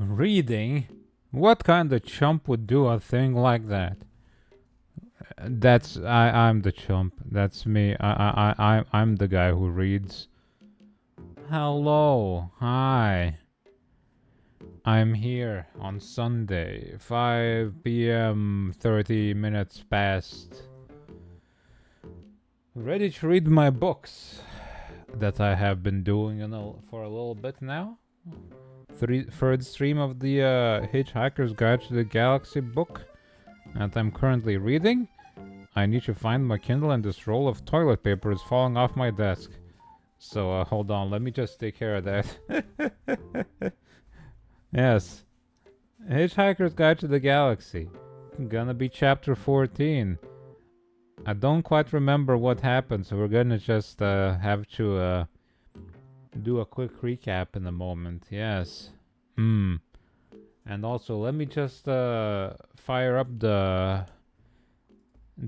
Reading? What kind of chump would do a thing like that? I'm the chump. That's me. I'm the guy who reads. Hello. Hi. I'm here on Sunday, 5 p.m., 30 minutes past. Ready to read my books that I have been doing for a little bit now. Third stream of the Hitchhiker's Guide to the Galaxy book that I'm currently reading. I need to find my Kindle and this roll of toilet paper is falling off my desk. So hold on, let me just take care of that. Yes. Hitchhiker's Guide to the Galaxy. Gonna be chapter 14. I don't quite remember what happened, so we're gonna just have to do a quick recap in a moment. Yes. And also, let me just fire up the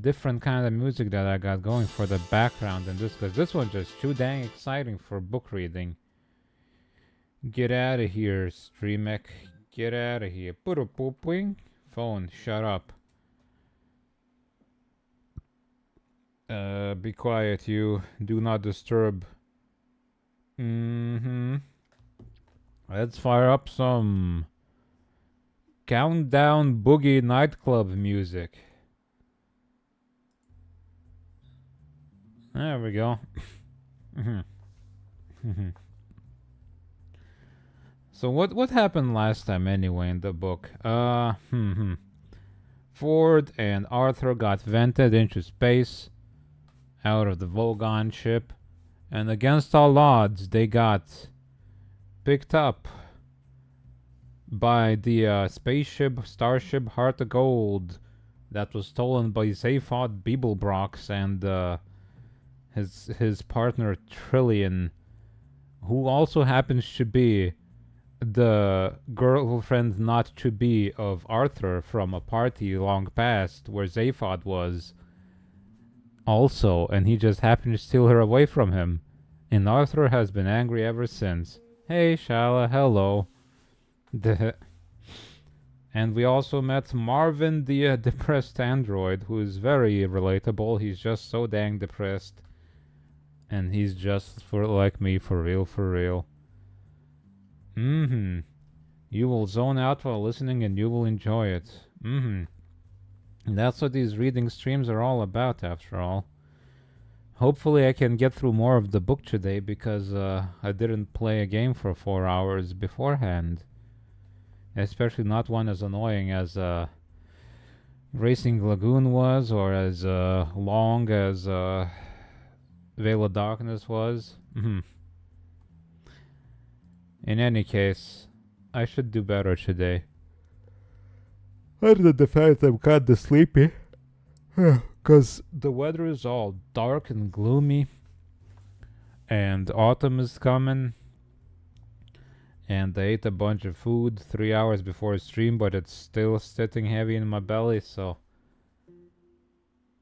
different kind of music that I got going for the background in this, because this one's just too dang exciting for book reading. Get out of here, Streamek. Get out of here. Put a pooping. Phone, shut up. Be quiet, you. Do not disturb. Let's fire up some Countdown Boogie Nightclub music. There we go. So what happened last time anyway in the book? Ford and Arthur got vented into space out of the Volgon ship, and against all odds they got picked up by the starship Heart of Gold that was stolen by Zaphod Beeblebrox and his partner Trillian, who also happens to be the girlfriend not to be of Arthur from a party long past where Zaphod was also, and he just happened to steal her away from him. And Arthur has been angry ever since. Hey Shala, hello. And we also met Marvin, the depressed android, who is very relatable. He's just so dang depressed. And he's just like me, for real, for real. You will zone out while listening and you will enjoy it. And that's what these reading streams are all about, after all. Hopefully I can get through more of the book today, because I didn't play a game for 4 hours beforehand. Especially not one as annoying as Racing Lagoon was, or as long as Veil of Darkness was. In any case, I should do better today. Other than the fact I'm kinda sleepy. Because the weather is all dark and gloomy. And autumn is coming. And I ate a bunch of food 3 hours before stream, but it's still sitting heavy in my belly, so...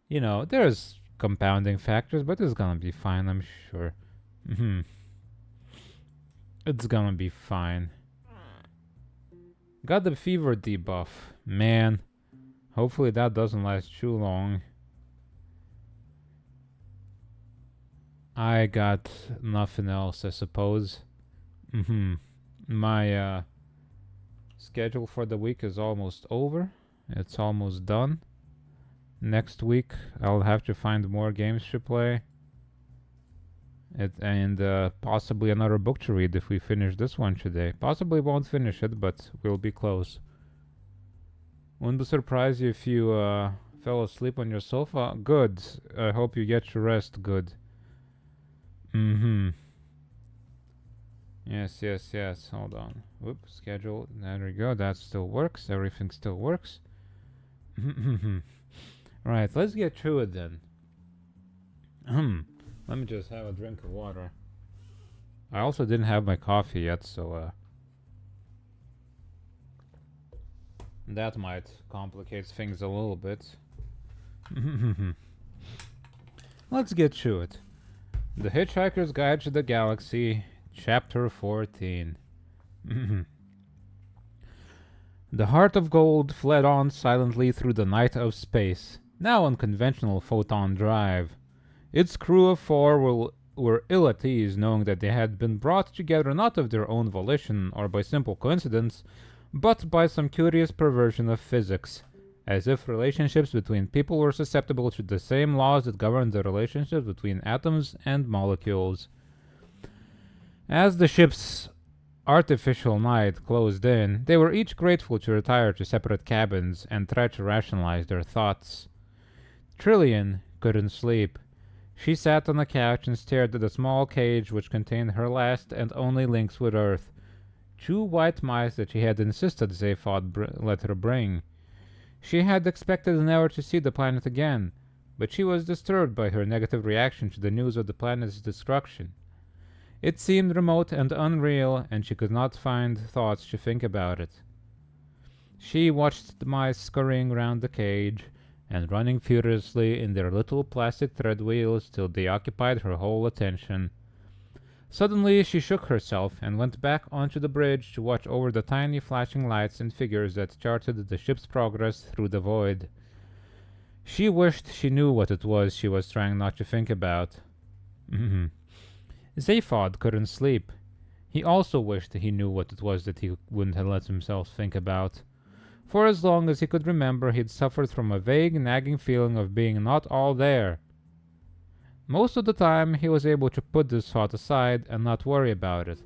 You know, there's compounding factors, but it's gonna be fine, I'm sure. It's gonna be fine. Got the fever debuff. Man. Hopefully that doesn't last too long. I got nothing else, I suppose. My schedule for the week is almost over. It's almost done. Next week I'll have to find more games to play. And possibly another book to read if we finish this one today. Possibly won't finish it, but we'll be close. Wouldn't be surprised if you fell asleep on your sofa. Good. I hope you get your rest good. Yes. Hold on. Whoops. Schedule. There we go. That still works. Everything still works. Right. Let's get through it then. Let me just have a drink of water. I also didn't have my coffee yet, so that might complicate things a little bit. Let's get to it. The Hitchhiker's Guide to the Galaxy, Chapter 14. The Heart of Gold fled on silently through the night of space, now on conventional photon drive. Its crew of 4 were ill at ease, knowing that they had been brought together not of their own volition or by simple coincidence, but by some curious perversion of physics, as if relationships between people were susceptible to the same laws that govern the relationships between atoms and molecules. As the ship's artificial night closed in, they were each grateful to retire to separate cabins and try to rationalize their thoughts. Trillian couldn't sleep. She sat on a couch and stared at a small cage which contained her last and only links with Earth, 2 white mice that she had insisted Zaphod let her bring. She had expected never to see the planet again, but she was disturbed by her negative reaction to the news of the planet's destruction. It seemed remote and unreal, and she could not find thoughts to think about it. She watched the mice scurrying around the cage and running furiously in their little plastic tread wheels till they occupied her whole attention. Suddenly she shook herself and went back onto the bridge to watch over the tiny flashing lights and figures that charted the ship's progress through the void. She wished she knew what it was she was trying not to think about. Zaphod couldn't sleep. He also wished he knew what it was that he wouldn't have let himself think about. For as long as he could remember, he'd suffered from a vague, nagging feeling of being not all there. Most of the time, he was able to put this thought aside and not worry about it.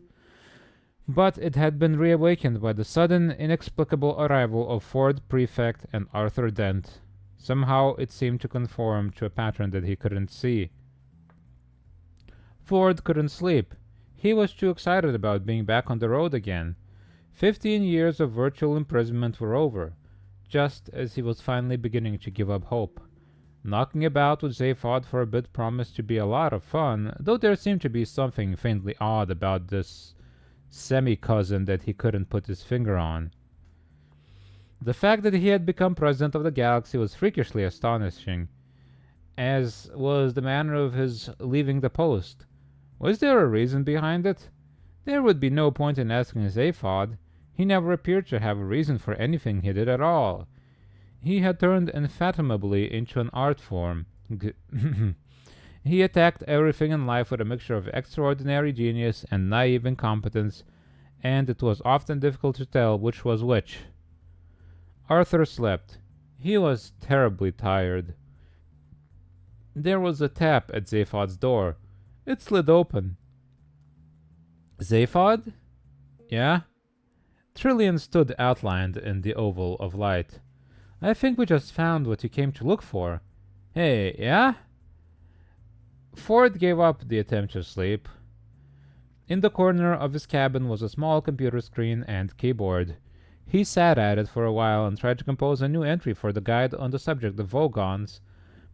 But it had been reawakened by the sudden, inexplicable arrival of Ford Prefect and Arthur Dent. Somehow it seemed to conform to a pattern that he couldn't see. Ford couldn't sleep. He was too excited about being back on the road again. 15 years of virtual imprisonment were over, just as he was finally beginning to give up hope. Knocking about with Zaphod for a bit promised to be a lot of fun, though there seemed to be something faintly odd about this semi-cousin that he couldn't put his finger on. The fact that he had become president of the galaxy was freakishly astonishing, as was the manner of his leaving the post. Was there a reason behind it? There would be no point in asking Zaphod. He never appeared to have a reason for anything he did at all. He had turned infathomably into an art form. He attacked everything in life with a mixture of extraordinary genius and naive incompetence, and it was often difficult to tell which was which. Arthur slept. He was terribly tired. There was a tap at Zaphod's door. It slid open. Zaphod? Yeah? Trillian stood outlined in the oval of light. I think we just found what you came to look for. Hey, yeah? Ford gave up the attempt to sleep. In the corner of his cabin was a small computer screen and keyboard. He sat at it for a while and tried to compose a new entry for the guide on the subject of Vogons,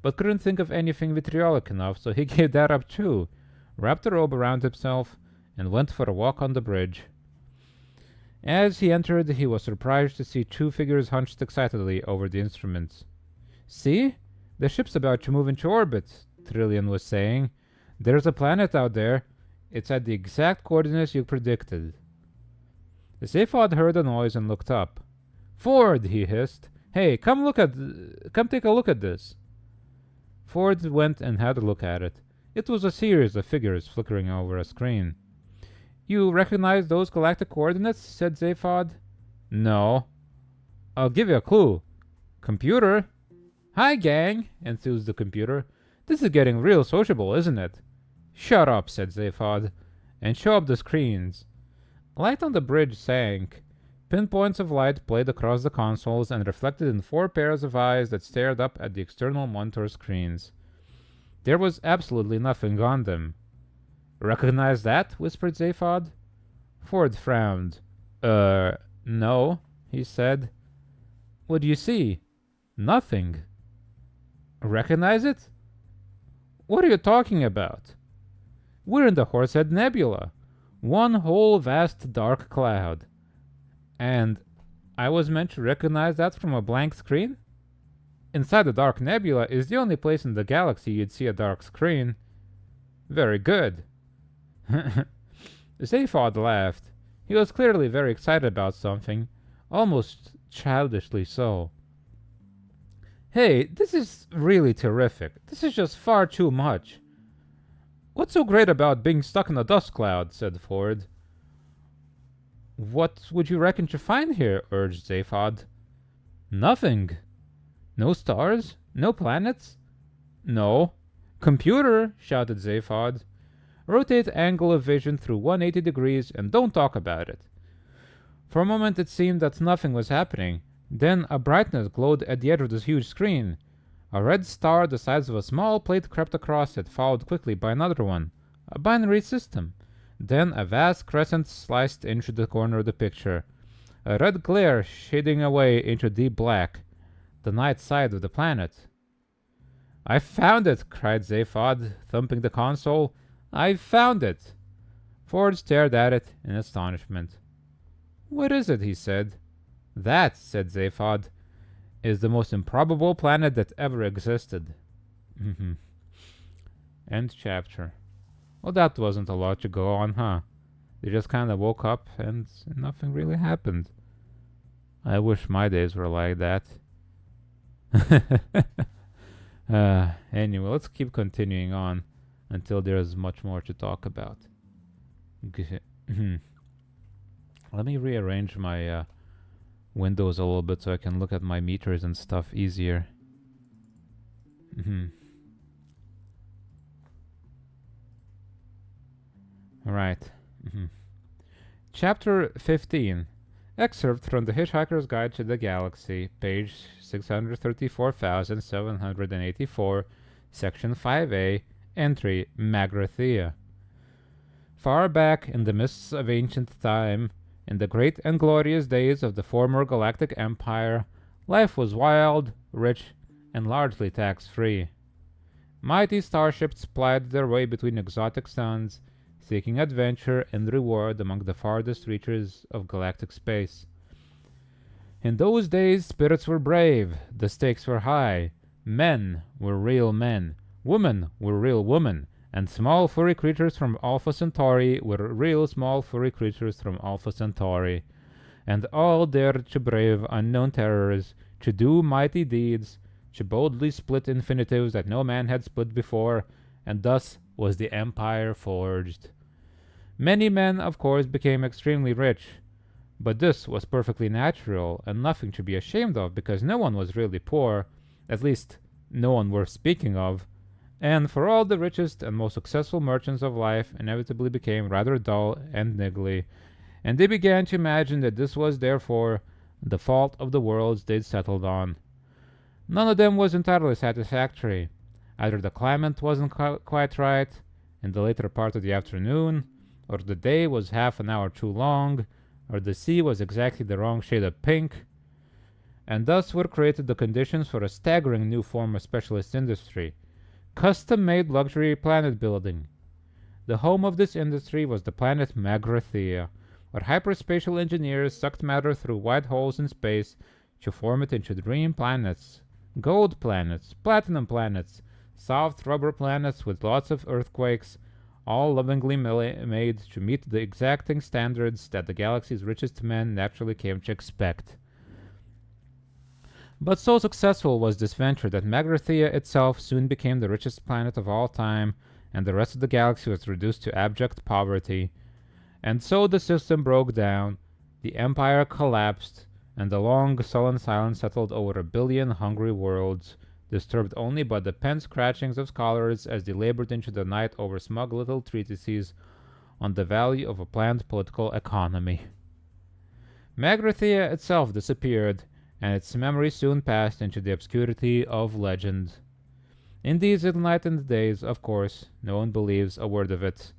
but couldn't think of anything vitriolic enough, so he gave that up too, wrapped a robe around himself, and went for a walk on the bridge. As he entered, he was surprised to see 2 figures hunched excitedly over the instruments. See? The ship's about to move into orbit, Trillian was saying. There's a planet out there. It's at the exact coordinates you predicted. Zaphod heard a noise and looked up. Ford, he hissed. Hey, come take a look at this. Ford went and had a look at it. It was a series of figures flickering over a screen. You recognize those galactic coordinates? Said Zaphod. No. I'll give you a clue. Computer? Hi, gang, enthused the computer. This is getting real sociable, isn't it? Shut up, said Zaphod, and show up the screens. Light on the bridge sank. Pinpoints of light played across the consoles and reflected in 4 pairs of eyes that stared up at the external monitor screens. There was absolutely nothing on them. Recognize that? Whispered Zaphod. Ford frowned. No, he said. What do you see? Nothing. Recognize it? What are you talking about? We're in the Horsehead Nebula. One whole vast dark cloud. And I was meant to recognize that from a blank screen? Inside the dark nebula is the only place in the galaxy you'd see a dark screen. Very good. Zaphod laughed. He was clearly very excited about something, almost childishly so. Hey, this is really terrific. This is just far too much. What's so great about being stuck in a dust cloud? Said Ford. What would you reckon to find here? Urged Zaphod. Nothing. No stars? No planets? No. Computer, shouted Zaphod. Rotate angle of vision through 180 degrees and don't talk about it. For a moment it seemed that nothing was happening. Then a brightness glowed at the edge of this huge screen. A red star the size of a small plate crept across it, followed quickly by another one. A binary system. Then a vast crescent sliced into the corner of the picture. A red glare shading away into deep black. The night side of the planet. I found it, cried Zaphod, thumping the console. I found it. Ford stared at it in astonishment. What is it? He said. That, said Zaphod, is the most improbable planet that ever existed. End chapter. Well, that wasn't a lot to go on, huh? They just kind of woke up and nothing really happened. I wish my days were like that. Anyway, let's keep continuing on until there's much more to talk about. Let me rearrange my windows a little bit so I can look at my meters and stuff easier. Alright. Chapter 15. Excerpt from the Hitchhiker's Guide to the Galaxy, page 634,784, section 5A, entry Magrathea. Far back in the mists of ancient time, in the great and glorious days of the former galactic empire, life was wild, rich, and largely tax-free. Mighty starships plied their way between exotic suns, seeking adventure and reward among the farthest reaches of galactic space. In those days, spirits were brave, the stakes were high, men were real men, women were real women, and small furry creatures from Alpha Centauri were real small furry creatures from Alpha Centauri, and all dared to brave unknown terrors, to do mighty deeds, to boldly split infinitives that no man had split before, and thus was the empire forged. Many men, of course, became extremely rich, but this was perfectly natural and nothing to be ashamed of, because no one was really poor, at least no one worth speaking of, and for all the richest and most successful merchants of life inevitably became rather dull and niggly, and they began to imagine that this was, therefore, the fault of the worlds they'd settled on. None of them was entirely satisfactory. Either the climate wasn't quite right in the later part of the afternoon, or the day was half an hour too long, or the sea was exactly the wrong shade of pink, and thus were created the conditions for a staggering new form of specialist industry, custom-made luxury planet building. The home of this industry was the planet Magrathea, where hyperspatial engineers sucked matter through wide holes in space to form it into dream planets, gold planets, platinum planets, soft rubber planets with lots of earthquakes, all lovingly made to meet the exacting standards that the galaxy's richest men naturally came to expect. But so successful was this venture that Magrathea itself soon became the richest planet of all time, and the rest of the galaxy was reduced to abject poverty. And so the system broke down, the empire collapsed, and the long, sullen silence settled over 1 billion hungry worlds, disturbed only by the pen-scratchings of scholars as they labored into the night over smug little treatises on the value of a planned political economy. Magrathea itself disappeared, and its memory soon passed into the obscurity of legend. In these enlightened days, of course, no one believes a word of it.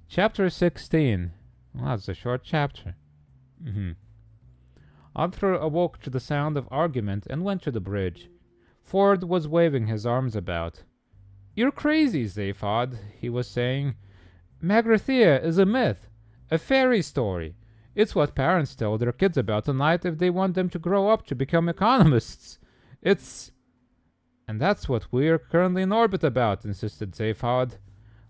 Chapter 16. Well, that's a short chapter. Arthur awoke to the sound of argument and went to the bridge. Ford was waving his arms about. "You're crazy, Zaphod," he was saying. "Magrathea is a myth, a fairy story. It's what parents tell their kids about tonight if they want them to grow up to become economists. It's—" "And that's what we're currently in orbit about," insisted Zaphod.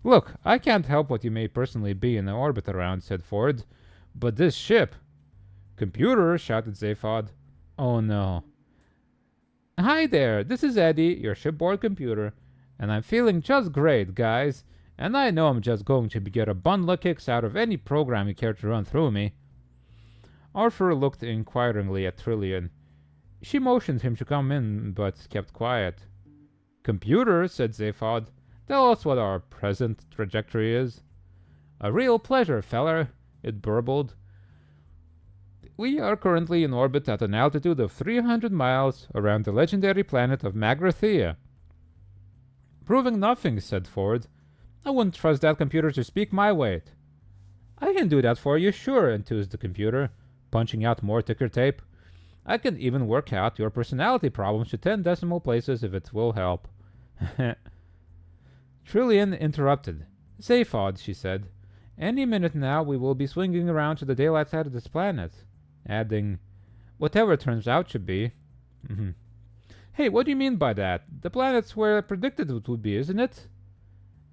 "Look, I can't help what you may personally be in orbit around," said Ford, "but this ship—" Computer, shouted Zaphod. Oh no. Hi there, this is Eddie, your shipboard computer, and I'm feeling just great, guys, and I know I'm just going to get a bundle of kicks out of any program you care to run through me. Arthur looked inquiringly at Trillian. She motioned him to come in, but kept quiet. Computer, said Zaphod, tell us what our present trajectory is. A real pleasure, feller, it burbled. We are currently in orbit at an altitude of 300 miles around the legendary planet of Magrathea. Proving nothing, said Ford. I wouldn't trust that computer to speak my weight. I can do that for you, sure, enthused the computer, punching out more ticker tape. I can even work out your personality problems to 10 decimal places if it will help. Trillian interrupted. Zaphod, she said. Any minute now we will be swinging around to the daylight side of this planet. Adding, whatever it turns out to be. Hey, what do you mean by that? The planet's where I predicted it would be, isn't it?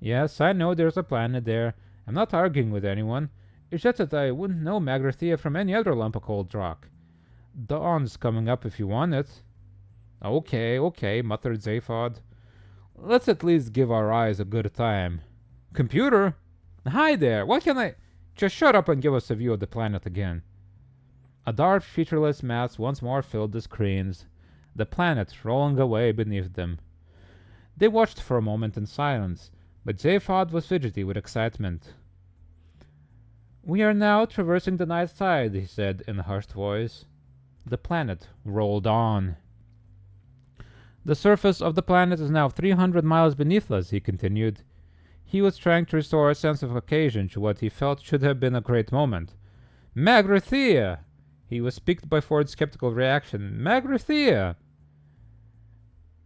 Yes, I know there's a planet there. I'm not arguing with anyone. It's just that I wouldn't know Magrathea from any other lump of cold rock. Dawn's coming up if you want it. Okay, muttered Zaphod. Let's at least give our eyes a good time. Computer? Hi there, what can I... Just shut up and give us a view of the planet again. A dark, featureless mass once more filled the screens, the planet rolling away beneath them. They watched for a moment in silence, but Zaphod was fidgety with excitement. We are now traversing the night side, he said in a hushed voice. The planet rolled on. The surface of the planet is now 300 miles beneath us, he continued. He was trying to restore a sense of occasion to what he felt should have been a great moment. Magrathea! He was piqued by Ford's skeptical reaction. Magrathea!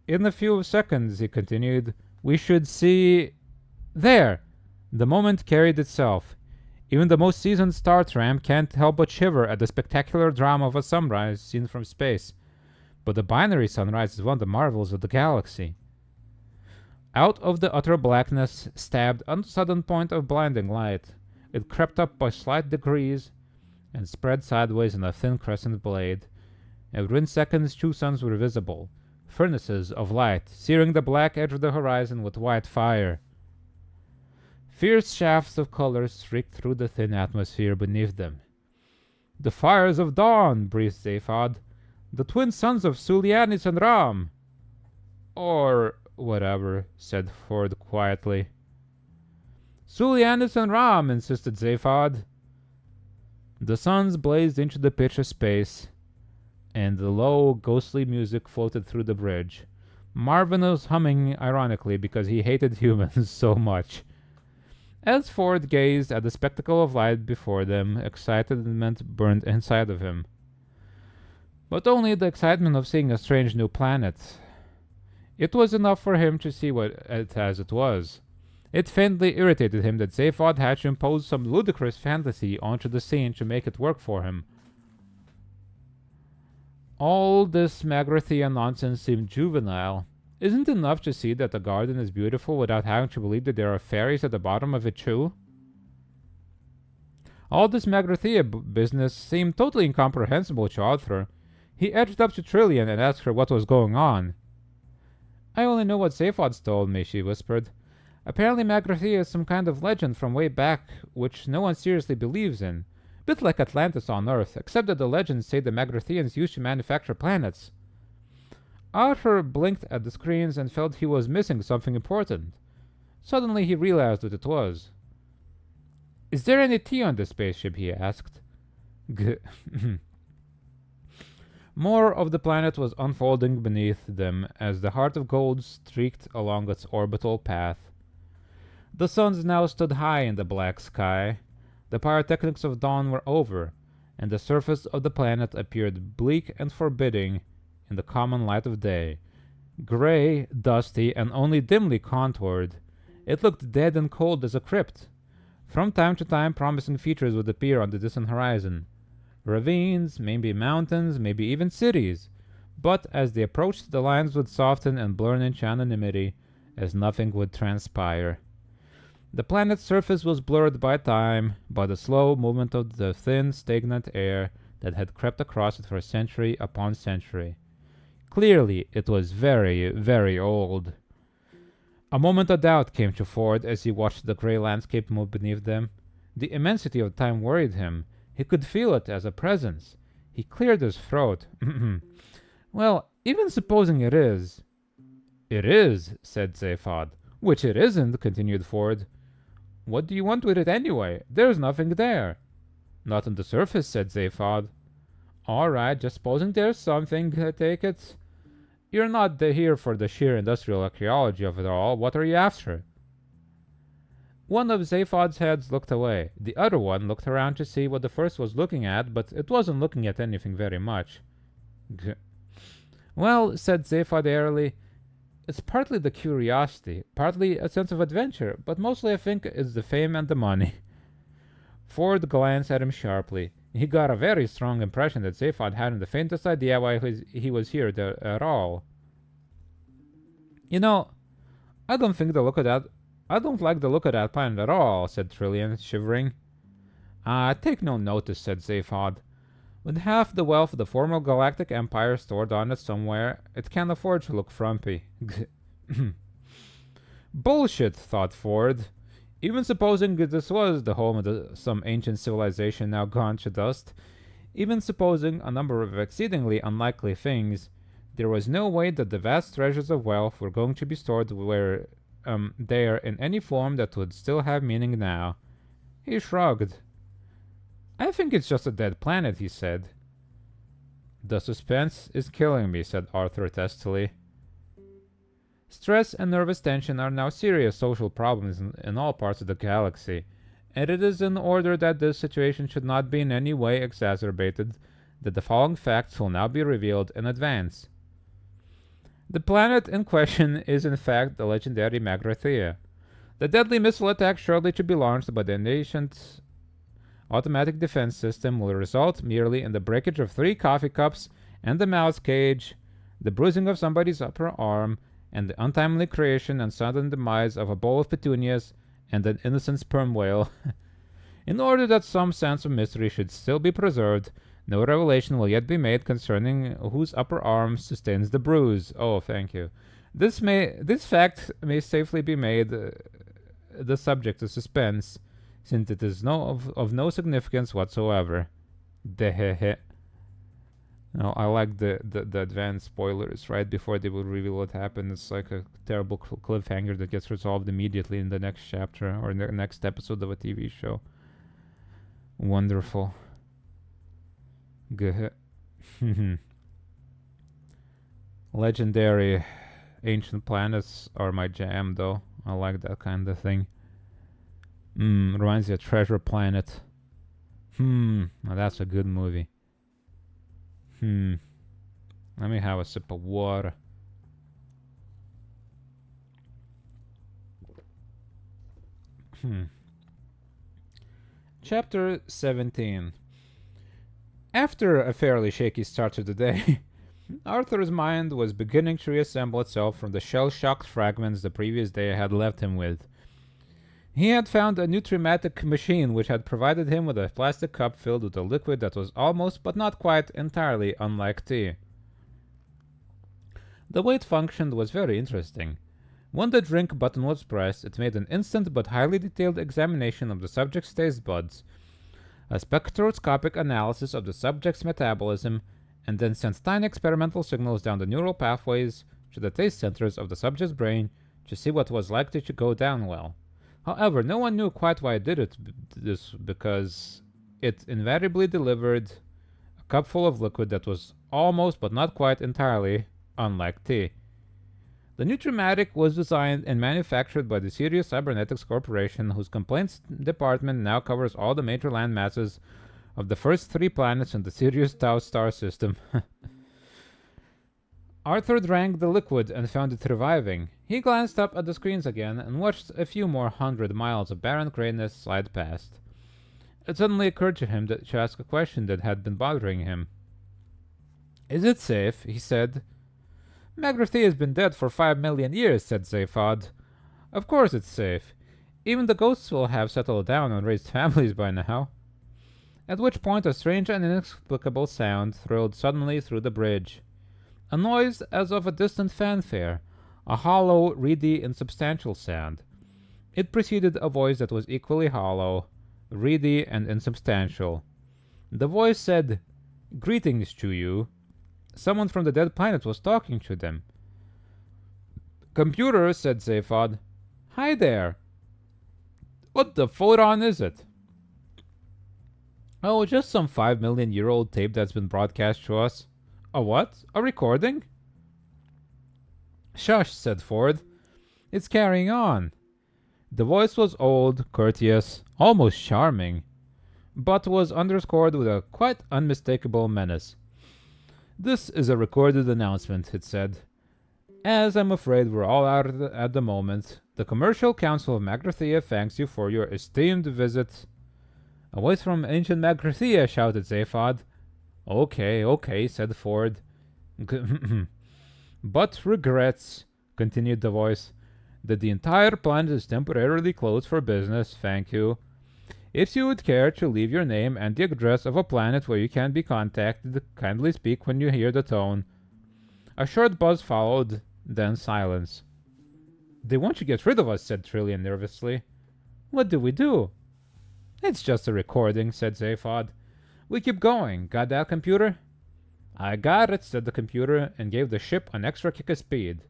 In a few seconds, he continued, we should see... There! The moment carried itself. Even the most seasoned star tramp can't help but shiver at the spectacular drama of a sunrise seen from space. But the binary sunrise is one of the marvels of the galaxy. Out of the utter blackness stabbed a sudden point of blinding light. It crept up by slight degrees and spread sideways in a thin crescent blade. And within seconds 2 suns were visible, furnaces of light, searing the black edge of the horizon with white fire. Fierce shafts of color streaked through the thin atmosphere beneath them. The fires of dawn, breathed Zaphod. The twin sons of Sulianis and Ram. Or whatever, said Ford quietly. Sulianis and Ram, insisted Zaphod. The suns blazed into the pitch of space, and the low, ghostly music floated through the bridge. Marvin was humming ironically because he hated humans so much. As Ford gazed at the spectacle of light before them, excitement burned inside of him. But only the excitement of seeing a strange new planet. It was enough for him to see it as it was. It faintly irritated him that Zaphod had to impose some ludicrous fantasy onto the scene to make it work for him. All this Magrathea nonsense seemed juvenile. Isn't it enough to see that the garden is beautiful without having to believe that there are fairies at the bottom of it too? All this Magrathea business seemed totally incomprehensible to Arthur. He edged up to Trillian and asked her what was going on. I only know what Zaphod's told me, she whispered. Apparently Magrathea is some kind of legend from way back which no one seriously believes in. Bit like Atlantis on Earth, except that the legends say the Magratheans used to manufacture planets. Arthur blinked at the screens and felt he was missing something important. Suddenly he realized what it was. Is there any tea on the spaceship? He asked. More of the planet was unfolding beneath them as the heart of gold streaked along its orbital path. The suns now stood high in the black sky. The pyrotechnics of dawn were over, and the surface of the planet appeared bleak and forbidding in the common light of day. Gray, dusty, and only dimly contoured, it looked dead and cold as a crypt. From time to time promising features would appear on the distant horizon. Ravines, maybe mountains, maybe even cities. But as they approached, the lines would soften and blur into anonymity as nothing would transpire. The planet's surface was blurred by time, by the slow movement of the thin, stagnant air that had crept across it for century upon century. Clearly, it was very, very old. A moment of doubt came to Ford as he watched the gray landscape move beneath them. The immensity of time worried him. He could feel it as a presence. He cleared his throat. Well, even supposing it is. It is, said Zaphod. Which it isn't, continued Ford. What do you want with it anyway? There's nothing there. Not on the surface, said Zaphod. All right, just supposing there's something, I take it. You're not here for the sheer industrial archaeology of it all. What are you after? One of Zaphod's heads looked away. The other one looked around to see what the first was looking at, but it wasn't looking at anything very much. Well, said Zaphod airily, it's partly the curiosity, partly a sense of adventure, but mostly I think it's the fame and the money. Ford glanced at him sharply. He got a very strong impression that Zaphod hadn't the faintest idea why he was here at all. You know, I don't like the look of that planet at all, said Trillian, shivering. Take no notice, said Zaphod. With half the wealth of the former galactic empire stored on it somewhere, it can't afford to look frumpy. Bullshit, thought Ford. Even supposing this was the home of some ancient civilization now gone to dust, even supposing a number of exceedingly unlikely things, there was no way that the vast treasures of wealth were going to be stored there in any form that would still have meaning now. He shrugged. I think it's just a dead planet, he said. The suspense is killing me, said Arthur testily. Stress and nervous tension are now serious social problems in all parts of the galaxy, and it is in order that this situation should not be in any way exacerbated that the following facts will now be revealed in advance. The planet in question is in fact the legendary Magrathea. The deadly missile attack shortly to be launched by the ancient automatic defense system will result merely in the breakage of 3 coffee cups and the mouse cage, the bruising of somebody's upper arm, and the untimely creation and sudden demise of a bowl of petunias and an innocent sperm whale. In order that some sense of mystery should still be preserved, no revelation will yet be made concerning whose upper arm sustains the bruise. Oh, thank you. This fact may safely be made the subject of suspense, since it is of no significance whatsoever. Dehehe. No, I like the advanced spoilers right before they will reveal what happened. It's like a terrible cliffhanger that gets resolved immediately in the next chapter or in the next episode of a TV show. Wonderful. Good. Legendary ancient planets are my jam, though. I like that kind of thing. Reminds me of Treasure Planet. Now that's a good movie. Let me have a sip of water. Chapter 17. After a fairly shaky start to the day, Arthur's mind was beginning to reassemble itself from the shell-shocked fragments the previous day had left him with. He had found a nutrimatic machine which had provided him with a plastic cup filled with a liquid that was almost but not quite entirely unlike tea. The way it functioned was very interesting. When the drink button was pressed, it made an instant but highly detailed examination of the subject's taste buds, a spectroscopic analysis of the subject's metabolism, and then sent tiny experimental signals down the neural pathways to the taste centers of the subject's brain to see what was likely to go down well. However, no one knew quite why it did this because it invariably delivered a cupful of liquid that was almost but not quite entirely unlike tea. The Nutrimatic was designed and manufactured by the Sirius Cybernetics Corporation, whose complaints department now covers all the major land masses of the first 3 planets in the Sirius Tau star system. Arthur drank the liquid and found it reviving. He glanced up at the screens again and watched a few more 100 miles of barren grayness slide past. It suddenly occurred to him to ask a question that had been bothering him. Is it safe? He said. Magrathea has been dead for 5 million years, said Zaphod. Of course it's safe. Even the ghosts will have settled down and raised families by now. at which point a strange and inexplicable sound thrilled suddenly through the bridge. A noise as of a distant fanfare, a hollow, reedy, insubstantial sound. It preceded a voice that was equally hollow, reedy, and insubstantial. The voice said, "Greetings to you." Someone from the dead planet was talking to them. "Computer," said Zaphod. "Hi there." "What the photon is it?" "Oh, just some 5 million-year-old tape that's been broadcast to us." "A what? A recording?" "Shush," said Ford. "It's carrying on." The voice was old, courteous, almost charming, but was underscored with a quite unmistakable menace. "This is a recorded announcement," it said. "As I'm afraid we're all out at the moment, the Commercial Council of Magrathea thanks you for your esteemed visit." "A voice from ancient Magrathea," shouted Zaphod. Okay, said Ford. "But regrets," continued the voice, "that the entire planet is temporarily closed for business, thank you. If you would care to leave your name and the address of a planet where you can be contacted, kindly speak when you hear the tone." A short buzz followed, then silence. "They want to get rid of us," said Trillian nervously. "What do we do?" "It's just a recording," said Zaphod. "We keep going. Got that, computer?" "I got it," said the computer, and gave the ship an extra kick of speed.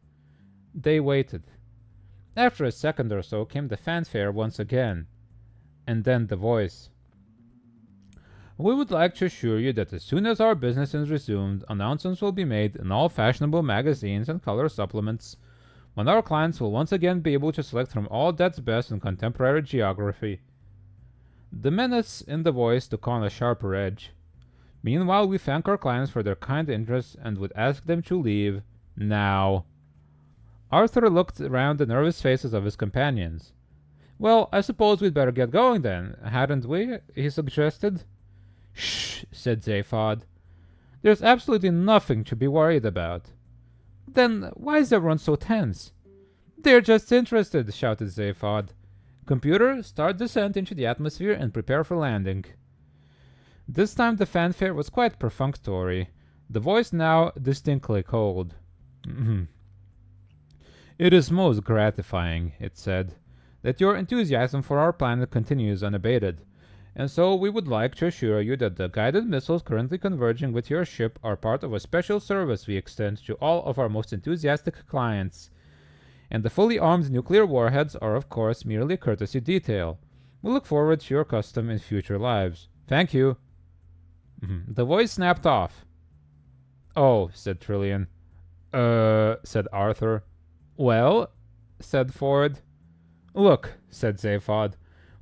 They waited. After a second or so came the fanfare once again, and then the voice. "We would like to assure you that as soon as our business is resumed, announcements will be made in all fashionable magazines and color supplements, when our clients will once again be able to select from all that's best in contemporary geography." The menace in the voice took on a sharper edge. "Meanwhile, we thank our clients for their kind interest and would ask them to leave now." Arthur looked around the nervous faces of his companions. "Well, I suppose we'd better get going then, hadn't we?" he suggested. "Shh," said Zaphod. "There's absolutely nothing to be worried about." "Then why is everyone so tense?" "They're just interested," shouted Zaphod. "Computer, start descent into the atmosphere and prepare for landing." This time the fanfare was quite perfunctory, the voice now distinctly cold. "It is most gratifying," it said, "that your enthusiasm for our planet continues unabated, and so we would like to assure you that the guided missiles currently converging with your ship are part of a special service we extend to all of our most enthusiastic clients. And the fully armed nuclear warheads are, of course, merely a courtesy detail. We look forward to your custom in future lives. Thank you." The voice snapped off. "Oh," said Trillian. Said Arthur. "Well," said Ford. "Look," said Zaphod,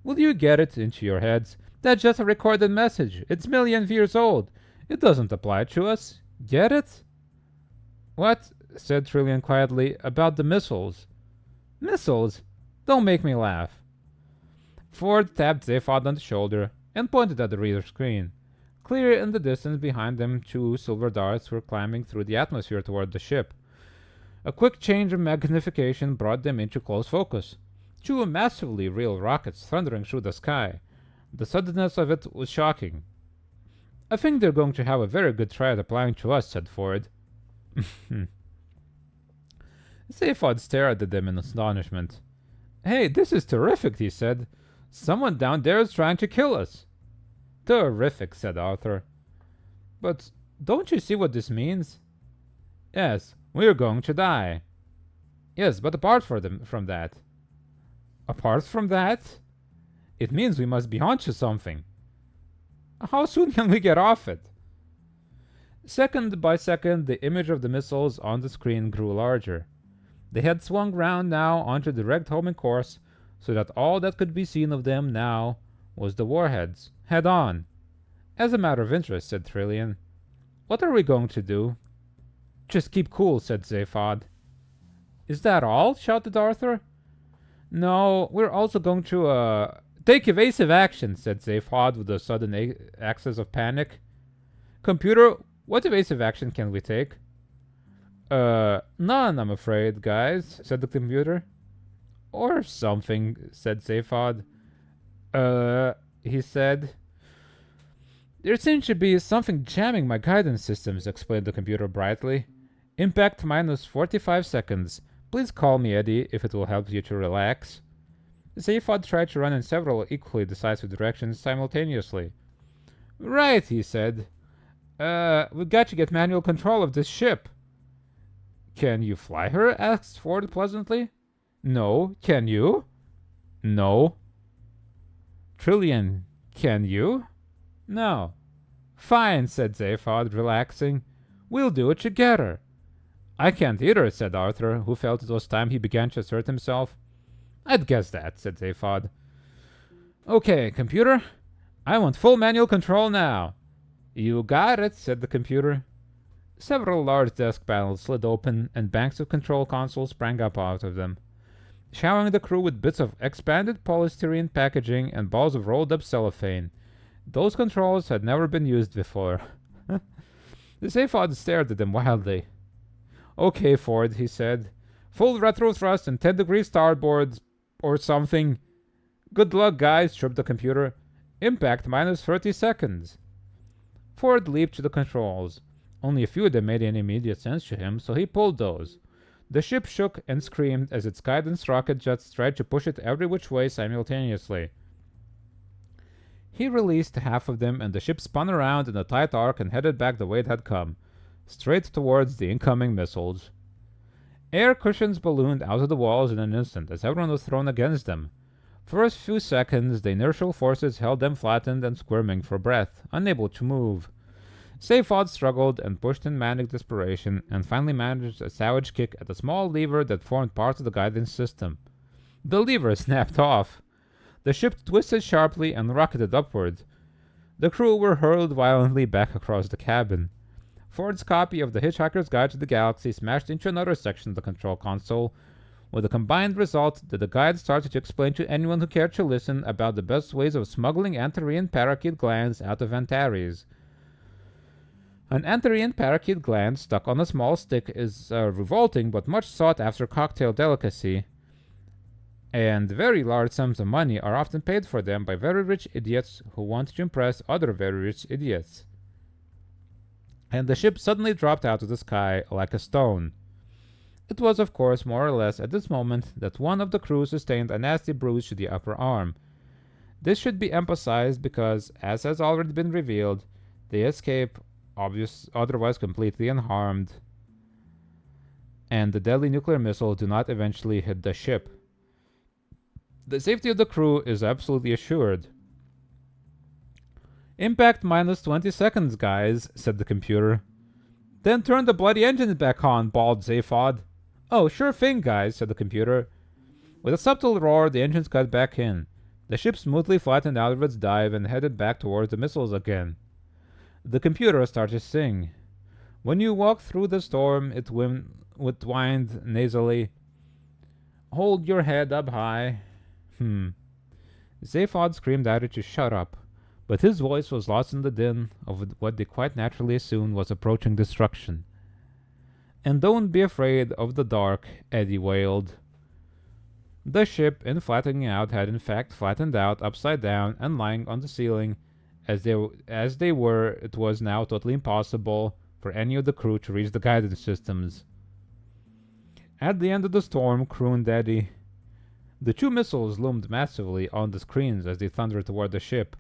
"will you get it into your heads? That's just a recorded message. It's millions of years old. It doesn't apply to us. Get it?" "What?" said Trillian quietly. "About the missiles." "Missiles? Don't make me laugh." Ford tapped Zaphod on the shoulder and pointed at the reader screen. Clear in the distance behind them, 2 silver darts were climbing through the atmosphere toward the ship. A quick change of magnification brought them into close focus. 2 massively real rockets thundering through the sky. The suddenness of it was shocking. "I think they're going to have a very good try at applying to us," said Ford. Zaphod stared at them in astonishment. "Hey, this is terrific," he said. "Someone down there is trying to kill us." "Terrific," said Arthur. "But don't you see what this means?" "Yes, we're going to die." "Yes, but apart from that." "Apart from that?" "It means we must be onto something." "How soon can we get off it?" Second by second, the image of the missiles on the screen grew larger. They had swung round now onto the direct homing course, so that all that could be seen of them now was the warheads, head on. "As a matter of interest," said Trillian, "what are we going to do?" "Just keep cool," said Zaphod. "Is that all?" shouted Arthur. "No, we're also going to, take evasive action," said Zaphod with a sudden access of panic. "Computer, what evasive action can we take?" None, I'm afraid, guys," said the computer. "Or something," said Zaphod. He said. There seems to be something jamming my guidance systems, explained the computer brightly. Impact minus 45 seconds. Please call me Eddie if it will help you to relax. Zaphod tried to run in several equally decisive directions simultaneously. Right, he said. We've got to get manual control of this ship. Can you fly her? Asked Ford pleasantly. No. Can you? No. Trillian, can you? No. Fine, said Zaphod, relaxing. We'll do it together. I can't either, said Arthur, who felt it was time he began to assert himself. I'd guess that, said Zaphod. Okay, computer. I want full manual control now. You got it, said the computer. Several large desk panels slid open, and banks of control consoles sprang up out of them, showering the crew with bits of expanded polystyrene packaging and balls of rolled-up cellophane. Those controls had never been used before. The Zaphod stared at them wildly. Okay, Ford, he said. Full retro thrust and 10 degrees starboard or something. Good luck, guys, chirped the computer. Impact minus 30 seconds. Ford leaped to the controls. Only a few of them made any immediate sense to him, so he pulled those. The ship shook and screamed as its guidance rocket jets tried to push it every which way simultaneously. He released half of them, and the ship spun around in a tight arc and headed back the way it had come, straight towards the incoming missiles. Air cushions ballooned out of the walls in an instant as everyone was thrown against them. For a few seconds, the inertial forces held them flattened and squirming for breath, unable to move. Zaphod struggled and pushed in manic desperation, and finally managed a savage kick at a small lever that formed part of the guidance system. The lever snapped off. The ship twisted sharply and rocketed upward. The crew were hurled violently back across the cabin. Ford's copy of the Hitchhiker's Guide to the Galaxy smashed into another section of the control console, with the combined result that the guide started to explain to anyone who cared to listen about the best ways of smuggling Antarean parakeet glands out of Antares. An Antarean parakeet gland stuck on a small stick is a revolting but much sought-after cocktail delicacy, and very large sums of money are often paid for them by very rich idiots who want to impress other very rich idiots. And the ship suddenly dropped out of the sky like a stone. It was, of course, more or less at this moment that one of the crew sustained a nasty bruise to the upper arm. This should be emphasized because, as has already been revealed, they escape otherwise completely unharmed, and the deadly nuclear missiles do not eventually hit the ship. The safety of the crew is absolutely assured. Impact minus 20 seconds, guys, said the computer. Then turn the bloody engines back on, bawled Zaphod. Oh, sure thing, guys, said the computer. With a subtle roar, the engines cut back in. The ship smoothly flattened out of its dive and headed back towards the missiles again. The computer started to sing. When you walk through the storm, it whined nasally. Hold your head up high. Zaphod screamed at it to shut up, but his voice was lost in the din of what they quite naturally assumed was approaching destruction. And don't be afraid of the dark, Eddie wailed. The ship, in flattening out, had in fact flattened out upside down and lying on the ceiling. As they were, it was now totally impossible for any of the crew to reach the guidance systems. At the end of the storm, crooned Eddie. The two missiles loomed massively on the screens as they thundered toward the ship.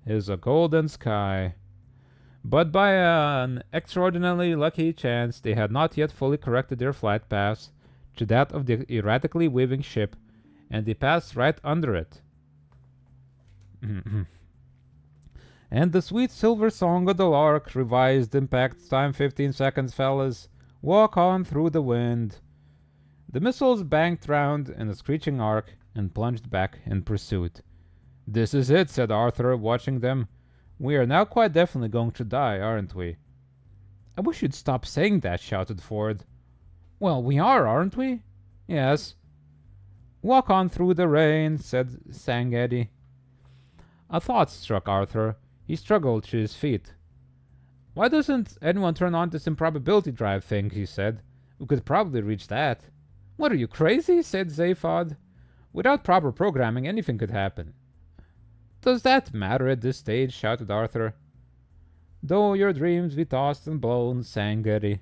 Is a golden sky. But by an extraordinarily lucky chance, they had not yet fully corrected their flight paths to that of the erratically weaving ship, and they passed right under it. And the sweet silver song of the lark, revised impact time 15 seconds, fellas. Walk on through the wind. The missiles banked round in a screeching arc and plunged back in pursuit. This is it, said Arthur, watching them. We are now quite definitely going to die, aren't we? I wish you'd stop saying that, shouted Ford. Well, we are, aren't we? Yes. Walk on through the rain, sang Eddie. A thought struck Arthur. He struggled to his feet. Why doesn't anyone turn on this improbability drive thing, he said. We could probably reach that. What are you, crazy? Said Zaphod. Without proper programming, anything could happen. Does that matter at this stage? Shouted Arthur. Though your dreams be tossed and blown, sang Eddie.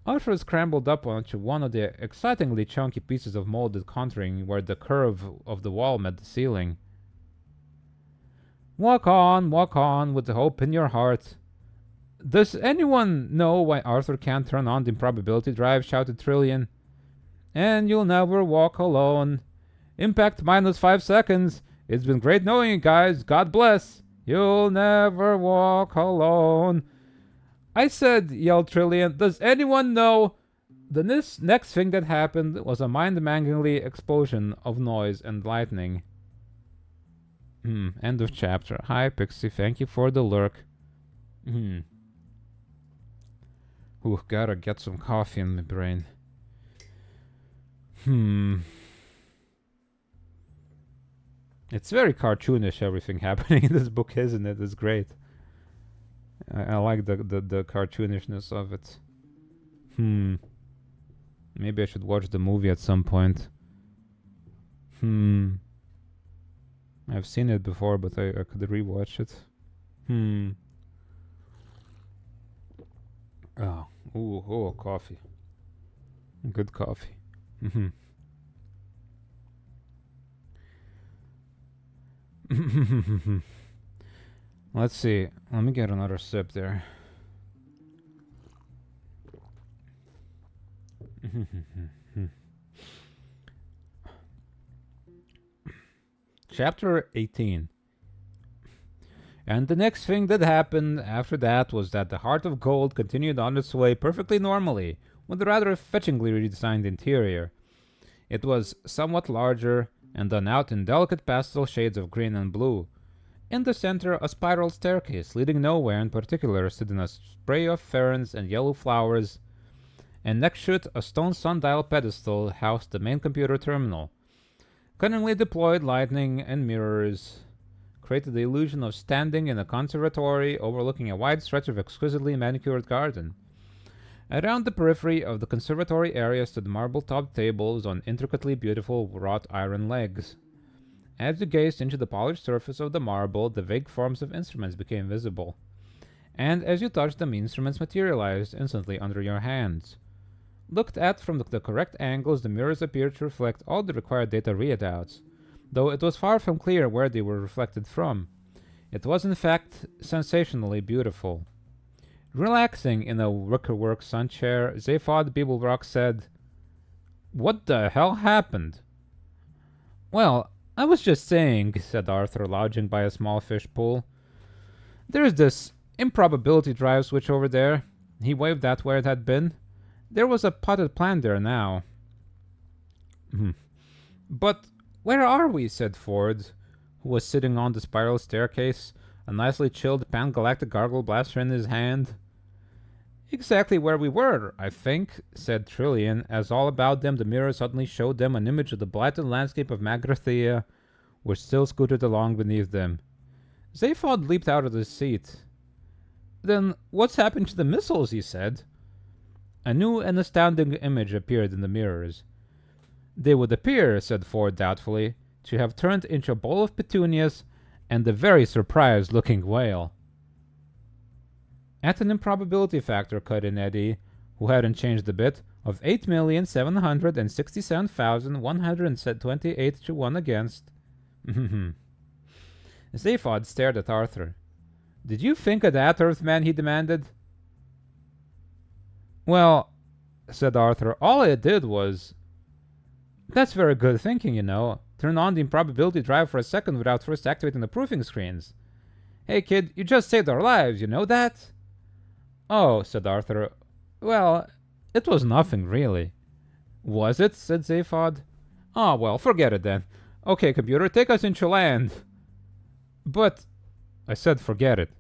Arthur scrambled up onto one of the excitingly chunky pieces of molded contouring where the curve of the wall met the ceiling. Walk on, with hope in your heart. Does anyone know why Arthur can't turn on the improbability drive? Shouted Trillian. And you'll never walk alone. Impact minus 5 seconds. It's been great knowing you guys. God bless. You'll never walk alone. I said, yelled Trillian, does anyone know? The next thing that happened was a mind-manglingly explosion of noise and lightning. End of chapter. Hi, Pixie. Thank you for the lurk. Ooh, gotta get some coffee in my brain. It's very cartoonish, everything happening in this book, isn't it? It's great. I like the cartoonishness of it. Maybe I should watch the movie at some point. I've seen it before, but I could rewatch it. Oh, coffee. Good coffee. Let's see. Let me get another sip there. Chapter 18. And the next thing that happened after that was that the Heart of Gold continued on its way perfectly normally, with a rather fetchingly redesigned interior. It was somewhat larger and done out in delicate pastel shades of green and blue. In the center, a spiral staircase leading nowhere in particular stood in a spray of ferns and yellow flowers, and next to it, a stone sundial pedestal housed the main computer terminal. Cunningly deployed lighting and mirrors created the illusion of standing in a conservatory overlooking a wide stretch of exquisitely manicured garden. Around the periphery of the conservatory area stood marble-topped tables on intricately beautiful wrought iron legs. As you gazed into the polished surface of the marble, the vague forms of instruments became visible. And as you touched them, instruments materialized instantly under your hands. Looked at from the correct angles, the mirrors appeared to reflect all the required data readouts, though it was far from clear where they were reflected from. It was in fact sensationally beautiful. Relaxing in a wickerwork sun chair, Zaphod Beeblebrock said, "What the hell happened?" "Well, I was just saying," said Arthur, lounging by a small fish pool. "There's this improbability drive switch over there." He waved at where it had been. There was a potted plant there now. "But where are we?" said Ford, who was sitting on the spiral staircase, a nicely chilled pan-galactic gargle blaster in his hand. "Exactly where we were, I think," said Trillian, as all about them the mirror suddenly showed them an image of the blighted landscape of Magrathea, which still scooted along beneath them. Zaphod leaped out of his seat. "Then what's happened to the missiles?" he said. A new and astounding image appeared in the mirrors. "They would appear," said Ford doubtfully, "to have turned into a bowl of petunias and a very surprised-looking whale." "At an improbability factor," cut in Eddie, who hadn't changed a bit, "of 8,767,128 to 1 against." Zaphod stared at Arthur. "Did you think of that, Earthman?" he demanded. "Well," said Arthur, "all I did was—" "That's very good thinking, you know. Turn on the improbability drive for a second without first activating the proofing screens. Hey, kid, you just saved our lives, you know that?" "Oh," said Arthur. "Well, it was nothing, really." "Was it?" said Zaphod. "Oh, well, forget it then. Okay, computer, take us into land." "But—" I said forget it.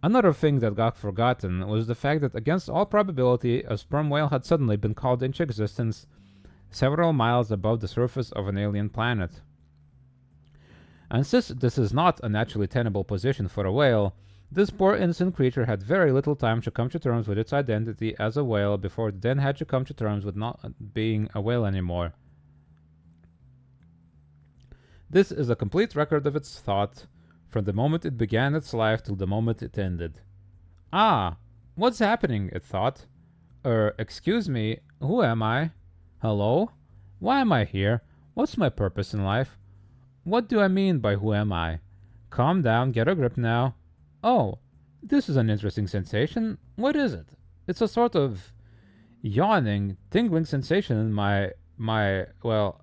Another thing that got forgotten was the fact that against all probability, a sperm whale had suddenly been called into existence several miles above the surface of an alien planet. And since this is not a naturally tenable position for a whale, this poor innocent creature had very little time to come to terms with its identity as a whale before it then had to come to terms with not being a whale anymore. This is a complete record of its thought, from the moment it began its life till the moment it ended. Ah, what's happening? It thought. Excuse me, who am I? Hello? Why am I here? What's my purpose in life? What do I mean by who am I? Calm down, get a grip now. Oh, this is an interesting sensation. What is it? It's a sort of yawning, tingling sensation in well,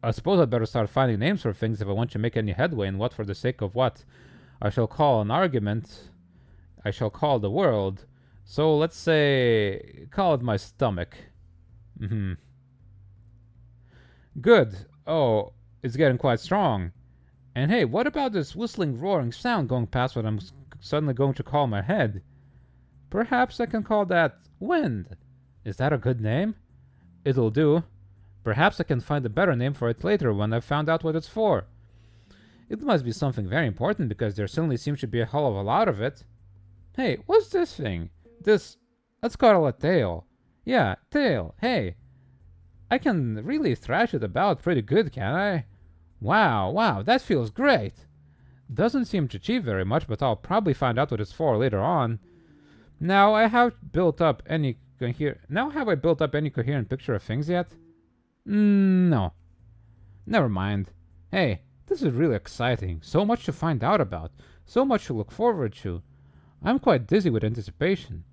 I suppose I'd better start finding names for things if I want to make any headway in what for the sake of what I shall call an argument I shall call the world. So let's say, call it my stomach. Good. Oh, it's getting quite strong. And hey, what about this whistling, roaring sound going past what I'm suddenly going to call my head? Perhaps I can call that wind. Is that a good name? It'll do. Perhaps I can find a better name for it later when I've found out what it's for. It must be something very important because there certainly seems to be a hell of a lot of it. Hey, what's this thing? Let's call it a tail. Yeah, tail. Hey, I can really thrash it about pretty good, can't I? Wow, that feels great. Doesn't seem to achieve very much, but I'll probably find out what it's for later on. Now, have I built up any coherent picture of things yet? No. Never mind. Hey, this is really exciting. So much to find out about. So much to look forward to. I'm quite dizzy with anticipation.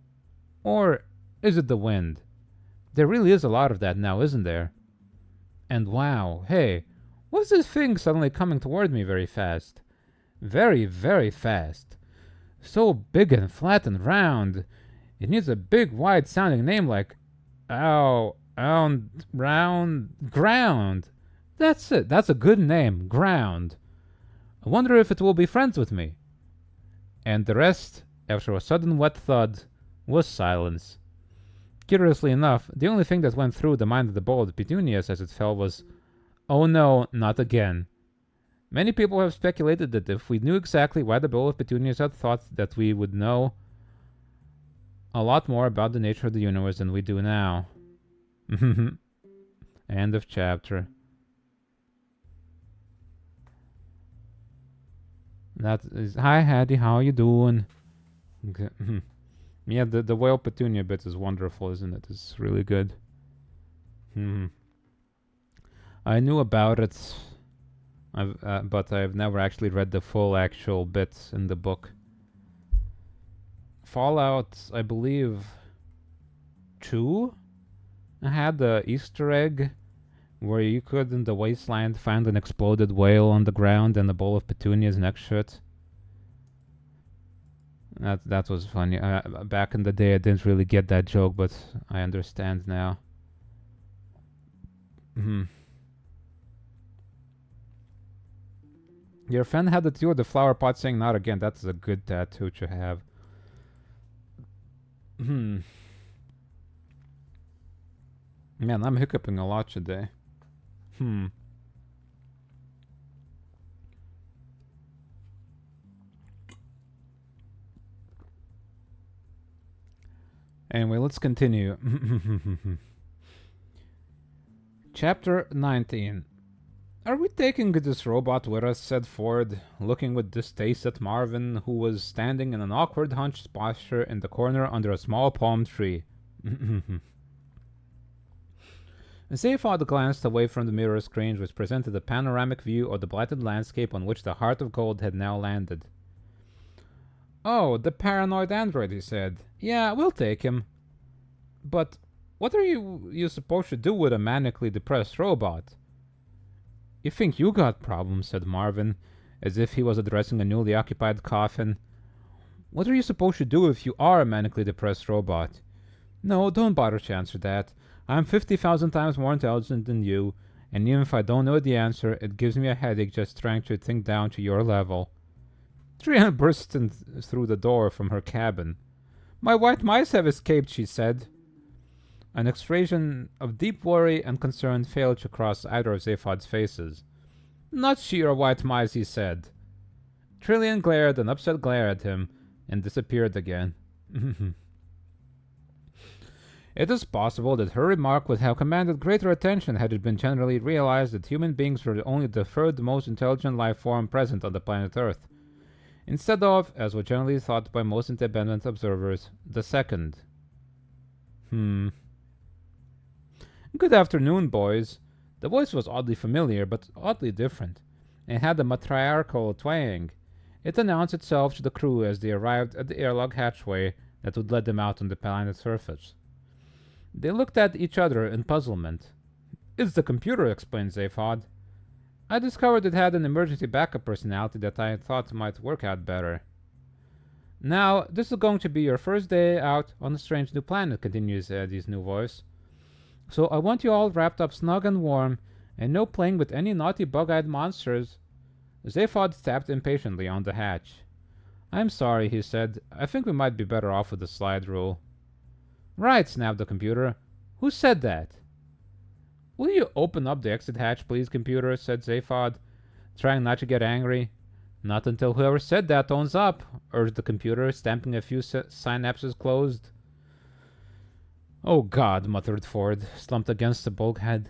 Or is it the wind? There really is a lot of that now, isn't there? And wow, hey, what's this thing suddenly coming toward me very fast? Very, very fast. So big and flat and round. It needs a big, wide-sounding name like round, ground. That's it. That's a good name, ground. I wonder if it will be friends with me. And the rest, after a sudden wet thud, was silence. Curiously enough, the only thing that went through the mind of the bowl of petunias as it fell was, "Oh no, not again." Many people have speculated that if we knew exactly why the bowl of petunias had thought that we would know a lot more about the nature of the universe than we do now. End of chapter. That is, hi Hattie, how you doing? Okay. Yeah, the whale petunia bit is wonderful, isn't it? It's really good. I knew about it, but I've never actually read the full actual bits in the book. Fallout, I believe, 2 had the Easter egg where you could, in the wasteland, find an exploded whale on the ground and a bowl of petunias next to it. That was funny. Back in the day, I didn't really get that joke, but I understand now. Your friend had the tattoo of the flower pot saying "not again." That's a good tattoo to have. Man, I'm hiccuping a lot today. Anyway, let's continue. Chapter 19. "Are we taking this robot with us?" said Ford, looking with distaste at Marvin, who was standing in an awkward hunched posture in the corner under a small palm tree. Zaphod glanced away from the mirror screen, which presented a panoramic view of the blighted landscape on which the Heart of Gold had now landed. "Oh, the paranoid android," he said. "Yeah, we'll take him. But what are you supposed to do with a manically depressed robot?" "You think you got problems," said Marvin, as if he was addressing a newly occupied coffin. "What are you supposed to do if you are a manically depressed robot?" "No, don't bother to answer that. I'm 50,000 times more intelligent than you, and even if I don't know the answer, it gives me a headache just trying to think down to your level." Triana burst through the door from her cabin. "My white mice have escaped," she said. An expression of deep worry and concern failed to cross either of Zaphod's faces. "Not sheer white mice," he said. Trillian glared an upset glare at him and disappeared again. It is possible that her remark would have commanded greater attention had it been generally realized that human beings were only the third most intelligent life form present on the planet Earth, instead of, as was generally thought by most independent observers, the second. Good afternoon, boys. The voice was oddly familiar, but oddly different, and had a matriarchal twang. It announced itself to the crew as they arrived at the airlock hatchway that would let them out on the planet's surface. They looked at each other in puzzlement. "It's the computer," explained Zaphod. "I discovered it had an emergency backup personality that I thought might work out better." "Now, this is going to be your first day out on a strange new planet," continues Eddie's new voice. "So I want you all wrapped up snug and warm, and no playing with any naughty bug-eyed monsters." Zaphod tapped impatiently on the hatch. "I'm sorry," he said. "I think we might be better off with the slide rule." "Right," snapped the computer. "Who said that?" "Will you open up the exit hatch, please, computer?" said Zaphod, trying not to get angry. "Not until whoever said that owns up," urged the computer, stamping a few synapses closed. "Oh, God," muttered Ford, slumped against the bulkhead.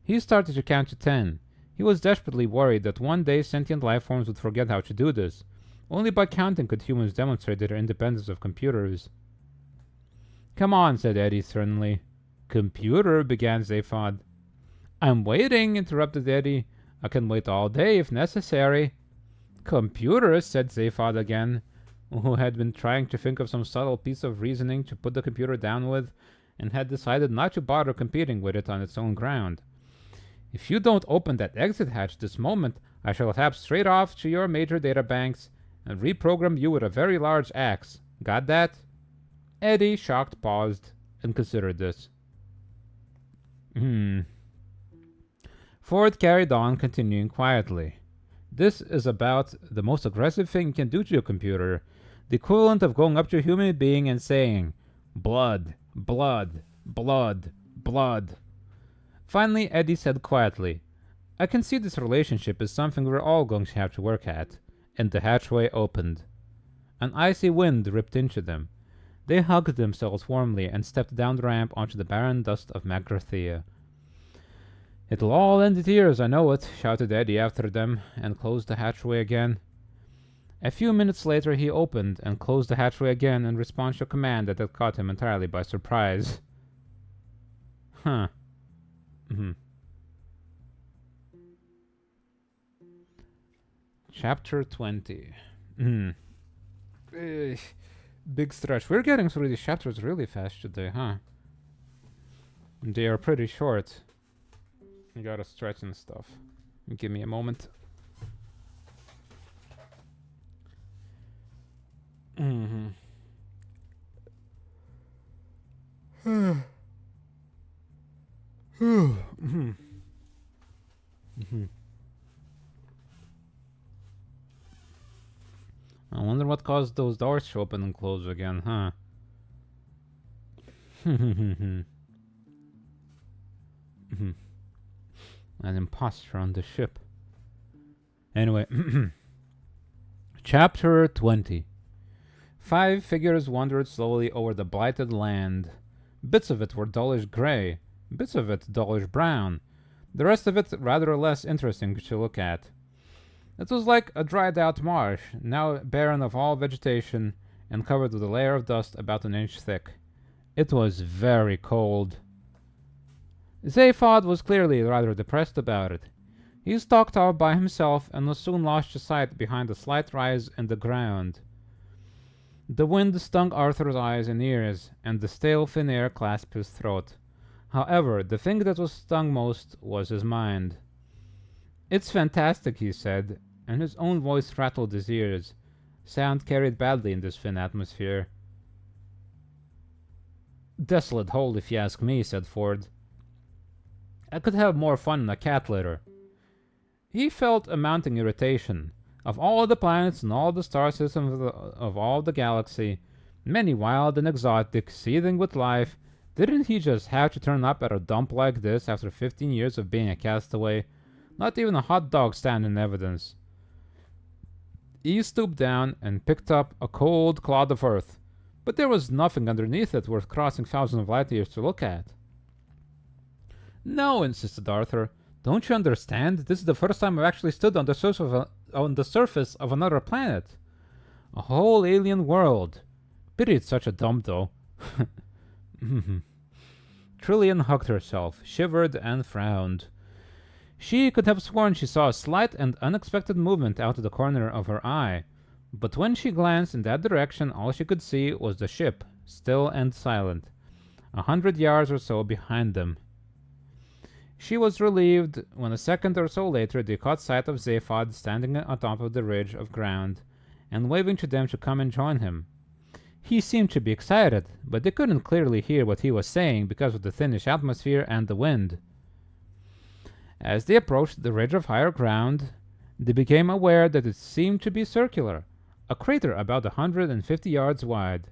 He started to count to 10. He was desperately worried that one day sentient life forms would forget how to do this. Only by counting could humans demonstrate their independence of computers. "Come on," said Eddie sternly. "Computer," began Zaphod. "I'm waiting," interrupted Eddie. "I can wait all day if necessary." "Computer," said Zaphod again, who had been trying to think of some subtle piece of reasoning to put the computer down with, and had decided not to bother competing with it on its own ground. "If you don't open that exit hatch this moment, I shall tap straight off to your major databanks and reprogram you with a very large axe. Got that?" Eddie, shocked, paused and considered this. Ford carried on, continuing quietly. "This is about the most aggressive thing you can do to your computer. The equivalent of going up to a human being and saying, 'Blood, blood, blood, blood.'" Finally, Eddie said quietly, "I can see this relationship is something we're all going to have to work at," and the hatchway opened. An icy wind ripped into them. They hugged themselves warmly and stepped down the ramp onto the barren dust of Magrathea. "It'll all end in tears, I know it," shouted Eddie after them, and closed the hatchway again. A few minutes later he opened and closed the hatchway again in response to a command that had caught him entirely by surprise. Chapter 20. Big stretch. We're getting through these chapters really fast today, huh? They are pretty short. You gotta stretch and stuff. Give me a moment. I wonder what caused those doors to open and close again, huh? An imposter on the ship. Anyway, Chapter 20. 5 figures wandered slowly over the blighted land. Bits of it were dullish gray, bits of it dullish brown, the rest of it rather less interesting to look at. It was like a dried-out marsh, now barren of all vegetation and covered with a layer of dust about an inch thick. It was very cold. Zaphod was clearly rather depressed about it. He stalked off by himself and was soon lost to sight behind a slight rise in the ground. The wind stung Arthur's eyes and ears, and the stale thin air clasped his throat. However, the thing that was stung most was his mind. "It's fantastic," he said, and his own voice rattled his ears. Sound carried badly in this thin atmosphere. "Desolate hole, if you ask me," said Ford. "I could have more fun in a cat litter." He felt a mounting irritation. Of all the planets and all the star systems of all the galaxy, many wild and exotic, seething with life, didn't he just have to turn up at a dump like this after 15 years of being a castaway? Not even a hot dog stand in evidence. He stooped down and picked up a cold clod of earth. but there was nothing underneath it worth crossing thousands of light years to look at. No, insisted Arthur. Don't you understand? This is the first time I've actually stood on the surface of another planet. A whole alien world. Pity it's such a dump, though. Trillian hugged herself, shivered, and frowned. She could have sworn she saw a slight and unexpected movement out of the corner of her eye, but when she glanced in that direction, all she could see was the ship, still and silent, 100 yards or so behind them. She was relieved when a second or so later they caught sight of Zaphod standing on top of the ridge of ground and waving to them to come and join him. He seemed to be excited, but they couldn't clearly hear what he was saying because of the thinnish atmosphere and the wind. As they approached the ridge of higher ground, they became aware that it seemed to be circular, a crater about 150 yards wide.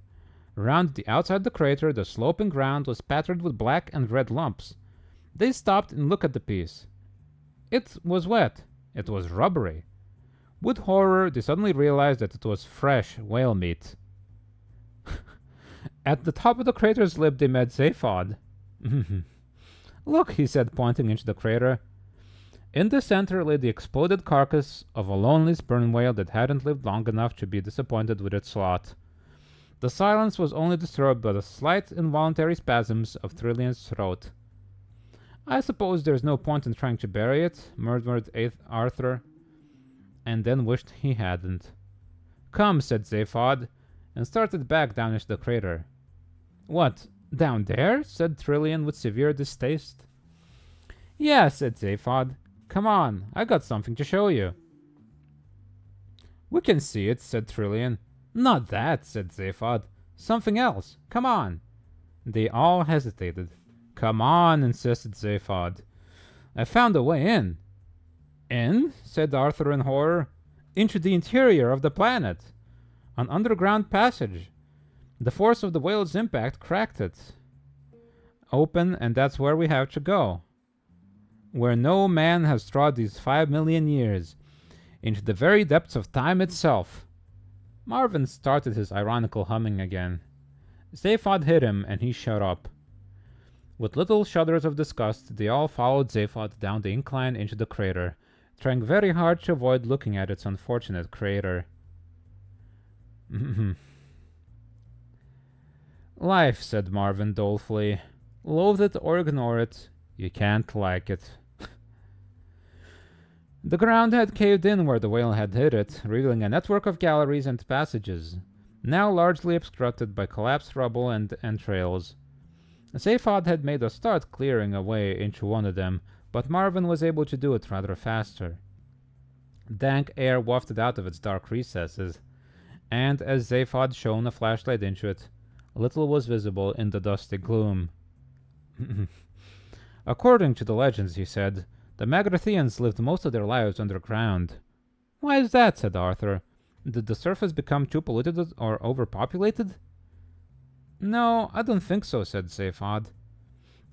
Round the outside of the crater, the sloping ground was patterned with black and red lumps. They stopped and looked at the piece. It was wet. It was rubbery. With horror, they suddenly realized that it was fresh whale meat. At the top of the crater's lip, they met Zaphod. Look, he said, pointing into the crater. In the center lay the exploded carcass of a lonely sperm whale that hadn't lived long enough to be disappointed with its lot. The silence was only disturbed by the slight involuntary spasms of Trillian's throat. I suppose there's no point in trying to bury it, murmured Arthur, and then wished he hadn't. Come, said Zaphod, and started back down into the crater. What, down there? Said Trillian with severe distaste. Yeah, said Zaphod. Come on, I got something to show you. We can see it, said Trillian. Not that, said Zaphod. Something else. Come on. They all hesitated. Come on, insisted Zaphod. I found a way in. In? Said Arthur in horror. Into the interior of the planet. An underground passage. The force of the whale's impact cracked it open, and that's where we have to go. Where no man has trod these 5 million years. Into the very depths of time itself. Marvin started his ironical humming again. Zaphod hit him, and he shut up. With little shudders of disgust, they all followed Zaphod down the incline into the crater, trying very hard to avoid looking at its unfortunate crater. Life, said Marvin dolefully. Loathe it or ignore it. You can't like it. The ground had caved in where the whale had hit it, revealing a network of galleries and passages, now largely obstructed by collapsed rubble and entrails. Zaphod had made a start clearing a way into one of them, but Marvin was able to do it rather faster. Dank air wafted out of its dark recesses, and as Zaphod shone a flashlight into it, little was visible in the dusty gloom. According to the legends, he said, the Magrathians lived most of their lives underground. Why is that? Said Arthur. Did the surface become too polluted or overpopulated? No, I don't think so, said Zaphod.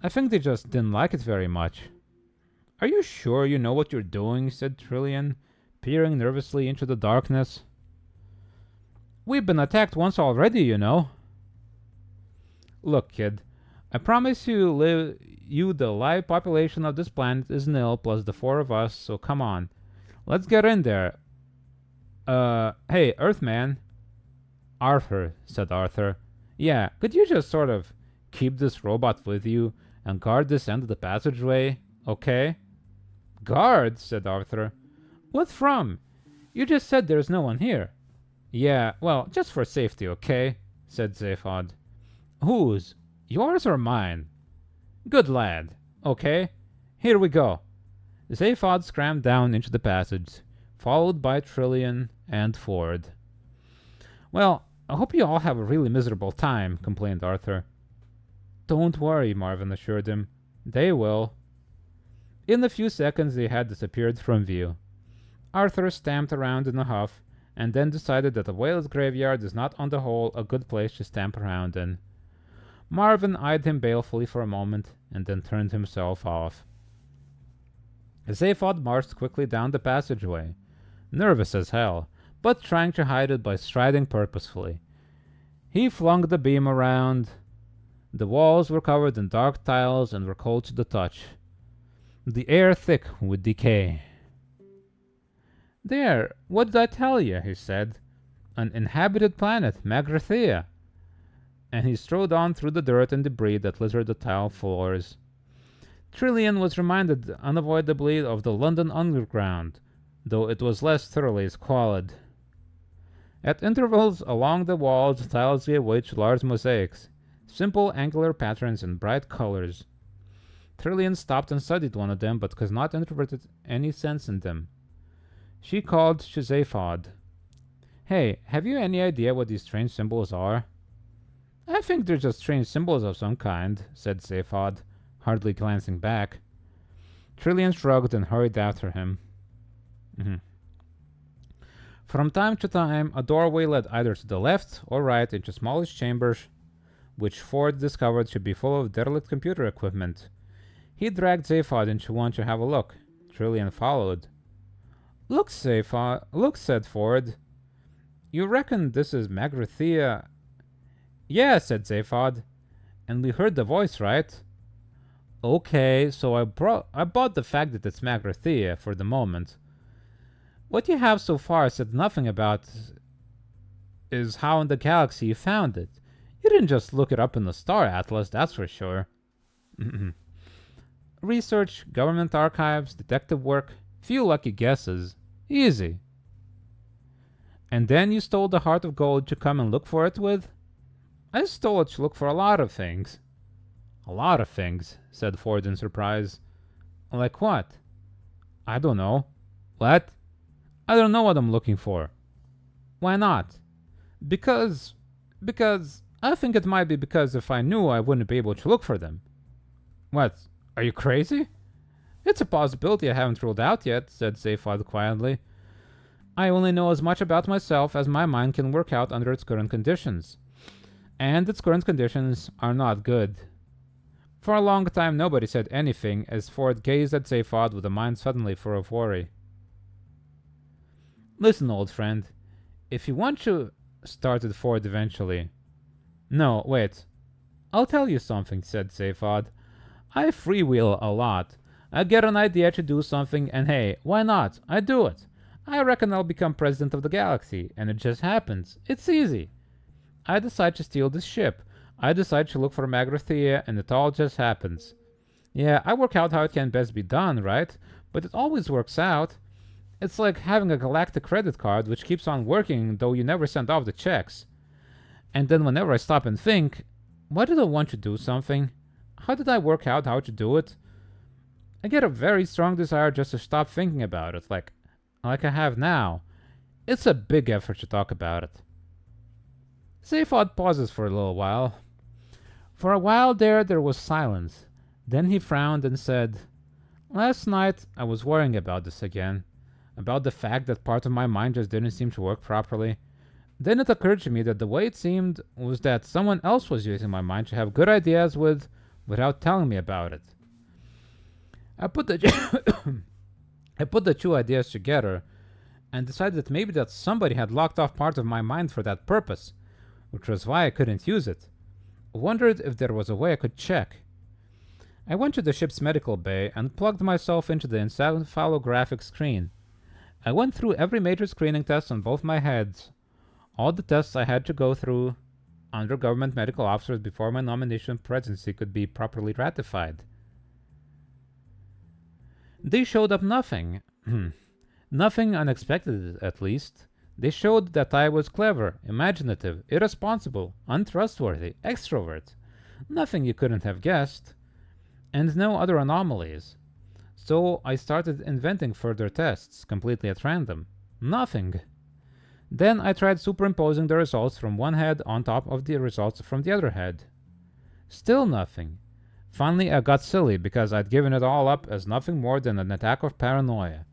I think they just didn't like it very much. Are you sure you know what you're doing? Said Trillian, peering nervously into the darkness. We've been attacked once already, you know. Look, kid, I promise you the live population of this planet is nil plus the 4 of us, so come on. Let's get in there. Hey, Earthman. Arthur, said Arthur. Yeah, could you just sort of keep this robot with you and guard this end of the passageway, okay? Guard, said Arthur. What from? You just said there's no one here. Yeah, well, just for safety, okay? Said Zaphod. Whose? Yours or mine? Good lad. Okay, here we go. Zaphod scrammed down into the passage, followed by Trillian and Ford. Well, I hope you all have a really miserable time, complained Arthur. Don't worry, Marvin assured him. They will. In a few seconds they had disappeared from view. Arthur stamped around in a huff, and then decided that a whale's graveyard is not on the whole a good place to stamp around in. Marvin eyed him balefully for a moment, and then turned himself off. Zaphod marched quickly down the passageway, nervous as hell, but trying to hide it by striding purposefully. He flung the beam around. The walls were covered in dark tiles and were cold to the touch, the air thick with decay. "There, what did I tell you?" he said. "An inhabited planet, Magrathea." And he strode on through the dirt and debris that littered the tile floors. Trillian was reminded unavoidably of the London Underground, though it was less thoroughly squalid. At intervals along the walls, tiles gave way to large mosaics, simple angular patterns in bright colors. Trillian stopped and studied one of them, but could not interpret any sense in them. She called to Zaphod. "Hey, have you any idea what these strange symbols are?" "I think they're just strange symbols of some kind," said Zaphod, hardly glancing back. Trillian shrugged and hurried after him. From time to time, a doorway led either to the left or right into smallish chambers, which Ford discovered should be full of derelict computer equipment. He dragged Zaphod into one to have a look. Trillian followed. Look, said Ford. "You reckon this is Magrathea?" "Yeah," said Zaphod. "And we heard the voice, right?" "Okay, so I bought the fact that it's Magrathea for the moment. What you have so far said nothing about is how in the galaxy you found it. You didn't just look it up in the Star Atlas, that's for sure." "Research, government archives, detective work, few lucky guesses. Easy." "And then you stole the heart of gold to come and look for it with?" "I stole it to look for a lot of things." "A lot of things," said Ford in surprise. "Like what?" "I don't know." "What?" "I don't know what I'm looking for." "Why not?" Because I think it might be because if I knew, I wouldn't be able to look for them." "What? Are you crazy?" "It's a possibility I haven't ruled out yet," said Zaphod quietly. "I only know as much about myself as my mind can work out under its current conditions. And its current conditions are not good." For a long time nobody said anything as Ford gazed at Zaphod with a mind suddenly full of worry. "Listen, old friend, if you want to," started Ford eventually. "No, wait. I'll tell you something," said Zaphod. "I freewheel a lot. I get an idea to do something, and hey, why not? I do it. I reckon I'll become president of the galaxy, and it just happens. It's easy. I decide to steal this ship. I decide to look for Magrathea, and it all just happens. Yeah, I work out how it can best be done, right? But it always works out. It's like having a galactic credit card which keeps on working though you never send off the checks. And then whenever I stop and think, why did I want to do something? How did I work out how to do it? I get a very strong desire just to stop thinking about it, like I have now. It's a big effort to talk about it." Zaphod pauses for a little while. For a while there was silence. Then he frowned and said, "Last night I was worrying about this again, about the fact that part of my mind just didn't seem to work properly. Then it occurred to me that the way it seemed was that someone else was using my mind to have good ideas without telling me about it. I put the I put the two ideas together and decided that maybe that somebody had locked off part of my mind for that purpose, which was why I couldn't use it. I wondered if there was a way I could check. I went to the ship's medical bay and plugged myself into the encephalographic screen. I went through every major screening test on both my heads, all the tests I had to go through under government medical officers before my nomination presidency could be properly ratified. They showed up nothing. Nothing unexpected, at least. They showed that I was clever, imaginative, irresponsible, untrustworthy, extrovert. Nothing you couldn't have guessed. And no other anomalies. So I started inventing further tests, completely at random. Nothing. Then I tried superimposing the results from one head on top of the results from the other head. Still nothing. Finally, I got silly because I'd given it all up as nothing more than an attack of paranoia.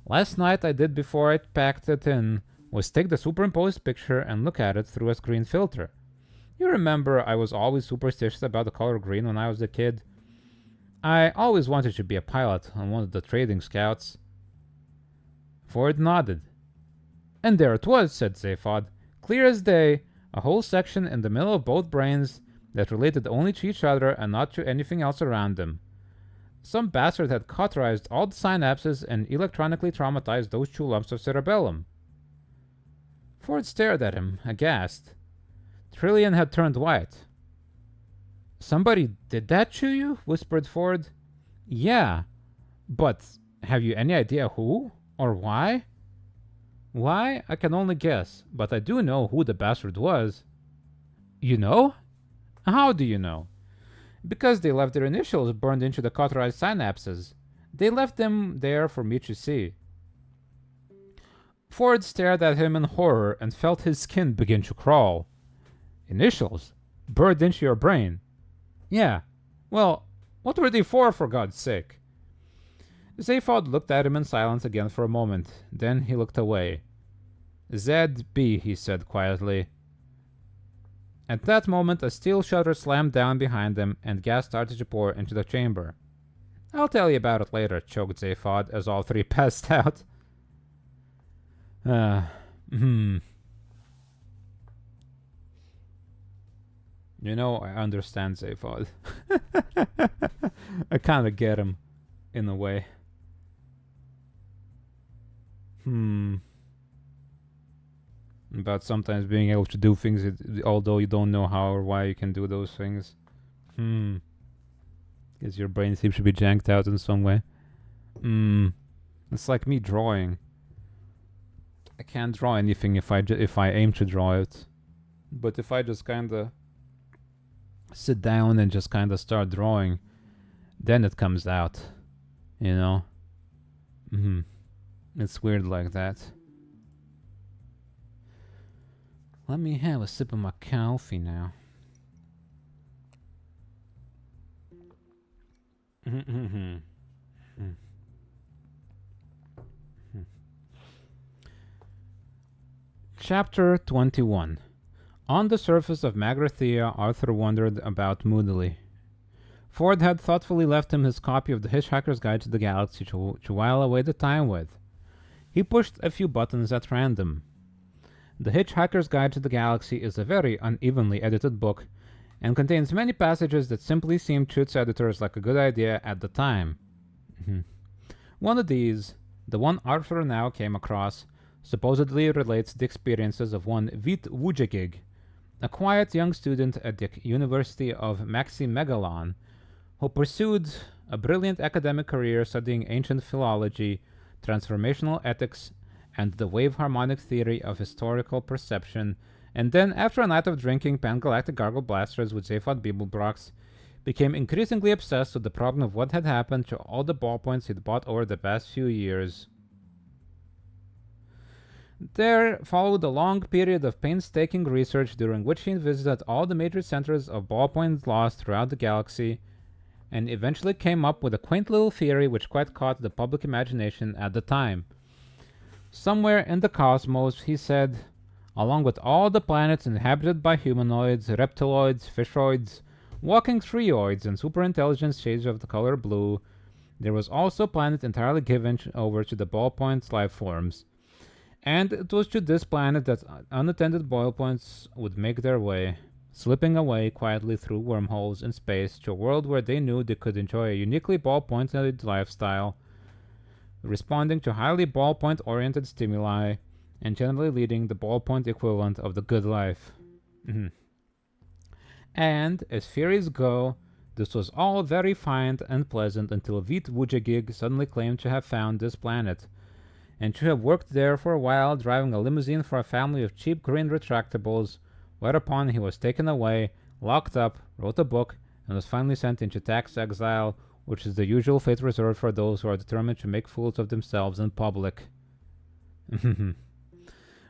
Last night I did before I packed it in was take the superimposed picture and look at it through a screen filter. You remember I was always superstitious about the color green when I was a kid? I always wanted to be a pilot on one of the trading scouts. Ford nodded. And there it was, said Zaphod. Clear as day. A whole section in the middle of both brains that related only to each other and not to anything else around them. Some bastard had cauterized all the synapses and electronically traumatized those 2 lumps of cerebellum. Ford stared at him, aghast. Trillian had turned white. Somebody did that to you? Whispered Ford. Yeah, but have you any idea who? Or why? Why? I can only guess, but I do know who the bastard was. You know? How do you know? Because they left their initials burned into the cauterized synapses. They left them there for me to see. Ford stared at him in horror and felt his skin begin to crawl. Initials? Burned into your brain? Yeah. Well, what were they for God's sake? Zaphod looked at him in silence again for a moment. Then he looked away. ZB, he said quietly. At that moment, a steel shutter slammed down behind them, and gas started to pour into the chamber. I'll tell you about it later, choked Zaphod as all 3 passed out. You know, I understand Zaphod. I kinda get him, in a way. About sometimes being able to do things although you don't know how or why you can do those things. Because your brain seems to be janked out in some way. It's like me drawing. I can't draw anything if I aim to draw it. But if I just kinda sit down and just kinda start drawing, then it comes out. You know? It's weird like that. Let me have a sip of my coffee now. Chapter 21. On the surface of Magrathea, Arthur wondered about moodily. Ford had thoughtfully left him his copy of the Hitchhiker's Guide to the Galaxy to while away the time with. He pushed a few buttons at random. The Hitchhiker's Guide to the Galaxy is a very unevenly edited book and contains many passages that simply seemed to its editors like a good idea at the time. One of these, the one Arthur now came across, supposedly relates the experiences of one Vtuber, a quiet young student at the University of Maximegalon, who pursued a brilliant academic career studying ancient philology, transformational ethics, and the wave harmonic theory of historical perception, and then, after a night of drinking Pangalactic Gargle Blasters with Zaphod Beeblebrox, became increasingly obsessed with the problem of what had happened to all the ballpoints he'd bought over the past few years. There followed a long period of painstaking research during which he visited all the major centers of ballpoint lost throughout the galaxy, and eventually came up with a quaint little theory which quite caught the public imagination at the time. Somewhere in the cosmos, he said, along with all the planets inhabited by humanoids, reptiloids, fishoids, walking treeoids, and superintelligent shades of the color blue, there was also a planet entirely given over to the ballpoint life forms. And it was to this planet that unattended ballpoints would make their way, slipping away quietly through wormholes in space to a world where they knew they could enjoy a uniquely ballpointed lifestyle, responding to highly ballpoint-oriented stimuli, and generally leading the ballpoint equivalent of the good life. And, as theories go, this was all very fine and pleasant until Veet Wujagig suddenly claimed to have found this planet, and to have worked there for a while driving a limousine for a family of cheap green retractables, whereupon he was taken away, locked up, wrote a book, and was finally sent into tax exile, which is the usual fate reserved for those who are determined to make fools of themselves in public.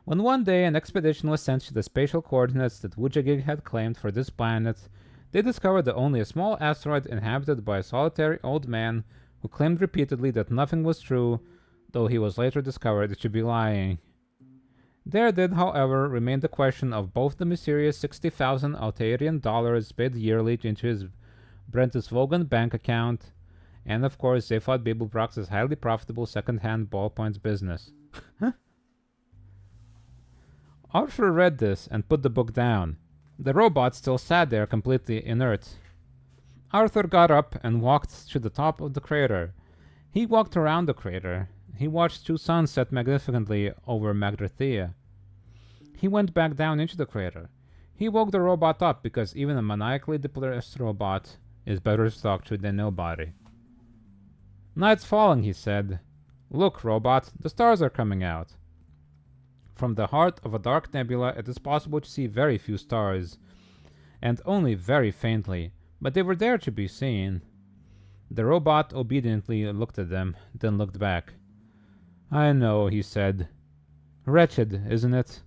When one day an expedition was sent to the spatial coordinates that Wujagig had claimed for this planet, they discovered that only a small asteroid inhabited by a solitary old man who claimed repeatedly that nothing was true, though he was later discovered to be lying. There did, however, remain the question of both the mysterious 60,000 Altarian dollars paid yearly into his Brentisvogan bank account, and of course Zaphod Beeblebrox's highly profitable second-hand ballpoints business. Arthur read this and put the book down. The robot still sat there completely inert. Arthur got up and walked to the top of the crater. He walked around the crater. He watched two suns set magnificently over Magdrathea. He went back down into the crater. He woke the robot up because even a maniacally depressed robot is better to talk to than nobody. Night's falling, he said. Look, robot, the stars are coming out. From the heart of a dark nebula, it is possible to see very few stars, and only very faintly, but they were there to be seen. The robot obediently looked at them, then looked back. I know, he said. Wretched, isn't it?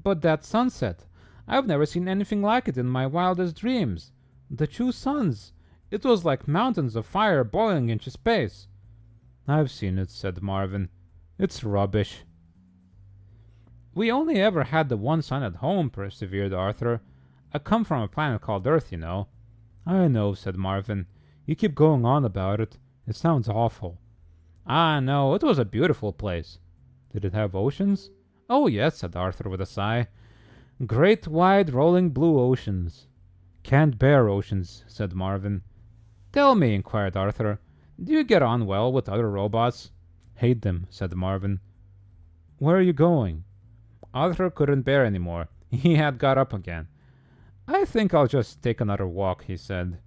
But that sunset! I've never seen anything like it in my wildest dreams. The two suns! It was like mountains of fire boiling into space. I've seen it, said Marvin. It's rubbish. We only ever had the one sun at home, persevered Arthur. I come from a planet called Earth, you know. I know, said Marvin. You keep going on about it. It sounds awful. Ah, no, it was a beautiful place. Did it have oceans? Oh, yes, said Arthur with a sigh. Great, wide, rolling blue oceans. Can't bear oceans, said Marvin. Tell me, inquired Arthur, do you get on well with other robots? Hate them, said Marvin. Where are you going? Arthur couldn't bear any more. He had got up again. I think I'll just take another walk, he said.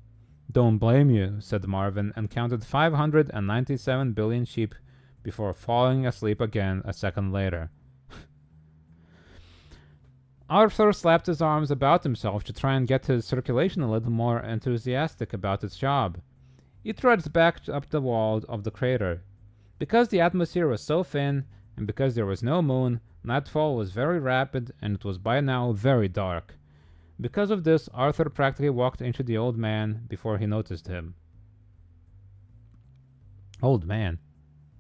Don't blame you, said Marvin, and counted 597 billion sheep before falling asleep again a second later. Arthur slapped his arms about himself to try and get his circulation a little more enthusiastic about its job. He trudged back up the wall of the crater. Because the atmosphere was so thin, and because there was no moon, nightfall was very rapid, and it was by now very dark. Because of this, Arthur practically walked into the old man before he noticed him. Old man.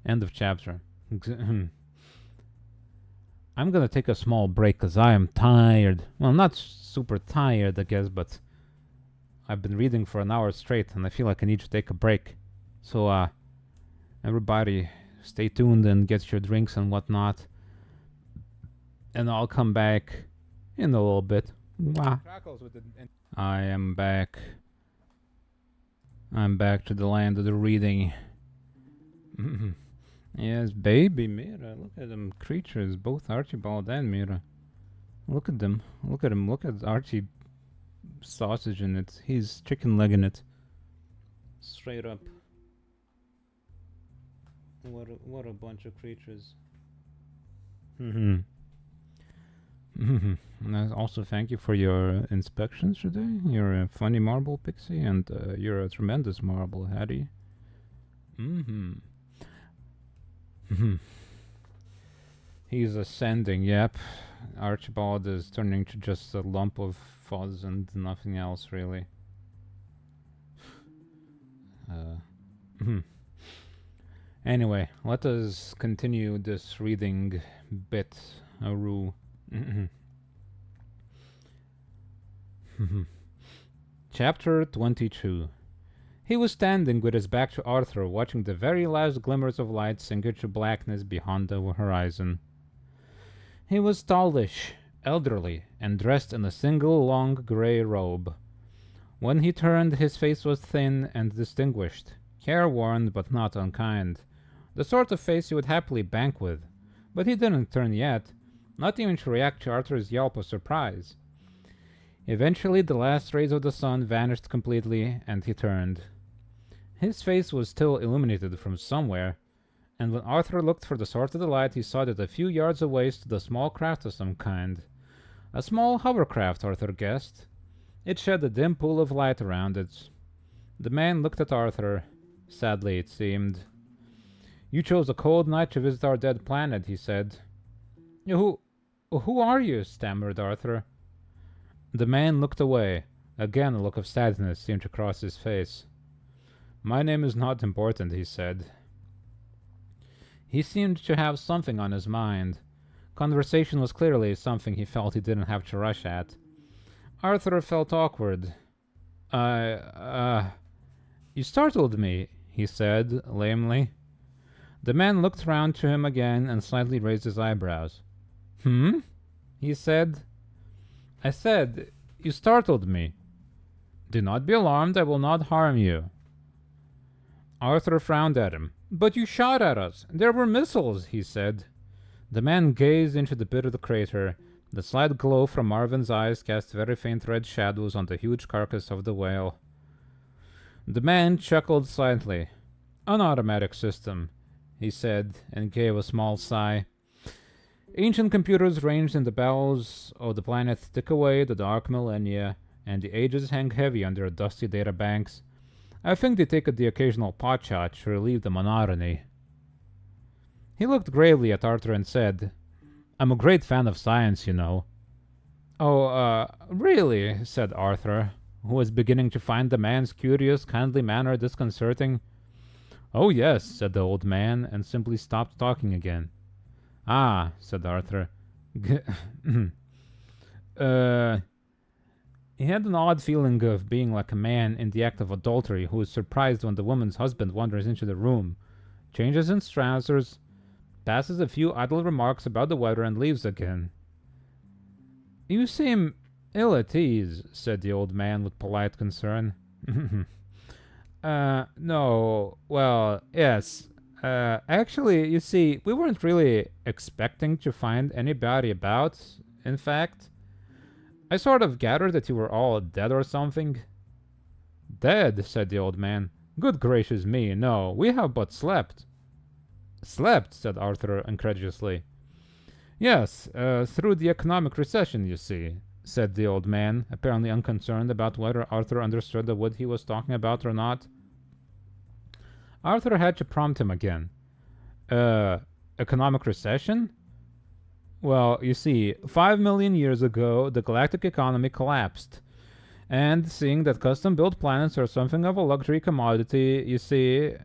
End of chapter. I'm gonna take a small break because I am tired. Well, not super tired, I guess, but I've been reading for an hour straight and I feel like I need to take a break. So, everybody, stay tuned and get your drinks and whatnot. And I'll come back in a little bit. I am back. I'm back to the land of the reading. Yes, baby Mira. Look at them creatures, both Archibald and Mira. Look at them. Look at him. Look at Archie sausage in it. He's chicken leg in it. Straight up. What a bunch of creatures. And also thank you for your inspections today. You're a funny marble pixie and you're a tremendous marble Hattie. He's ascending, yep. Archibald is turning to just a lump of fuzz and nothing else, really. Anyway, let us continue this reading bit. Chapter 22. He was standing with his back to Arthur, watching the very last glimmers of light sink into blackness beyond the horizon. He was tallish, elderly, and dressed in a single long gray robe. When he turned, his face was thin and distinguished, careworn but not unkind, the sort of face you would happily bank with. But he didn't turn yet, not even to react to Arthur's yelp of surprise. Eventually, the last rays of the sun vanished completely, and he turned. His face was still illuminated from somewhere, and when Arthur looked for the source of the light, he saw that a few yards away stood a small craft of some kind. A small hovercraft, Arthur guessed. It shed a dim pool of light around it. The man looked at Arthur, sadly it seemed. You chose a cold night to visit our dead planet, he said. Who are you? Stammered Arthur. The man looked away. Again a look of sadness seemed to cross his face. My name is not important, he said. He seemed to have something on his mind. Conversation was clearly something he felt he didn't have to rush at. Arthur felt awkward. You startled me, he said, lamely. The man looked round to him again and slightly raised his eyebrows. he said. I said, "You startled me." "Do not be alarmed, I will not harm you." Arthur frowned at him. "But you shot at us. There were missiles," he said. The man gazed into the pit of the crater. The slight glow from Marvin's eyes cast very faint red shadows on the huge carcass of the whale. The man chuckled slightly. "An automatic system," he said, and gave a small sigh. Ancient computers ranged in the bowels of the planet tick away the dark millennia, and the ages hang heavy on their dusty data banks. I think they take the occasional potshot to relieve the monotony. He looked gravely at Arthur and said, "I'm a great fan of science, you know." "Oh, really?" said Arthur, who was beginning to find the man's curious, kindly manner disconcerting. "Oh, yes," said the old man, and simply stopped talking again. "Ah," said Arthur. He had an odd feeling of being like a man in the act of adultery who is surprised when the woman's husband wanders into the room, changes his trousers, passes a few idle remarks about the weather, and leaves again. "You seem ill at ease," said the old man with polite concern. No, well, yes. Actually, you see, we weren't really expecting to find anybody about, in fact. I sort of gathered that you were all dead or something." "Dead?" said the old man. "Good gracious me, no, we have but slept." "Slept?" said Arthur incredulously. "Yes, through the economic recession, you see," said the old man, apparently unconcerned about whether Arthur understood the wood he was talking about or not. Arthur had to prompt him again. Economic recession? "Well, you see, 5 million years ago, the galactic economy collapsed. And seeing that custom-built planets are something of a luxury commodity, you see..."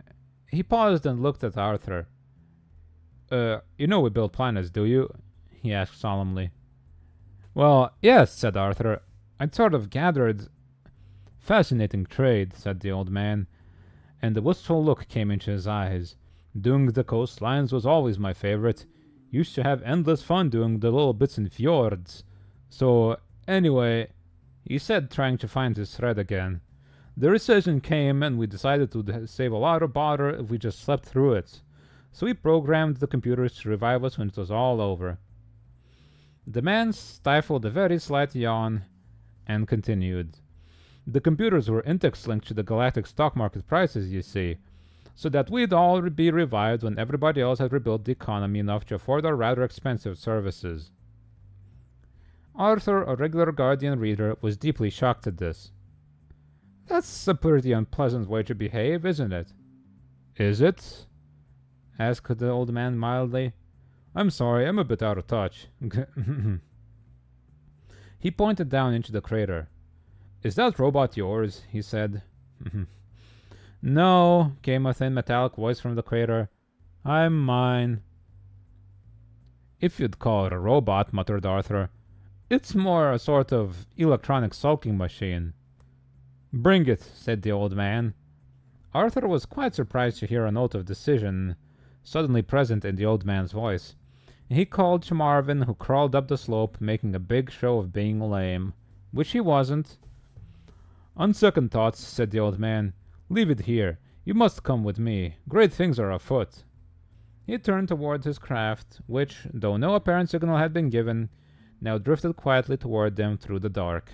He paused and looked at Arthur. You know we build planets, do you?" he asked solemnly. "Well, yes," said Arthur. "I'd sort of gathered..." "Fascinating trade," said the old man, and the wistful look came into his eyes. "Doing the coastlines was always my favorite. Used to have endless fun doing the little bits in fjords. So, anyway," he said, trying to find his thread again, "the recession came and we decided to save a lot of bother if we just slept through it. So we programmed the computers to revive us when it was all over." The man stifled a very slight yawn and continued. "The computers were index-linked to the galactic stock market prices, you see, so that we'd all be revived when everybody else had rebuilt the economy enough to afford our rather expensive services." Arthur, a regular Guardian reader, was deeply shocked at this. "That's a pretty unpleasant way to behave, isn't it?" "Is it?" asked the old man mildly. "I'm sorry, I'm a bit out of touch." He pointed down into the crater. "Is that robot yours?" he said. "No," came a thin metallic voice from the crater. "I'm mine." "If you'd call it a robot," muttered Arthur. "It's more a sort of electronic sulking machine." "Bring it," said the old man. Arthur was quite surprised to hear a note of decision suddenly present in the old man's voice. He called to Marvin, who crawled up the slope, making a big show of being lame, which he wasn't. "On second thoughts," said the old man, "leave it here. You must come with me. Great things are afoot." He turned toward his craft, which, though no apparent signal had been given, now drifted quietly toward them through the dark.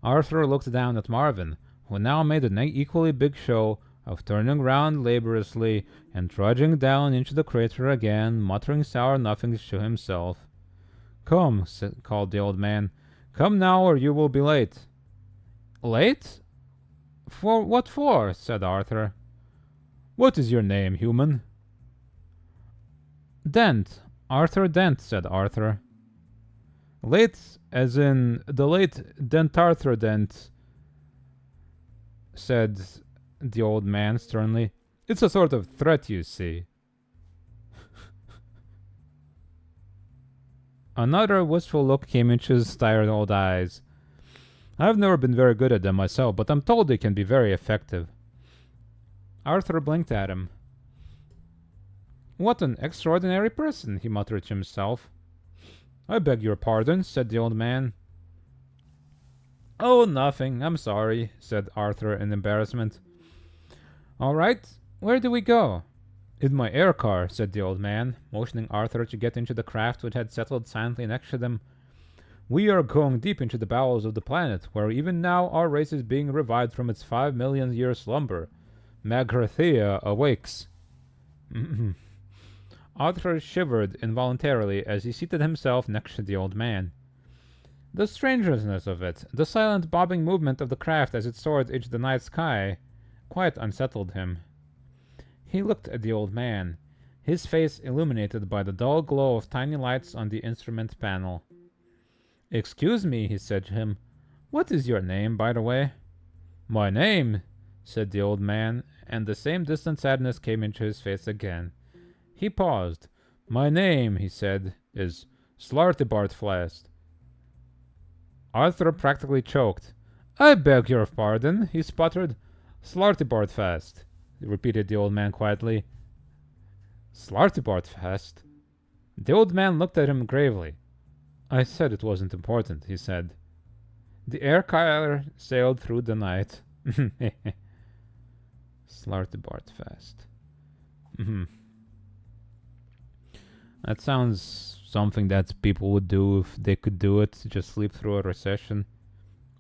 Arthur looked down at Marvin, who now made an equally big show of turning round laboriously and trudging down into the crater again, muttering sour nothings to himself. "Come," called the old man. "Come now, or you will be late." "Late? For what for?" said Arthur. "What is your name, human?" "Dent. Arthur Dent," said Arthur. "Late as in the late Dent Arthur Dent," said the old man sternly. "It's a sort of threat, you see." Another wistful look came into his tired old eyes. "I've never been very good at them myself, but I'm told they can be very effective." Arthur blinked at him. What an extraordinary person, he muttered to himself. I beg your pardon, said the old man. Oh, nothing, I'm sorry, said Arthur in embarrassment. All right, where do we go? In my air car, said the old man, motioning Arthur to get into the craft which had settled silently next to them. We are going deep into the bowels of the planet, where even now our race is being revived from its 5 million-year slumber. Magrathea awakes. Arthur shivered involuntarily as he seated himself next to the old man. The strangeness of it, the silent bobbing movement of the craft as it soared into the night sky, quite unsettled him. He looked at the old man, his face illuminated by the dull glow of tiny lights on the instrument panel. Excuse me, he said to him. What is your name, by the way? My name, said the old man, and the same distant sadness came into his face again. He paused. My name, he said, is Slartibartfast. Arthur practically choked. I beg your pardon, he sputtered. Slartibartfast, repeated the old man quietly. Slartibartfast? The old man looked at him gravely. I said it wasn't important, he said. The air car sailed through the night. Slartibartfast. That sounds something that people would do if they could do it, just sleep through a recession.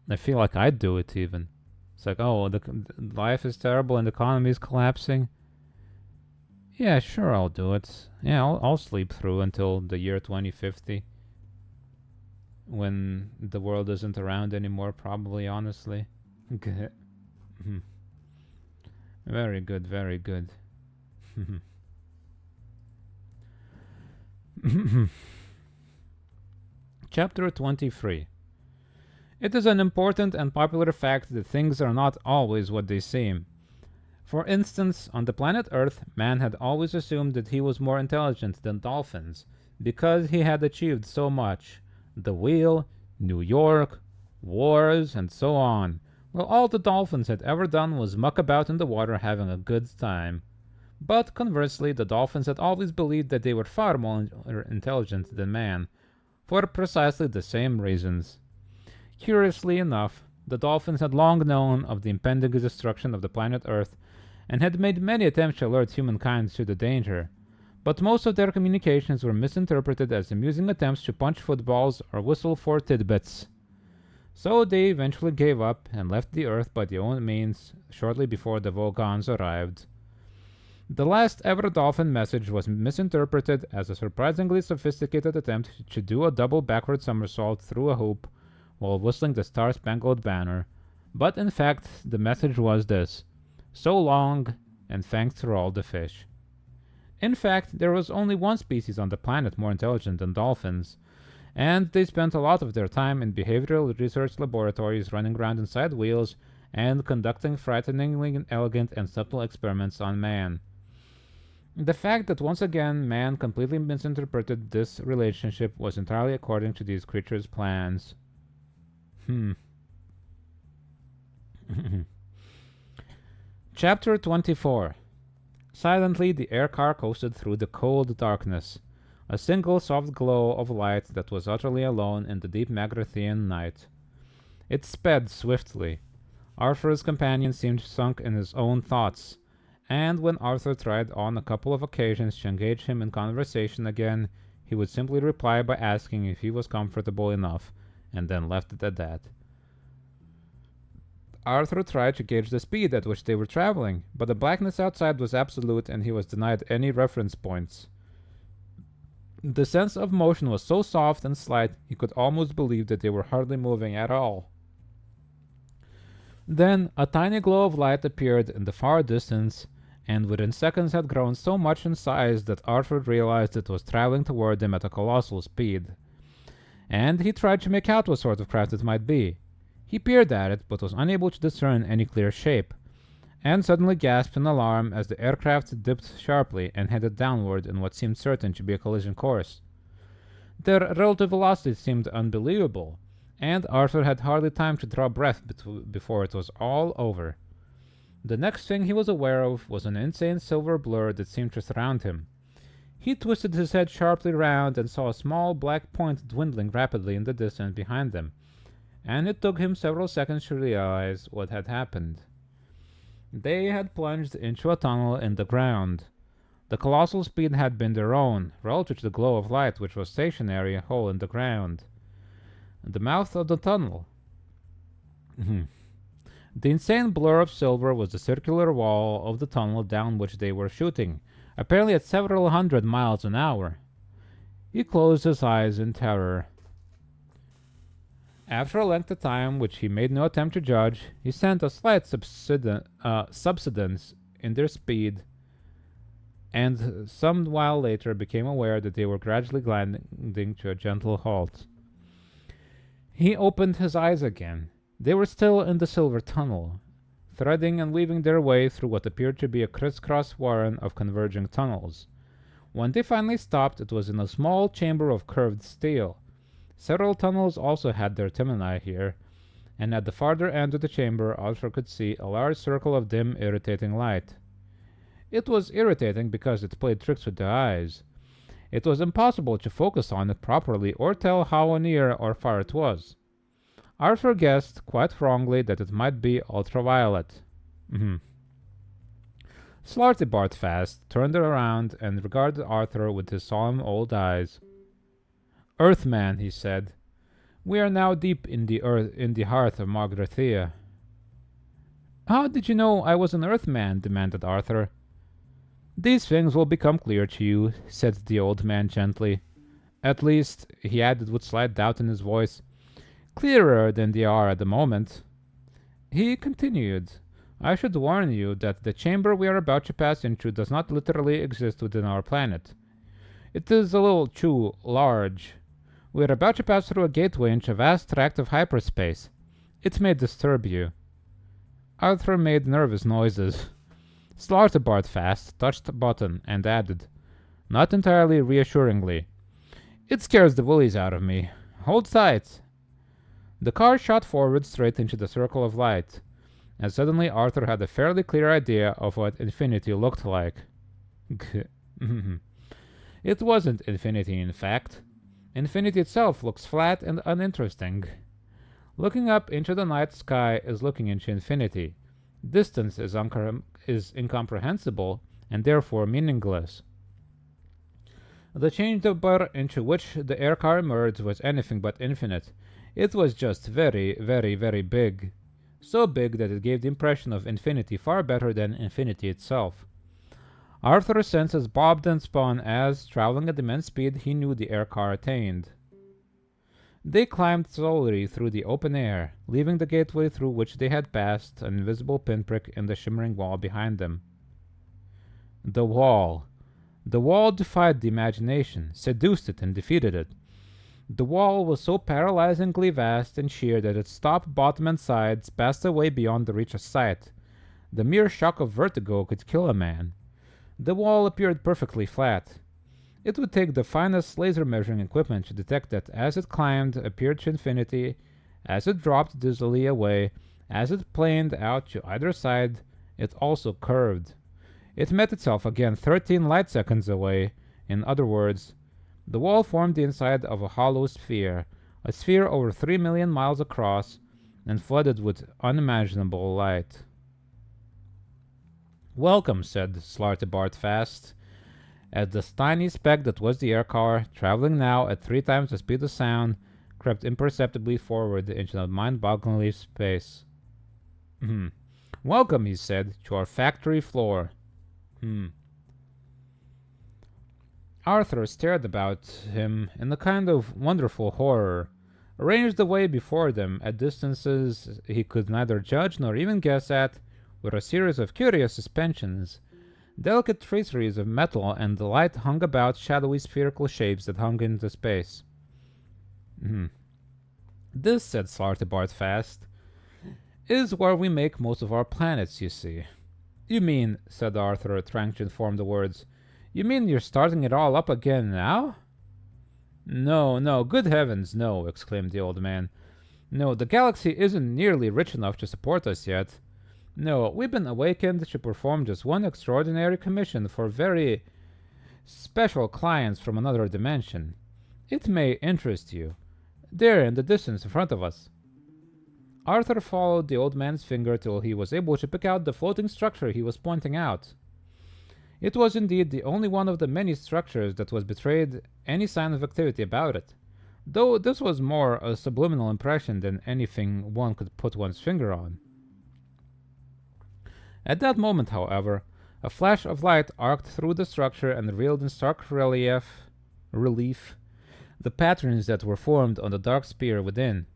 I feel like I'd do it even. It's like, oh, the life is terrible and the economy is collapsing. Yeah, sure, I'll do it. Yeah, I'll sleep through until the year 2050. When the world isn't around anymore, probably, honestly. Very good, very good. Chapter 23. It is an important and popular fact that things are not always what they seem. For instance, on the planet Earth, man had always assumed that he was more intelligent than dolphins, because he had achieved so much. The wheel, New York, wars, and so on. Well, all the dolphins had ever done was muck about in the water having a good time. But conversely, the dolphins had always believed that they were far more intelligent than man, for precisely the same reasons. Curiously enough, the dolphins had long known of the impending destruction of the planet Earth, and had made many attempts to alert humankind to the danger. But most of their communications were misinterpreted as amusing attempts to punch footballs or whistle for tidbits. So they eventually gave up and left the Earth by their own means shortly before the Vogons arrived. The last ever dolphin message was misinterpreted as a surprisingly sophisticated attempt to do a double backward somersault through a hoop while whistling the Star-Spangled Banner. But in fact, the message was this: so long, and thanks for all the fish. In fact, there was only one species on the planet more intelligent than dolphins, and they spent a lot of their time in behavioral research laboratories running around inside wheels and conducting frighteningly elegant and subtle experiments on man. The fact that once again man completely misinterpreted this relationship was entirely according to these creatures' plans. Chapter 24. Silently the air car coasted through the cold darkness, a single soft glow of light that was utterly alone in the deep Magrathian night. It sped swiftly. Arthur's companion seemed sunk in his own thoughts, and when Arthur tried on a couple of occasions to engage him in conversation again, he would simply reply by asking if he was comfortable enough, and then left it at that. Arthur tried to gauge the speed at which they were traveling, but the blackness outside was absolute and he was denied any reference points. The sense of motion was so soft and slight he could almost believe that they were hardly moving at all. Then a tiny glow of light appeared in the far distance, and within seconds had grown so much in size that Arthur realized it was traveling toward them at a colossal speed. And he tried to make out what sort of craft it might be. He peered at it, but was unable to discern any clear shape, and suddenly gasped in alarm as the aircraft dipped sharply and headed downward in what seemed certain to be a collision course. Their relative velocity seemed unbelievable, and Arthur had hardly time to draw breath before it was all over. The next thing he was aware of was an insane silver blur that seemed to surround him. He twisted his head sharply round and saw a small black point dwindling rapidly in the distance behind them, and it took him several seconds to realize what had happened. They had plunged into a tunnel in the ground. The colossal speed had been their own, relative to the glow of light which was stationary, a hole in the ground. The mouth of the tunnel. The insane blur of silver was the circular wall of the tunnel down which they were shooting, apparently at several hundred miles an hour. He closed his eyes in terror. After a length of time which he made no attempt to judge, he sensed a slight subsidence in their speed, and some while later became aware that they were gradually gliding to a gentle halt. He opened his eyes again. They were still in the silver tunnel, threading and weaving their way through what appeared to be a crisscross warren of converging tunnels. When they finally stopped, it was in a small chamber of curved steel. Several tunnels also had their termini here, and at the farther end of the chamber Arthur could see a large circle of dim, irritating light. It was irritating because it played tricks with the eyes. It was impossible to focus on it properly or tell how near or far it was. Arthur guessed, quite wrongly, that it might be ultraviolet. Slarty Bartfast turned around and regarded Arthur with his solemn old eyes. "Earthman," he said, "we are now deep in the heart of Margrathea." "How did you know I was an Earthman?" demanded Arthur. "These things will become clear to you," said the old man gently. "At least," he added with slight doubt in his voice, "clearer than they are at the moment." He continued, "I should warn you that the chamber we are about to pass into does not literally exist within our planet. It is a little too large. We are about to pass through a gateway into a vast tract of hyperspace. It may disturb you." Arthur made nervous noises. Slartibartfast touched a button and added, not entirely reassuringly, "It scares the willies out of me. Hold tight." The car shot forward straight into the circle of light, and suddenly Arthur had a fairly clear idea of what infinity looked like. It wasn't infinity, in fact. Infinity itself looks flat and uninteresting. Looking up into the night sky is looking into infinity. Distance is incomprehensible and therefore meaningless. The chamber into which the air car emerged was anything but infinite. It was just very, very, very big. So big that it gave the impression of infinity far better than infinity itself. Arthur's senses bobbed and spun as, traveling at immense speed, he knew the air car attained. They climbed slowly through the open air, leaving the gateway through which they had passed, an invisible pinprick in the shimmering wall behind them. The wall. The wall defied the imagination, seduced it, and defeated it. The wall was so paralyzingly vast and sheer that its top, bottom, and sides passed away beyond the reach of sight. The mere shock of vertigo could kill a man. The wall appeared perfectly flat. It would take the finest laser measuring equipment to detect that as it climbed, appeared to infinity, as it dropped dizzily away, as it planed out to either side, it also curved. It met itself again 13 light seconds away. In other words, the wall formed the inside of a hollow sphere, a sphere over 3 million miles across, and flooded with unimaginable light. "Welcome," said Slartibartfast, as the tiny speck that was the air car, traveling now at 3 times the speed of sound, crept imperceptibly forward into the mind-bogglingly space. "Welcome," he said, "to our factory floor." Arthur stared about him in a kind of wonderful horror. Arranged away before them, at distances he could neither judge nor even guess at, were a series of curious suspensions. Delicate traceries of metal and the light hung about shadowy spherical shapes that hung into space. "This," said Slartibartfast, "is where we make most of our planets, you see." "You mean," said Arthur, trying to inform the words, "you mean you're starting it all up again now?" No, good heavens, no," exclaimed the old man. "No, the galaxy isn't nearly rich enough to support us yet. No, we've been awakened to perform just one extraordinary commission for very Special clients from another dimension. It may interest you. There in the distance in front of us." Arthur followed the old man's finger till he was able to pick out the floating structure he was pointing out. It was indeed the only one of the many structures that was betrayed any sign of activity about it, though this was more a subliminal impression than anything one could put one's finger on. At that moment, however, a flash of light arced through the structure and revealed in stark relief the patterns that were formed on the dark sphere within.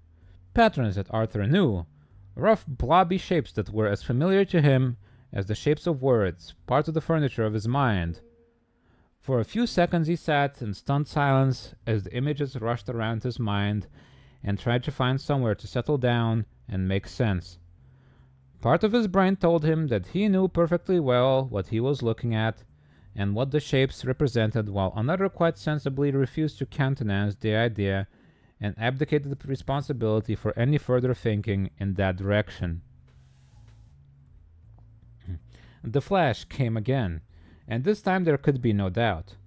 Patterns that Arthur knew, rough blobby shapes that were as familiar to him as the shapes of words, part of the furniture of his mind. For a few seconds he sat in stunned silence as the images rushed around his mind and tried to find somewhere to settle down and make sense. Part of his brain told him that he knew perfectly well what he was looking at and what the shapes represented, while another quite sensibly refused to countenance the idea and abdicated the responsibility for any further thinking in that direction. The flash came again, and this time there could be no doubt.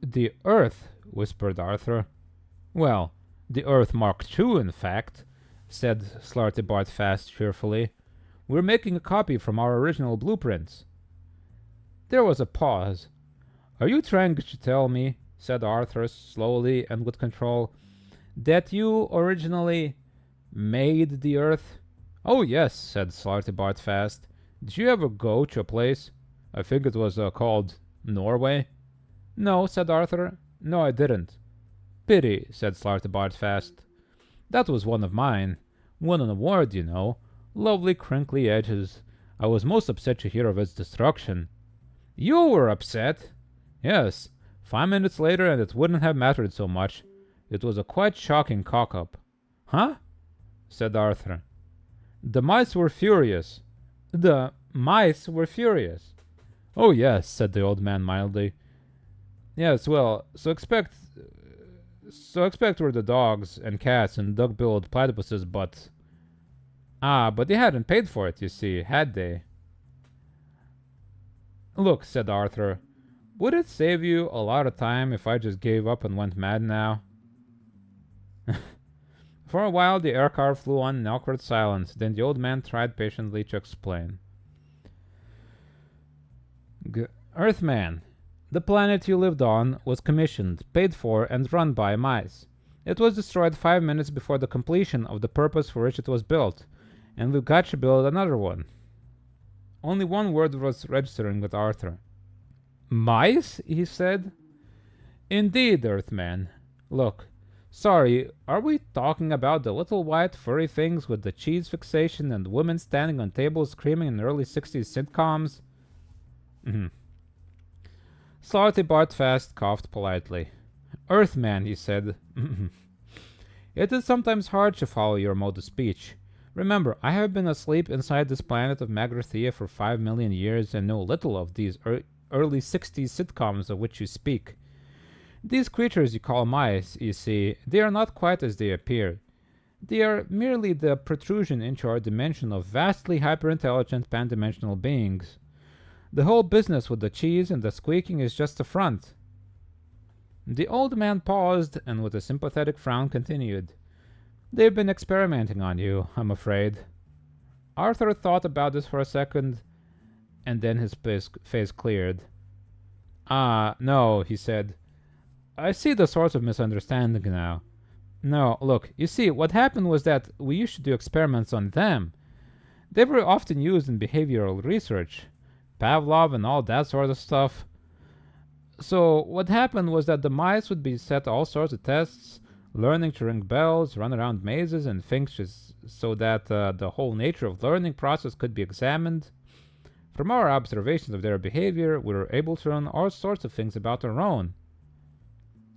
"The Earth," whispered Arthur. "Well, the Earth Mark II, in fact," said Slartibartfast cheerfully. "We're making a copy from our original blueprints." There was a pause. "Are you trying to tell me," said Arthur slowly and with control, "that you originally made the Earth?" "Oh, yes," said Slartibartfast. "Did you ever go to a place? I think it was called Norway." "No," said Arthur. "No, I didn't." "Pity," said Slartibartfast. "That was one of mine. Won an award, you know. Lovely crinkly edges. I was most upset to hear of its destruction." "You were upset?" "Yes. 5 minutes later and it wouldn't have mattered so much. It was a quite shocking cock-up." "Huh?" said Arthur. "The mice were furious." "The mice were furious?" "Oh, yes," said the old man mildly. "Yes, well, so expect were the dogs and cats and duck-billed platypuses, but..." But they hadn't paid for it, you see, had they?" "Look," said Arthur, "would it save you a lot of time if I just gave up and went mad now?" For a while the aircar flew on in awkward silence, then the old man tried patiently to explain. "Earthman, the planet you lived on was commissioned, paid for, and run by mice. It was destroyed 5 minutes before the completion of the purpose for which it was built, and we've got to build another one." Only one word was registering with Arthur. "Mice?" he said. "Indeed, Earthman. Look, sorry, are we talking about the little white furry things with the cheese fixation and women standing on tables screaming in early 60s sitcoms?" Slartibartfast coughed politely. "Earthman," he said, "it is sometimes hard to follow your mode of speech. Remember, I have been asleep inside this planet of Magrathea for 5 million years and know little of these early 60s sitcoms of which you speak. These creatures you call mice, you see, they are not quite as they appear. They are merely the protrusion into our dimension of vastly hyper-intelligent pan-dimensional beings. The whole business with the cheese and the squeaking is just a front." The old man paused and with a sympathetic frown continued. "They've been experimenting on you, I'm afraid." Arthur thought about this for a second, and then his face cleared. No," he said. "I see the source of misunderstanding now. No, look, you see, what happened was that we used to do experiments on them. They were often used in behavioral research, Pavlov and all that sort of stuff. So what happened was that the mice would be set all sorts of tests, learning to ring bells, run around mazes, and things just so that the whole nature of learning process could be examined. From our observations of their behavior, we were able to learn all sorts of things about our own."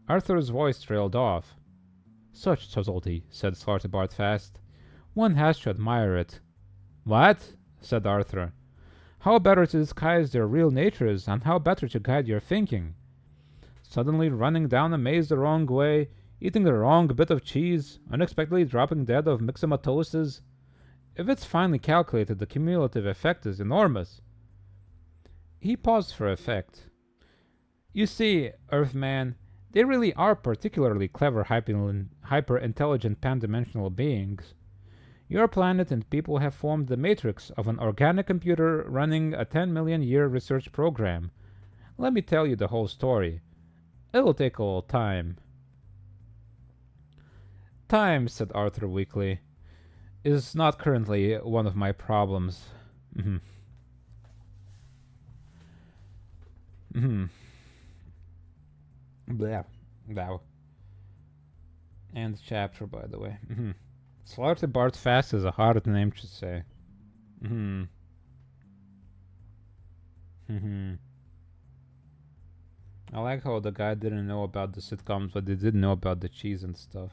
Arthur's voice trailed off. "Such subtlety," said Slartibartfast. "One has to admire it." "What?" said Arthur. "How better to disguise their real natures, and how better to guide your thinking? Suddenly running down a maze the wrong way, eating the wrong bit of cheese, unexpectedly dropping dead of myxomatosis. If it's finely calculated, the cumulative effect is enormous." He paused for effect. You see, Earthman, they really are particularly clever, hyper-intelligent pan-dimensional beings. Your planet and people have formed the matrix of an organic computer running a 10 million year research program. Let me tell you the whole story. It'll take a little time. Time, said Arthur weakly, is not currently one of my problems. Mm-hmm. Mm-hmm. Blah. Wow. End chapter, by the way. Mm-hmm. Slaughter Bart Fast is a hard name to say. Mm-hmm. Mm-hmm. I like how the guy didn't know about the sitcoms, but they did know about the cheese and stuff.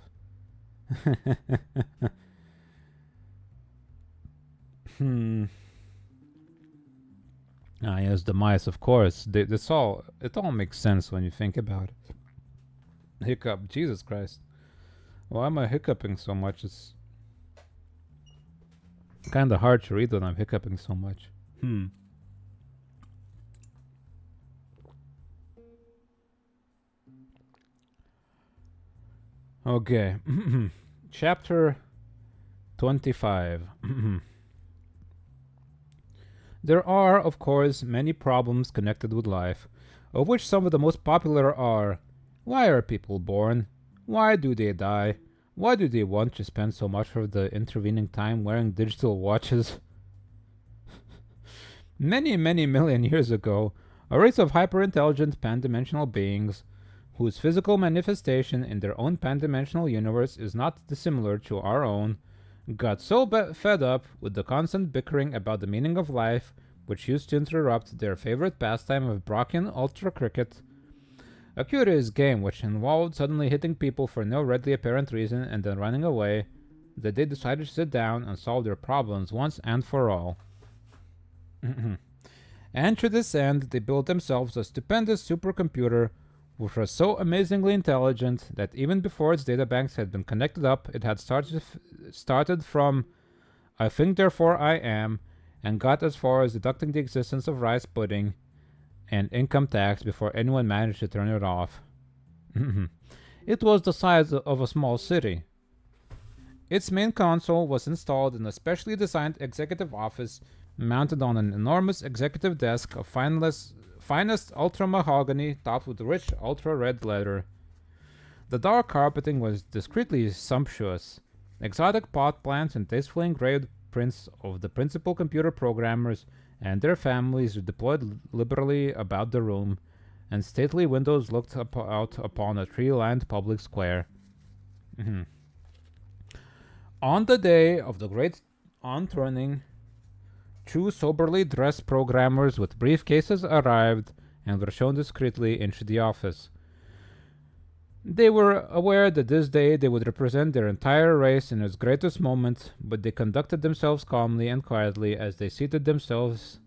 Ah, yes, the mice, of course. It all makes sense when you think about it. Hiccup, Jesus Christ. Why am I hiccuping so much? It's kinda hard to read when I'm hiccuping so much. Okay. Chapter 25. There are, of course, many problems connected with life, of which some of the most popular are: why are people born? Why do they die? Why do they want to spend so much of the intervening time wearing digital watches? Many, many million years ago, a race of hyper-intelligent pan-dimensional beings, whose physical manifestation in their own pan-dimensional universe is not dissimilar to our own, got so fed up with the constant bickering about the meaning of life, which used to interrupt their favorite pastime of Brockian Ultra Cricket, a curious game which involved suddenly hitting people for no readily apparent reason and then running away, that they decided to sit down and solve their problems once and for all. And to this end, they built themselves a stupendous supercomputer which was so amazingly intelligent that even before its databanks had been connected up, it had started from "I think therefore I am," and got as far as deducting the existence of rice pudding and income tax before anyone managed to turn it off. It was the size of a small city. Its main console was installed in a specially designed executive office mounted on an enormous executive desk of finest ultra mahogany topped with rich ultra red leather. The dark carpeting was discreetly sumptuous. Exotic pot plants and tastefully engraved prints of the principal computer programmers and their families were deployed liberally about the room, and stately windows looked out upon a tree-lined public square. On the day of the great unturning, two soberly dressed programmers with briefcases arrived and were shown discreetly into the office. They were aware that this day they would represent their entire race in its greatest moment, but they conducted themselves calmly and quietly as they seated themselves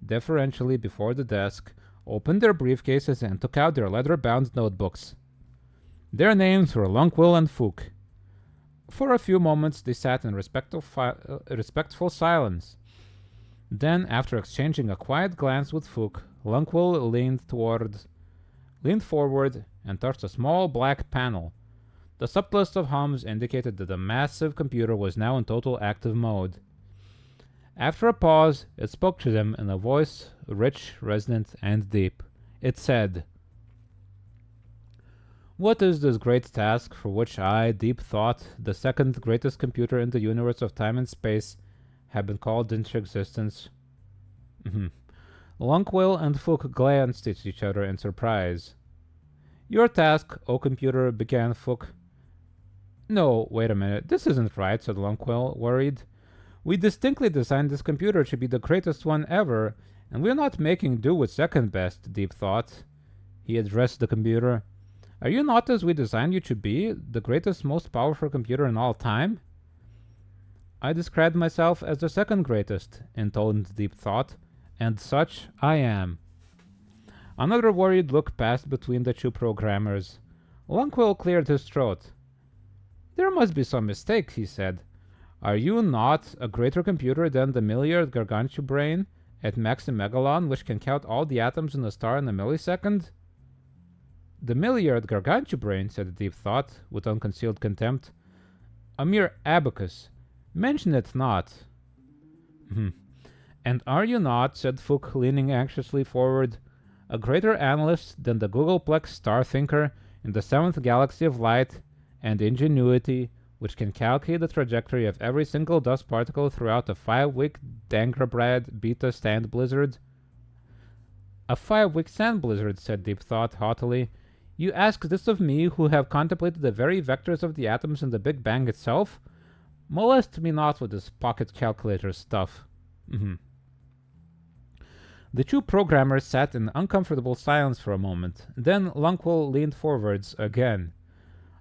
deferentially before the desk, opened their briefcases, and took out their leather-bound notebooks. Their names were Lunkwell and Fook. For a few moments they sat in respectful silence. Then, after exchanging a quiet glance with Fook, Lunkwell leaned forward and touched a small black panel. The subtlest of hums indicated that the massive computer was now in total active mode. After a pause, it spoke to them in a voice rich, resonant, and deep. It said, "What is this great task for which I, Deep Thought, the second greatest computer in the universe of time and space, have been called into existence?" Lunkwell and Fook glanced at each other in surprise. "Your task, O computer," began Fook. "No, wait a minute. This isn't right," said Lunkwell, worried. "We distinctly designed this computer to be the greatest one ever, and we're not making do with second best, Deep Thought." He addressed the computer. "Are you not, as we designed you to be, the greatest, most powerful computer in all time?" "I described myself as the second greatest," intoned Deep Thought, "and such I am." Another worried look passed between the two programmers. Lunkwell cleared his throat. "There must be some mistake," he said. "Are you not a greater computer than the Milliard Gargantua brain at Maximegalon, which can count all the atoms in a star in a millisecond?" The Milliard Gargantubrain, said the Deep Thought, with unconcealed contempt. A mere abacus. Mention it not. And are you not, said Fook, leaning anxiously forward, a greater analyst than the Googleplex star-thinker in the 7th galaxy of light and ingenuity, which can calculate the trajectory of every single dust particle throughout a 5-week Dangrabrad beta stand blizzard? A 5-week sand blizzard, said Deep Thought haughtily. You ask this of me, who have contemplated the very vectors of the atoms in the Big Bang itself? Molest me not with this pocket calculator stuff. The two programmers sat in uncomfortable silence for a moment. Then Lunkwell leaned forwards again.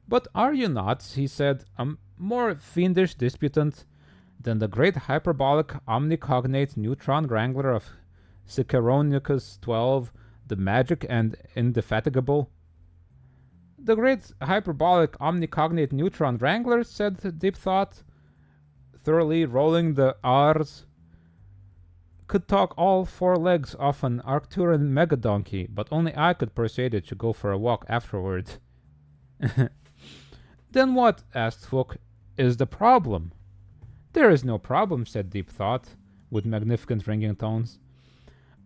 But are you not, he said, a more fiendish disputant than the great hyperbolic omnicognate neutron wrangler of Ciceronicus 12, the magic and indefatigable? The great hyperbolic omnicognate neutron wrangler, said Deep Thought, thoroughly rolling the R's, could talk all 4 legs off an Arcturan megadonkey, but only I could persuade it to go for a walk afterward. Then what, asked Fook, is the problem? There is no problem, said Deep Thought, with magnificent ringing tones.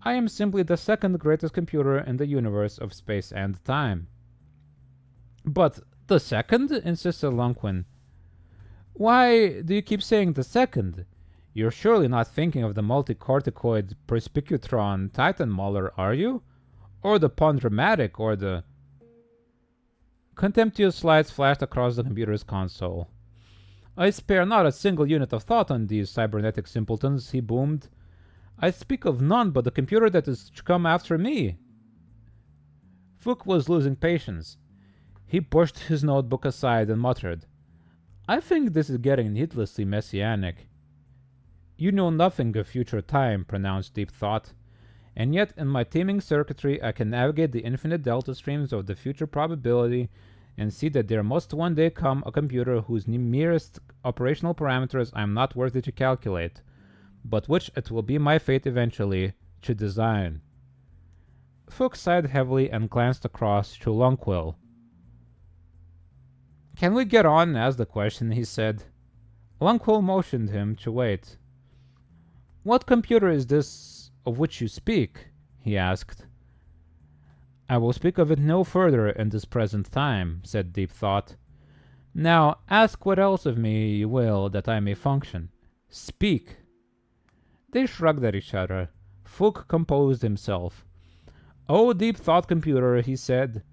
I am simply the second greatest computer in the universe of space and time. But the second? Insisted Lunkwin. Why do you keep saying the second? You're surely not thinking of the multicorticoid perspicutron Titan Mauler, are you? Or the Pondramatic, or the... Contemptuous lights flashed across the computer's console. I spare not a single unit of thought on these cybernetic simpletons, he boomed. I speak of none but the computer that is to come after me. Fook was losing patience. He pushed his notebook aside and muttered, I think this is getting needlessly messianic. You know nothing of future time, pronounced Deep Thought, and yet in my teeming circuitry I can navigate the infinite delta streams of the future probability and see that there must one day come a computer whose merest operational parameters I am not worthy to calculate, but which it will be my fate eventually to design. Fook sighed heavily and glanced across to Lunkwell. Can we get on and ask the question, he said. Lunkwell motioned him to wait. What computer is this of which you speak? He asked. I will speak of it no further in this present time, said Deep Thought. Now ask what else of me you will that I may function. Speak. They shrugged at each other. Fook composed himself. O Deep Thought computer, he said,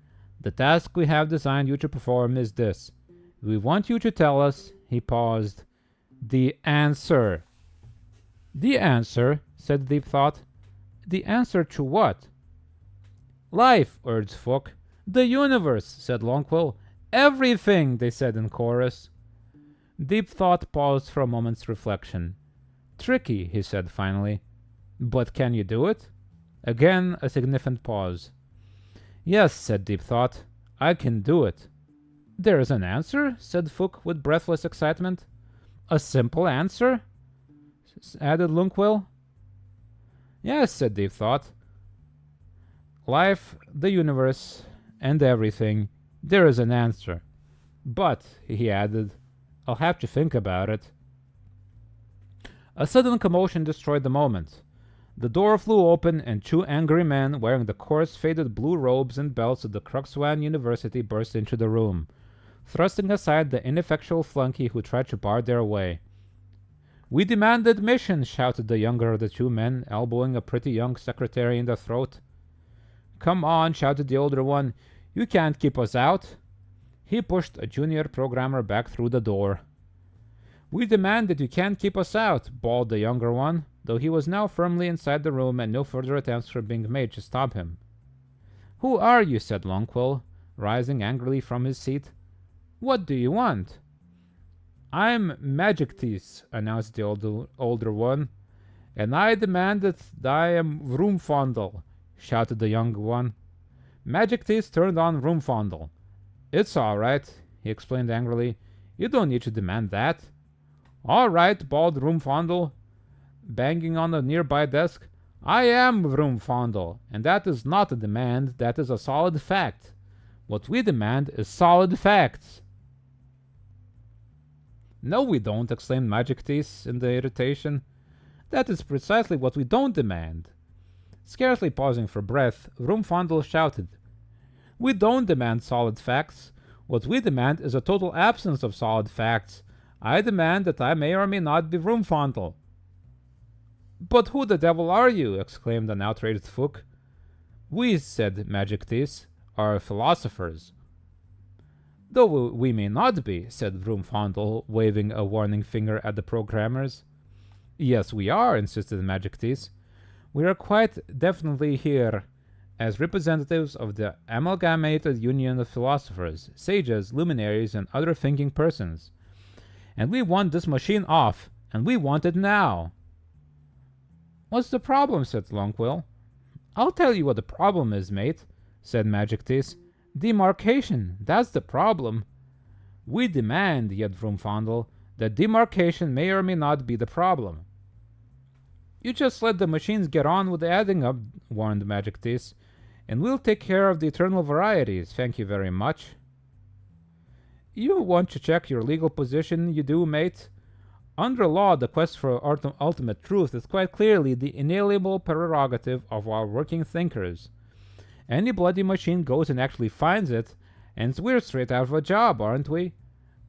the task we have designed you to perform is this. We want you to tell us, he paused, the answer. The answer, said Deep Thought. The answer to what? Life, urged Fook. The universe, said Lonkwell. Everything, they said in chorus. Deep Thought paused for a moment's reflection. Tricky, he said finally. But can you do it? Again, a significant pause. Yes, said Deep Thought. I can do it. There is an answer, said Fook with breathless excitement. A simple answer? Added Lunkwell. Yes, said Deep Thought. Life, the universe, and everything. There is an answer. But, he added, I'll have to think about it. A sudden commotion destroyed the moment. The door flew open and 2 angry men wearing the coarse faded blue robes and belts of the Cruxwan University burst into the room, thrusting aside the ineffectual flunky who tried to bar their way. We demand admission, shouted the younger of the 2 men, elbowing a pretty young secretary in the throat. Come on, shouted the older one. You can't keep us out. He pushed a junior programmer back through the door. We demand that you can't keep us out, bawled the younger one, though he was now firmly inside the room and no further attempts were being made to stop him. Who are you? Said Lonkwell, rising angrily from his seat. What do you want? I'm Magictis, announced the older one, and I demand that I am Roomfondle, shouted the younger one. Magictis turned on Roomfondle. It's all right, he explained angrily. You don't need to demand that. All right, bawled Roomfondle, banging on a nearby desk. I am Roomfondle, and that is not a demand, that is a solid fact. What we demand is solid facts. No, we don't, exclaimed Magic Teeth in the irritation. That is precisely what we don't demand. Scarcely pausing for breath, Vroomfondle shouted, We don't demand solid facts. What we demand is a total absence of solid facts. I demand that I may or may not be Vroomfondle. But who the devil are you? Exclaimed an outraged Fook. We, said Magic Teeth, are philosophers. Though we may not be, said Vroomfondle, waving a warning finger at the programmers. Yes, we are, insisted Magic Teeth. We are quite definitely here as representatives of the amalgamated union of philosophers, sages, luminaries, and other thinking persons. And we want this machine off, and we want it now. What's the problem? Said Longquill. I'll tell you what the problem is, mate, said Magic Teeth. Demarcation, that's the problem. We demand, yet Vroomfondle, that demarcation may or may not be the problem. You just let the machines get on with adding up, warned Magic Teeth, and we'll take care of the eternal varieties, thank you very much. You want to check your legal position, you do, mate? Under law, the quest for ultimate truth is quite clearly the inalienable prerogative of our working thinkers. Any bloody machine goes and actually finds it, and we're straight out of a job, aren't we?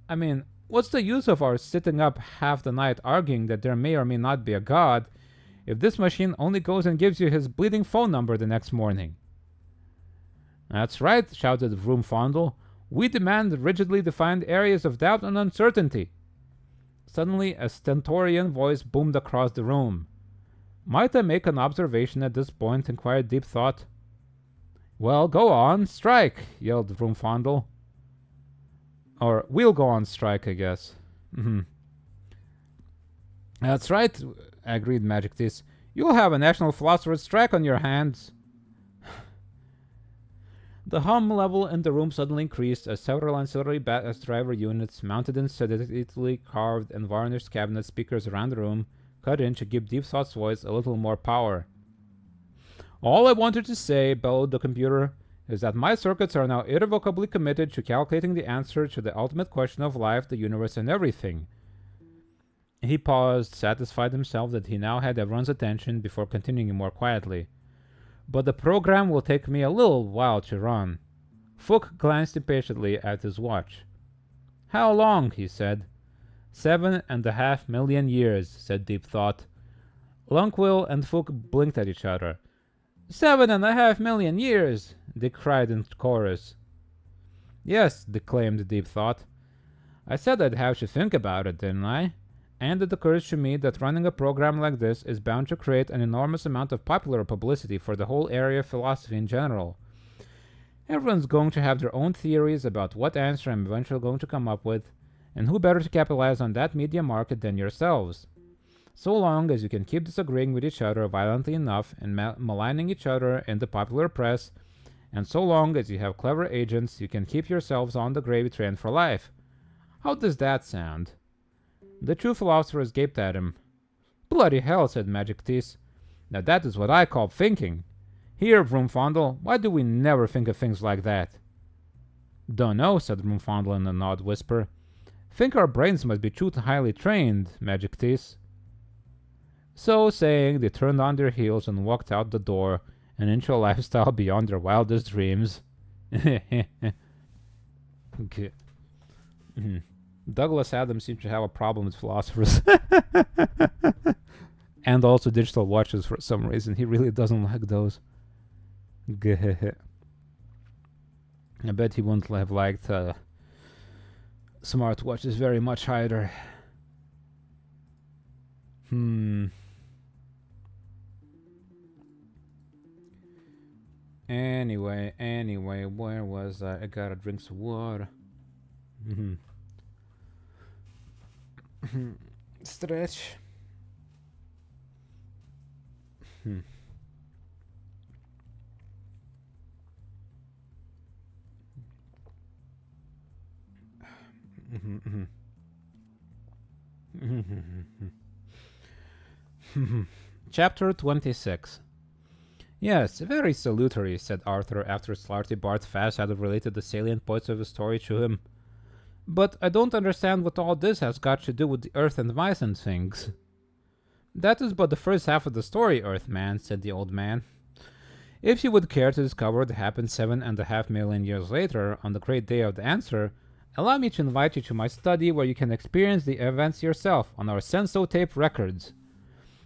I mean, what's the use of our sitting up half the night arguing that there may or may not be a god if this machine only goes and gives you his bleeding phone number the next morning? That's right, shouted Vroomfondle. We demand rigidly defined areas of doubt and uncertainty. Suddenly, a stentorian voice boomed across the room. Might I make an observation at this point? Inquired Deep Thought. Well, go on, strike, yelled Vroomfondle. Or, we'll go on strike, I guess. That's right, agreed Magic Teeth. You'll have a National Philosopher's strike on your hands. The hum level in the room suddenly increased as several ancillary badass driver units, mounted in sedatively carved and varnished cabinet speakers around the room, cut in to give Deep Thought's voice a little more power. All I wanted to say, bellowed the computer, is that my circuits are now irrevocably committed to calculating the answer to the ultimate question of life, the universe, and everything. He paused, satisfied himself that he now had everyone's attention, before continuing more quietly. But the program will take me a little while to run. Fook glanced impatiently at his watch. How long? He said. 7.5 million years, said Deep Thought. Longquill and Fook blinked at each other. 7.5 million years, they cried in chorus. Yes, declaimed Deep Thought. I said I'd have to think about it, didn't I? And it occurs to me that running a program like this is bound to create an enormous amount of popular publicity for the whole area of philosophy in general. Everyone's going to have their own theories about what answer I'm eventually going to come up with, and who better to capitalize on that media market than yourselves? So long as you can keep disagreeing with each other violently enough and maligning each other in the popular press, and so long as you have clever agents, you can keep yourselves on the gravy train for life. How does that sound? The two philosophers gaped at him. Bloody hell, said Magic Teeth. Now that is what I call thinking. Here, Vroomfondle, why do we never think of things like that? Dunno, said Vroomfondle in an odd whisper. Think our brains must be too highly trained, Magic Teeth. So saying, they turned on their heels and walked out the door and into a lifestyle beyond their wildest dreams. Okay. Douglas Adams seems to have a problem with philosophers. And also digital watches for some reason. He really doesn't like those. I bet he wouldn't have liked smartwatches very much either. Anyway, where was I? I gotta drink some water. Stretch. Chapter 26. Yes, very salutary, said Arthur after Slarty Bart Fast had related the salient points of his story to him. But I don't understand what all this has got to do with the Earth and mice and things. That is but the first half of the story, Earthman, said the old man. If you would care to discover what happened 7.5 million years later, on the great day of the answer, allow me to invite you to my study where you can experience the events yourself on our sensotape records.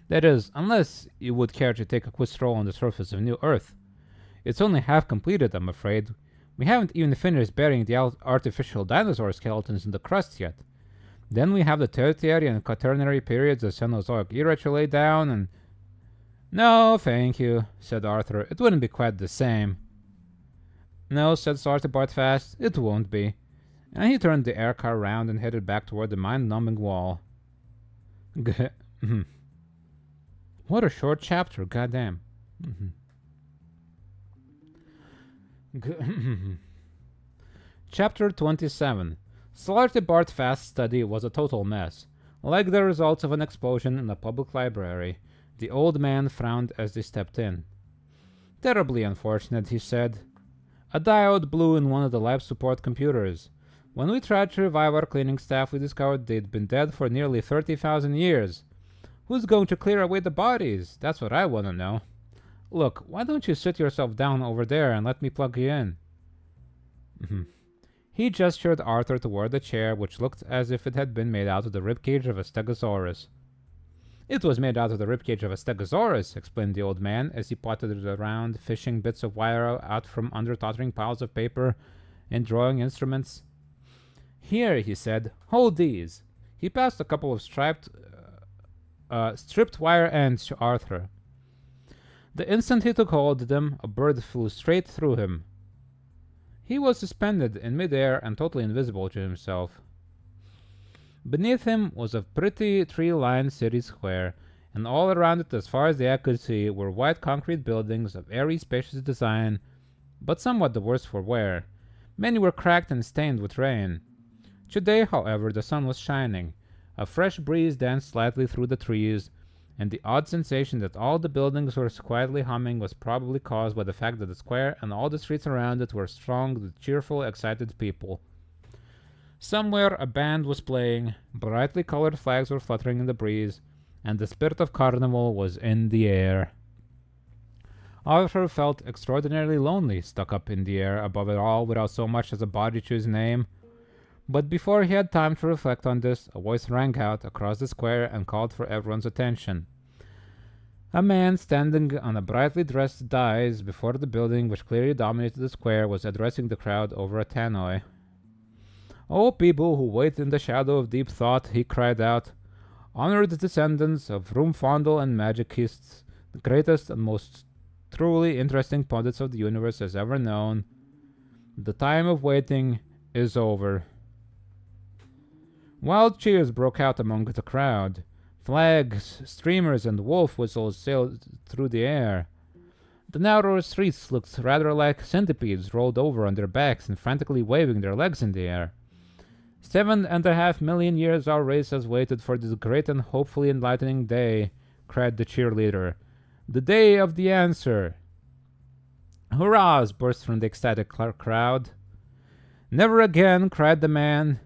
That is, unless you would care to take a quick stroll on the surface of New Earth. It's only half completed, I'm afraid. We haven't even finished burying the artificial dinosaur skeletons in the crust yet. Then we have the Tertiary and Quaternary periods of Cenozoic era to lay down, and... No, thank you, said Arthur. It wouldn't be quite the same. No, said Slarty Bart Fast, it won't be. And he turned the air car round and headed back toward the mind-numbing wall. What a short chapter, goddamn. Chapter 27. Slarty Bart Fast's study was a total mess. Like the results of an explosion in a public library. The old man frowned as they stepped in. Terribly unfortunate, he said. A diode blew in one of the life support computers. When we tried to revive our cleaning staff, we discovered they'd been dead for nearly 30,000 years. Who's going to clear away the bodies? That's what I want to know. Look, why don't you sit yourself down over there and let me plug you in? He gestured Arthur toward the chair, which looked as if it had been made out of the ribcage of a stegosaurus. It was made out of the ribcage of a stegosaurus, explained the old man, as he pottered around, fishing bits of wire out from under tottering piles of paper and drawing instruments. Here, he said, hold these. He passed a couple of stripped wire ends to Arthur. The instant he took hold of them, a bird flew straight through him. He was suspended in midair and totally invisible to himself. Beneath him was a pretty tree-lined city square, and all around it, as far as the eye could see, were white concrete buildings of airy, spacious design, but somewhat the worse for wear. Many were cracked and stained with rain. Today, however, the sun was shining. A fresh breeze danced slightly through the trees, and the odd sensation that all the buildings were quietly humming was probably caused by the fact that the square and all the streets around it were thronged with cheerful, excited people. Somewhere a band was playing, brightly colored flags were fluttering in the breeze, and the spirit of carnival was in the air. Arthur felt extraordinarily lonely, stuck up in the air above it all without so much as a body to his name. But before he had time to reflect on this, a voice rang out across the square and called for everyone's attention. A man standing on a brightly dressed dais before the building which clearly dominated the square was addressing the crowd over a tannoy. "O people who wait in the shadow of deep thought," he cried out, "honored descendants of Rumfondle and Magicists, the greatest and most truly interesting pundits of the universe has ever known, the time of waiting is over." Wild cheers broke out among the crowd. Flags, streamers, and wolf whistles sailed through the air. The narrow streets looked rather like centipedes rolled over on their backs and frantically waving their legs in the air. 7.5 million years our race has waited for this great and hopefully enlightening day, cried the cheerleader. The day of the answer. Hurrahs burst from the ecstatic crowd. Never again, cried the man.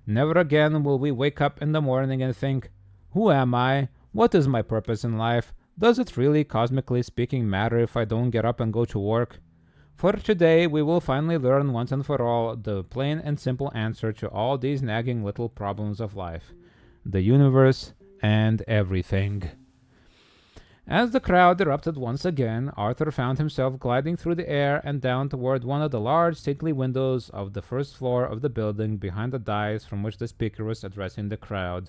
Never again will we wake up in the morning and think, who am I? What is my purpose in life? Does it really, cosmically speaking, matter if I don't get up and go to work? For today we will finally learn once and for all the plain and simple answer to all these nagging little problems of life. The universe and everything. As the crowd erupted once again, Arthur found himself gliding through the air and down toward one of the large stately windows of the first floor of the building behind the dais from which the speaker was addressing the crowd.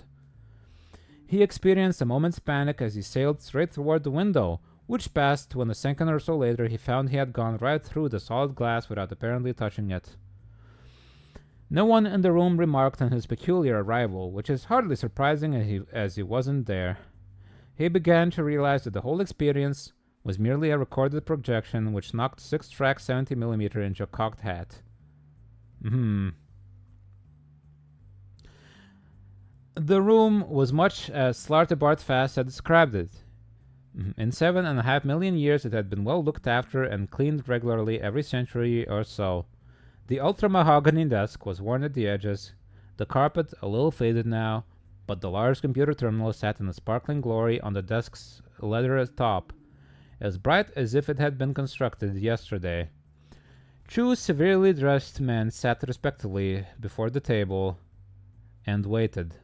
He experienced a moment's panic as he sailed straight toward the window, which passed when a second or so later he found he had gone right through the solid glass without apparently touching it. No one in the room remarked on his peculiar arrival, which is hardly surprising as he wasn't there. He began to realize that the whole experience was merely a recorded projection which knocked 6-track 70mm into a cocked hat. The room was much as Slarty Bart Fast had described it. In 7.5 million years, it had been well looked after and cleaned regularly every century or so. The ultra-mahogany desk was worn at the edges, the carpet a little faded now, but the large computer terminal sat in a sparkling glory on the desk's leather top, as bright as if it had been constructed yesterday. Two severely dressed men sat respectfully before the table and waited.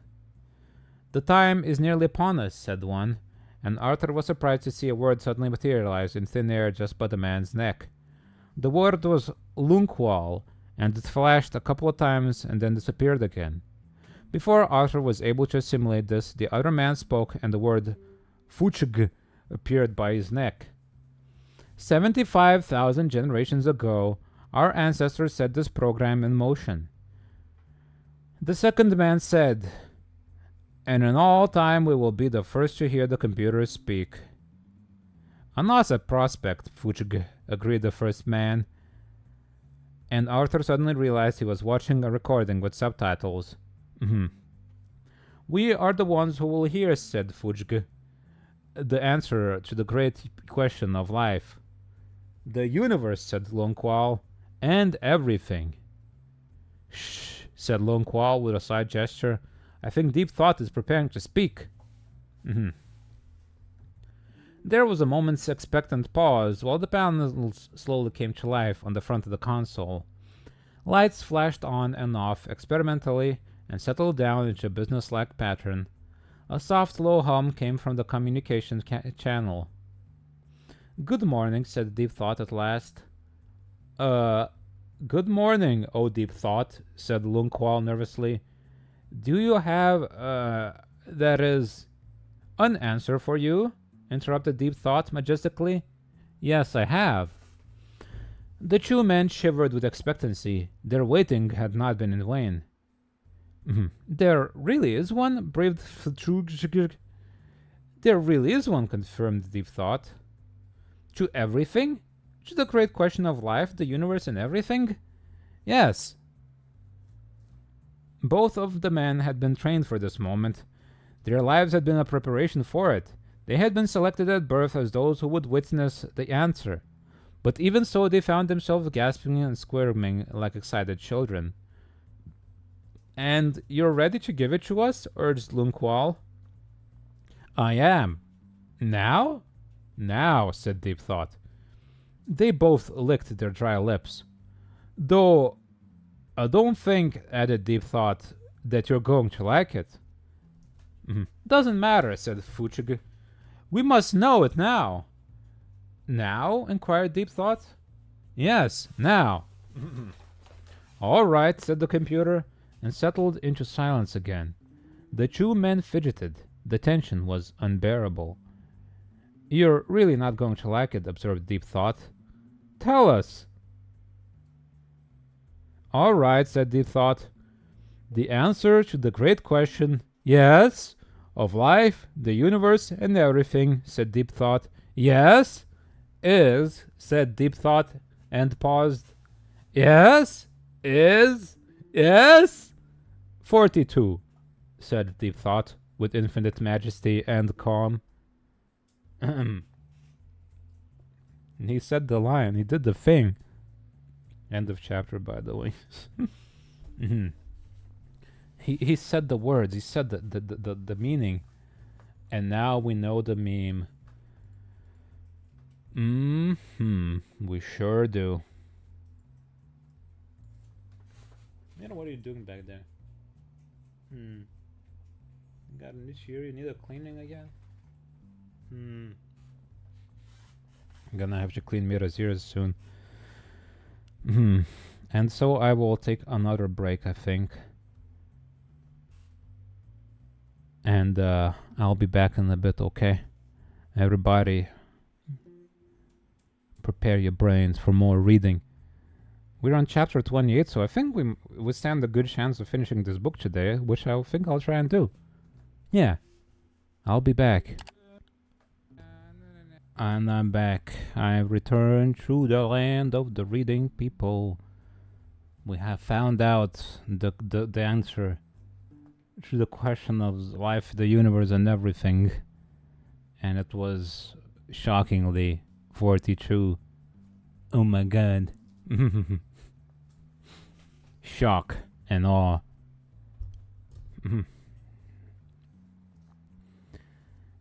"The time is nearly upon us," said one, and Arthur was surprised to see a word suddenly materialize in thin air just by the man's neck. The word was Lunkwal, and it flashed a couple of times and then disappeared again. Before Arthur was able to assimilate this, the other man spoke, and the word Fuchg appeared by his neck. 75,000 generations ago, our ancestors set this program in motion. The second man said, "And in all time we will be the first to hear the computers speak." "A nice prospect, Fuchg," agreed the first man, and Arthur suddenly realized he was watching a recording with subtitles. "We are the ones who will hear," said Fuchg, "the answer to the great question of life." "The universe," said Lonqual, "and everything." "Shh," said Lonqual with a side gesture. "I think Deep Thought is preparing to speak." There was a moment's expectant pause while the panels slowly came to life on the front of the console. Lights flashed on and off experimentally and settled down into a business-like pattern. A soft, low hum came from the communication channel. "Good morning," said Deep Thought at last. Good morning, oh Deep Thought," said Lunkwal nervously. "Do you have, that is—" "An answer for you?" interrupted Deep Thought majestically. "Yes, I have." The two men shivered with expectancy. Their waiting had not been in vain. "There really is one?" breathed Fuchg. "There really is one," confirmed Deep Thought. "To everything? To the great question of life, the universe, and everything?" "Yes." Both of the men had been trained for this moment. Their lives had been a preparation for it. They had been selected at birth as those who would witness the answer. But even so, they found themselves gasping and squirming like excited children. "And you're ready to give it to us?" urged Lunkwal. "I am." "Now?" "Now," said Deep Thought. They both licked their dry lips. "Though, I don't think," added Deep Thought, "that you're going to like it." "Doesn't matter," said Fuchg. "We must know it now." "Now?" inquired Deep Thought. "Yes, now." "All right," said the computer, and settled into silence again. The two men fidgeted. The tension was unbearable. "You're really not going to like it," observed Deep Thought. "Tell us." "All right," said Deep Thought. "The answer to the great question—" "Yes? Of life, the universe, and everything," said Deep Thought. "Yes? Is," said Deep Thought, and paused. "Yes? Is? Yes? 42, said Deep Thought, with infinite majesty and calm. He said the line. He did the thing. End of chapter, by the way. He said the words. He said the meaning. And now we know the meme. We sure do. You know, what are you doing back there? You got an itch here? You need a cleaning again? I'm gonna have to clean Mira's ears soon. And so I will take another break, I think. And I'll be back in a bit, okay? Everybody, prepare your brains for more reading. We're on chapter 28, so I think we stand a good chance of finishing this book today, which I think I'll try and do. Yeah, I'll be back. And I'm back. I've returned to the land of the reading people. We have found out the answer to the question of life, the universe, and everything. And it was shockingly 42. Oh my god. Shock and awe.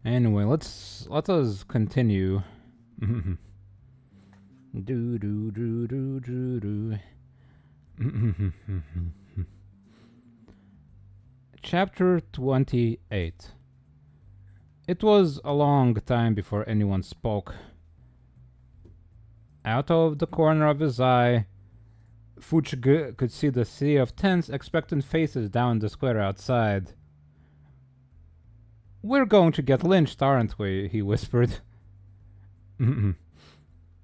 Anyway, let us continue. do do do do do do. Chapter 28. It was a long time before anyone spoke. Out of the corner of his eye, Fuchg could see the sea of tense, expectant faces down the square outside. "We're going to get lynched, aren't we?" he whispered.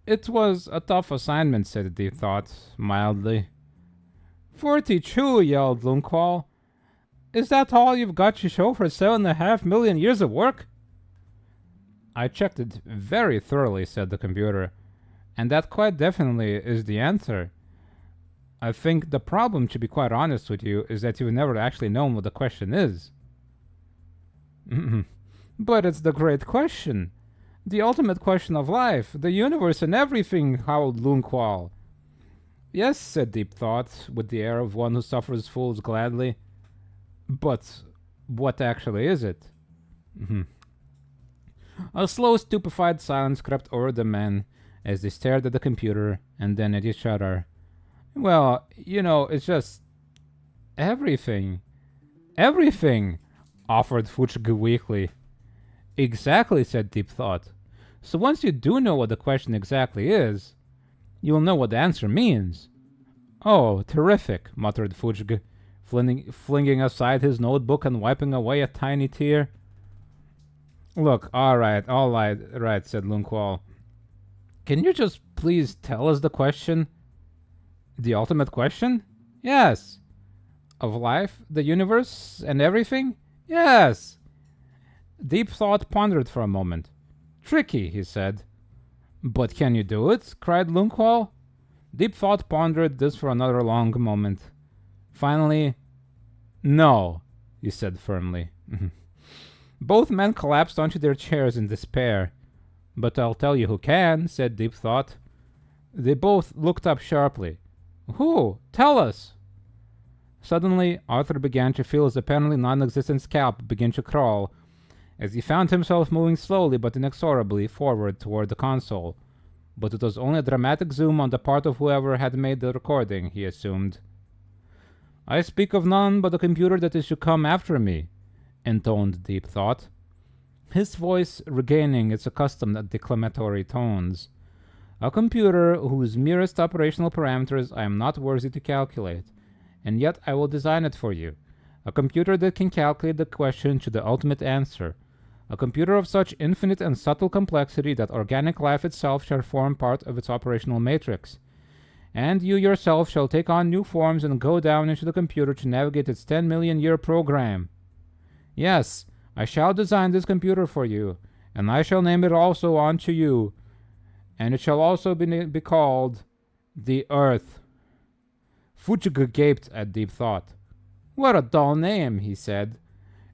"It was a tough assignment," said Deep Thought, mildly. 42, yelled Lunqual. "Is that all you've got to show for 7.5 million years of work?" "I checked it very thoroughly," said the computer, "and that quite definitely is the answer. I think the problem, to be quite honest with you, is that you've never actually known what the question is." "But it's the great question. The ultimate question of life, the universe and everything," howled Lunqual. "Yes," said Deep Thought, with the air of one who suffers fools gladly. "But what actually is it?" A slow, stupefied silence crept over the men as they stared at the computer and then at each other. "Well, it's just everything." "Everything," offered Fuchg weakly. "Exactly," said Deep Thought. "So once you do know what the question exactly is, you'll know what the answer means." "Oh, terrific," muttered Fuchg, flinging aside his notebook and wiping away a tiny tear. "Look, all right, said Lunqual. "Can you just please tell us the question?" "The ultimate question?" "Yes." "Of life, the universe, and everything?" "Yes." Deep Thought pondered for a moment. "Tricky," he said. "But can you do it?" cried Lunqual. Deep Thought pondered this for another long moment. Finally, "No," he said firmly. Both men collapsed onto their chairs in despair. "But I'll tell you who can," said Deep Thought. They both looked up sharply. "Who? Tell us." Suddenly, Arthur began to feel his apparently non-existent scalp begin to crawl, as he found himself moving slowly but inexorably forward toward the console. But it was only a dramatic zoom on the part of whoever had made the recording, he assumed. "I speak of none but the computer that is to come after me," intoned Deep Thought, his voice regaining its accustomed declamatory tones. "A computer whose merest operational parameters I am not worthy to calculate, and yet I will design it for you. A computer that can calculate the question to the ultimate answer. A computer of such infinite and subtle complexity that organic life itself shall form part of its operational matrix. And you yourself shall take on new forms and go down into the computer to navigate its 10-million-year program. Yes, I shall design this computer for you, and I shall name it also unto you, and it shall also be called the Earth." Fuchg gaped at Deep Thought. "What a dull name," he said,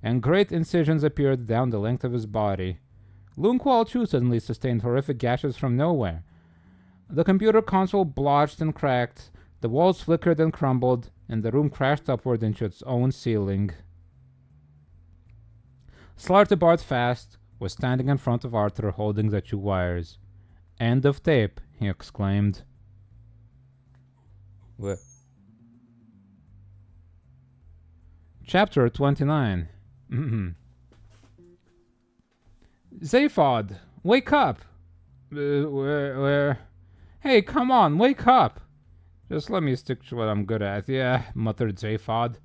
and great incisions appeared down the length of his body. Lunqual too suddenly sustained horrific gashes from nowhere. The computer console blotched and cracked, the walls flickered and crumbled, and the room crashed upward into its own ceiling. Slartibarth Fast was standing in front of Arthur holding the two wires. "End of tape," he exclaimed. Chapter 29. "Zaphod, wake up!" Where? "Hey, come on, wake up!" "Just let me stick to what I'm good at, yeah," muttered Zaphod,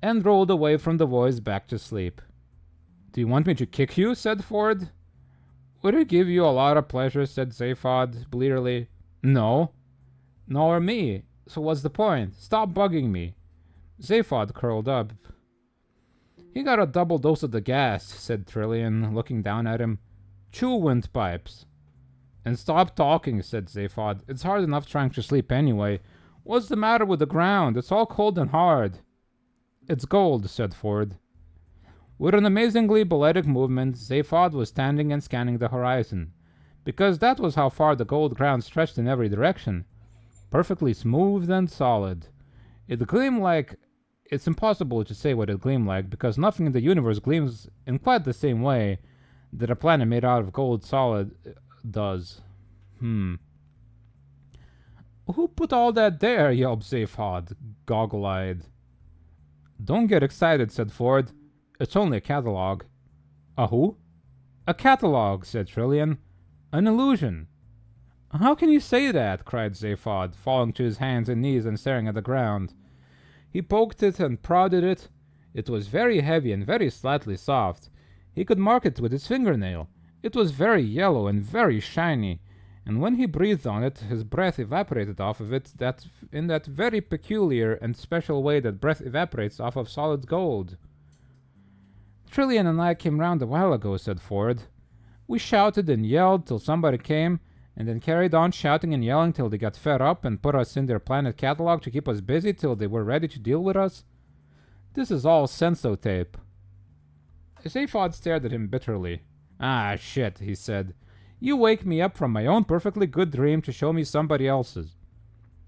and rolled away from the voice back to sleep. "Do you want me to kick you?" said Ford. "Would it give you a lot of pleasure?" said Zaphod blearily. "No." "Nor me. So what's the point? Stop bugging me." Zaphod curled up. "He got a double dose of the gas," said Trillian, looking down at him. "Chew windpipes." "And stop talking," said Zaphod. "It's hard enough trying to sleep anyway. What's the matter with the ground? It's all cold and hard." "It's gold," said Ford. With an amazingly balletic movement, Zaphod was standing and scanning the horizon, because that was how far the gold ground stretched in every direction. Perfectly smooth and solid. It gleamed like... It's impossible to say what it gleamed like, because nothing in the universe gleams in quite the same way that a planet made out of gold solid does. Who put all that there? Yelped Zaphod, goggle-eyed. Don't get excited, said Ford. It's only a catalog. A who? A catalog, said Trillian. An illusion. How can you say that? Cried Zaphod, falling to his hands and knees and staring at the ground. He poked it and prodded it. It was very heavy and very slightly soft. He could mark it with his fingernail. It was very yellow and very shiny, and when he breathed on it, his breath evaporated off of it in that very peculiar and special way that breath evaporates off of solid gold. Trillian and I came round a while ago, said Ford. We shouted and yelled till somebody came, and then carried on shouting and yelling till they got fed up and put us in their planet catalog to keep us busy till they were ready to deal with us. This is all sensotape. Zaphod stared at him bitterly. Ah, shit, he said. You wake me up from my own perfectly good dream to show me somebody else's.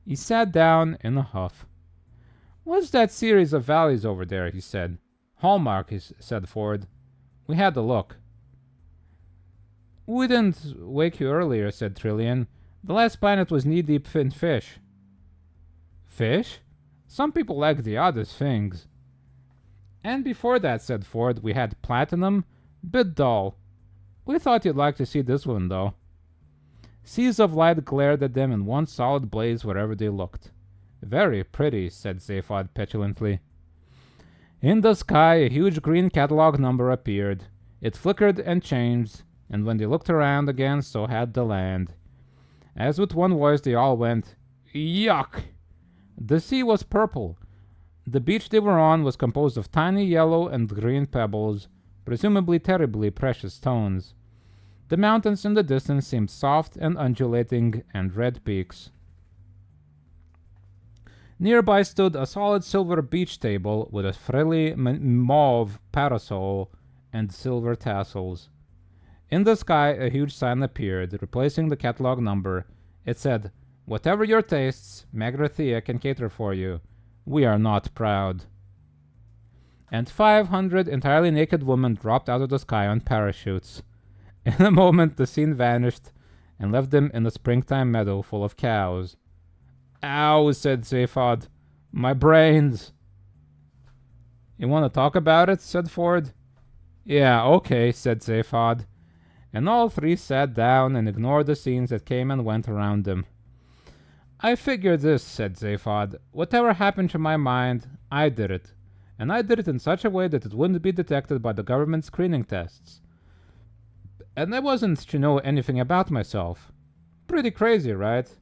He sat down in a huff. What's that series of valleys over there? He said. Hallmark, said Ford. We had a look. We didn't wake you earlier, said Trillian. The last planet was knee-deep in fish. Fish? Some people like the oddest things. And before that, said Ford, we had platinum. Bit dull. We thought you'd like to see this one, though. Seas of light glared at them in one solid blaze wherever they looked. Very pretty, said Zaphod petulantly. In the sky, a huge green catalog number appeared. It flickered and changed, and when they looked around again, so had the land. As with one voice, they all went, Yuck! The sea was purple. The beach they were on was composed of tiny yellow and green pebbles, presumably terribly precious stones. The mountains in the distance seemed soft and undulating and red peaks. Nearby stood a solid silver beach table with a frilly mauve parasol and silver tassels. In the sky, a huge sign appeared, replacing the catalog number. It said, Whatever your tastes, Magrathea can cater for you. We are not proud. And 500 entirely naked women dropped out of the sky on parachutes. In a moment, the scene vanished and left them in a springtime meadow full of cows. Ow, said Zaphod. My brains. You want to talk about it? Said Ford. Yeah, okay, said Zaphod. And all three sat down and ignored the scenes that came and went around them. I figured this, said Zaphod. Whatever happened to my mind, I did it. And I did it in such a way that it wouldn't be detected by the government screening tests. And I wasn't to know anything about myself. Pretty crazy, right?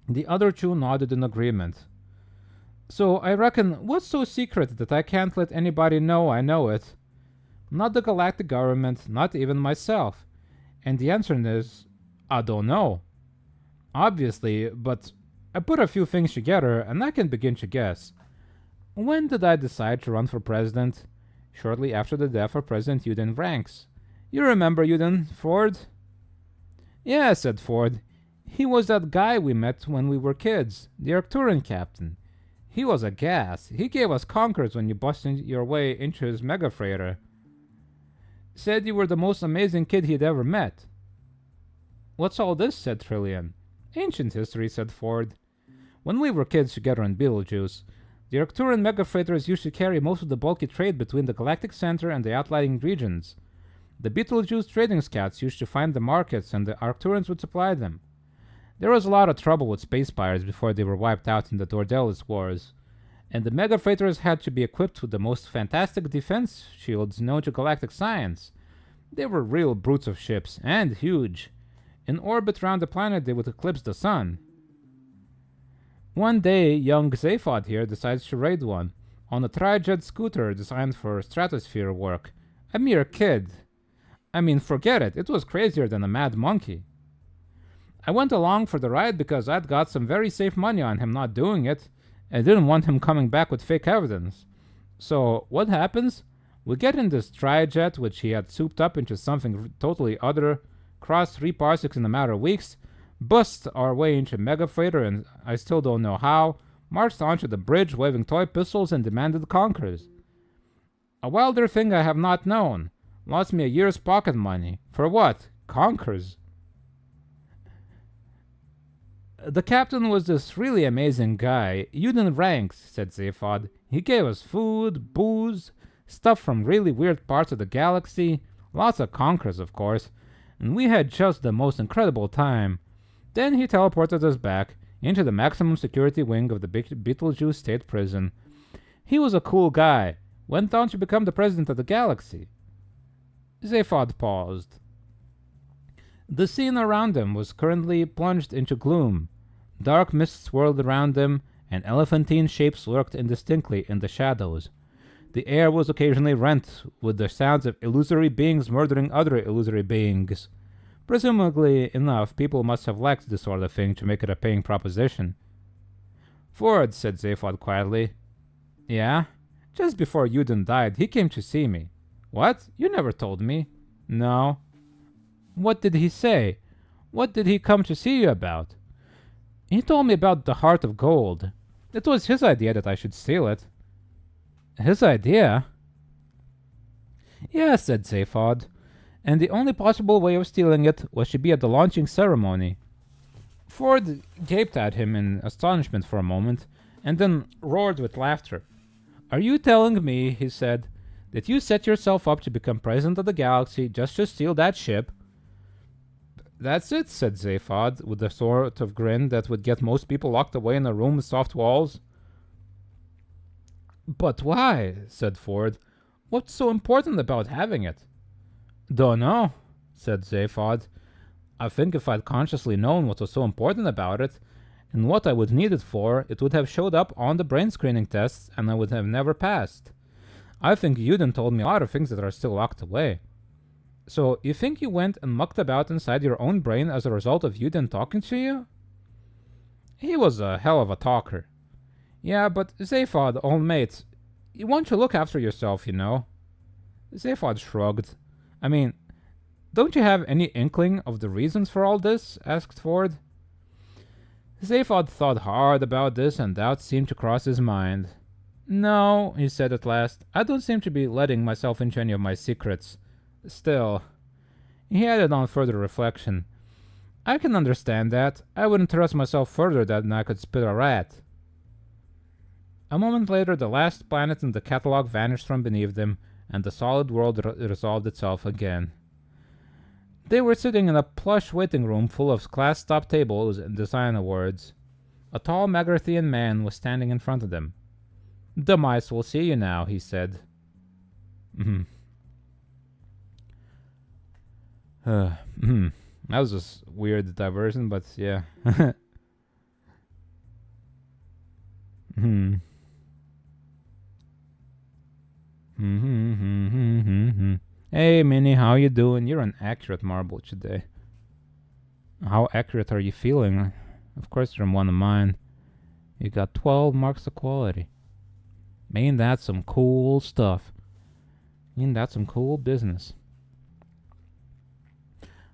The other two nodded in agreement. So I reckon, what's so secret that I can't let anybody know I know it? Not the galactic government, not even myself. And the answer is, I don't know. Obviously, but I put a few things together and I can begin to guess. When did I decide to run for president? Shortly after the death of President Uden Ranks. You remember Uden, Ford? Yeah, said Ford. He was that guy we met when we were kids, the Arcturian captain. He was a gas. He gave us conkers when you busted your way into his mega freighter. Said you were the most amazing kid he'd ever met. What's all this? Said Trillian. Ancient history, said Ford. When we were kids together in Beetlejuice, the Arcturian mega freighters used to carry most of the bulky trade between the galactic center and the outlying regions. The Beetlejuice trading scouts used to find the markets and the Arcturians would supply them. There was a lot of trouble with space pirates before they were wiped out in the Dordelis Wars, and the mega freighters had to be equipped with the most fantastic defense shields known to galactic science. They were real brutes of ships, and huge. In orbit around the planet, they would eclipse the sun. One day, young Zaphod here decides to raid one, on a tri-jet scooter designed for stratosphere work. A mere kid. I mean, forget it, it was crazier than a mad monkey. I went along for the ride because I'd got some very safe money on him not doing it, and didn't want him coming back with fake evidence. So, what happens? We get in this trijet, which he had souped up into something totally other, cross 3 parsecs in a matter of weeks, bust our way into Mega Freighter, and I still don't know how, marched onto the bridge waving toy pistols and demanded conkers. A wilder thing I have not known. Lost me a year's pocket money. For what? Conkers. The captain was this really amazing guy. Uden ranks, said Zaphod. He gave us food, booze, stuff from really weird parts of the galaxy, lots of conkers, of course, and we had just the most incredible time. Then he teleported us back into the maximum security wing of the Betelgeuse State Prison. He was a cool guy. Went on to become the president of the galaxy. Zaphod paused. The scene around him was currently plunged into gloom. Dark mists swirled around him, and elephantine shapes lurked indistinctly in the shadows. The air was occasionally rent with the sounds of illusory beings murdering other illusory beings. Presumably enough, people must have lacked this sort of thing to make it a paying proposition. Ford, said Zaphod quietly. Yeah? Just before Uden died, he came to see me. What? You never told me. No. What did he say? What did he come to see you about? He told me about the Heart of Gold. It was his idea that I should steal it. His idea? Yes, said Zaphod, and the only possible way of stealing it was to be at the launching ceremony. Ford gaped at him in astonishment for a moment, and then roared with laughter. Are you telling me, he said, that you set yourself up to become president of the galaxy just to steal that ship? That's it, said Zaphod, with the sort of grin that would get most people locked away in a room with soft walls. But why? Said Ford. What's so important about having it? Dunno, said Zaphod. I think if I'd consciously known what was so important about it, and what I would need it for, it would have showed up on the brain screening tests, and I would have never passed. I think Uden told me a lot of things that are still locked away. So, you think you went and mucked about inside your own brain as a result of Uden talking to you? He was a hell of a talker. Yeah, but Zaphod, old mate, you want to look after yourself, you know. Zaphod shrugged. I mean, don't you have any inkling of the reasons for all this? Asked Ford. Zaphod thought hard about this, and doubts seemed to cross his mind. No, he said at last, I don't seem to be letting myself into any of my secrets. Still, he added on further reflection, I can understand that. I wouldn't trust myself further than I could spit a rat. A moment later, the last planet in the catalog vanished from beneath them, and the solid world resolved itself again. They were sitting in a plush waiting room full of class-top tables and design awards. A tall Magarthian man was standing in front of them. The mice will see you now, he said. That was just weird diversion, but yeah. Hey, Minnie, how you doing? You're an accurate marble today. How accurate are you feeling? Of course you're one of mine. You got 12 marks of quality. Ain't that some cool stuff? Ain't that some cool business?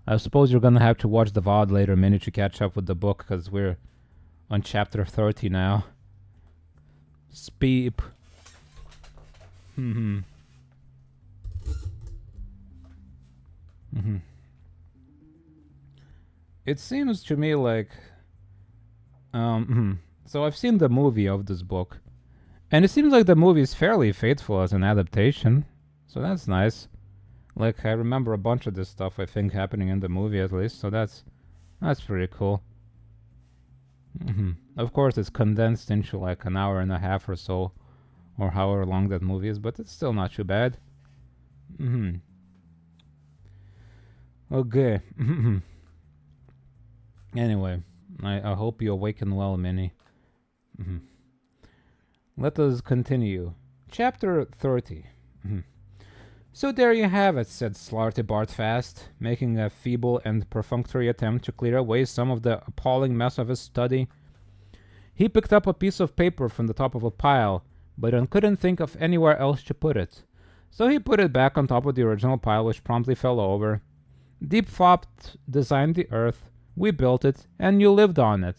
I suppose you're gonna have to watch the VOD later, Minnie, to catch up with the book, because we're on chapter 30 now. Speep. It seems to me like so I've seen the movie of this book, and it seems like the movie is fairly faithful as an adaptation, so that's nice. Like, I remember a bunch of this stuff, I think, happening in the movie at least, so that's pretty cool. Of course, it's condensed into like an hour and a half or so, or however long that movie is, but it's still not too bad. Okay. Anyway, I hope you awaken well, Minnie. Let us continue. Chapter 30. So there you have it, said Slarty Bartfast, making a feeble and perfunctory attempt to clear away some of the appalling mess of his study. He picked up a piece of paper from the top of a pile, but couldn't think of anywhere else to put it. So he put it back on top of the original pile, which promptly fell over. Deep Flopped designed the Earth, we built it, and you lived on it.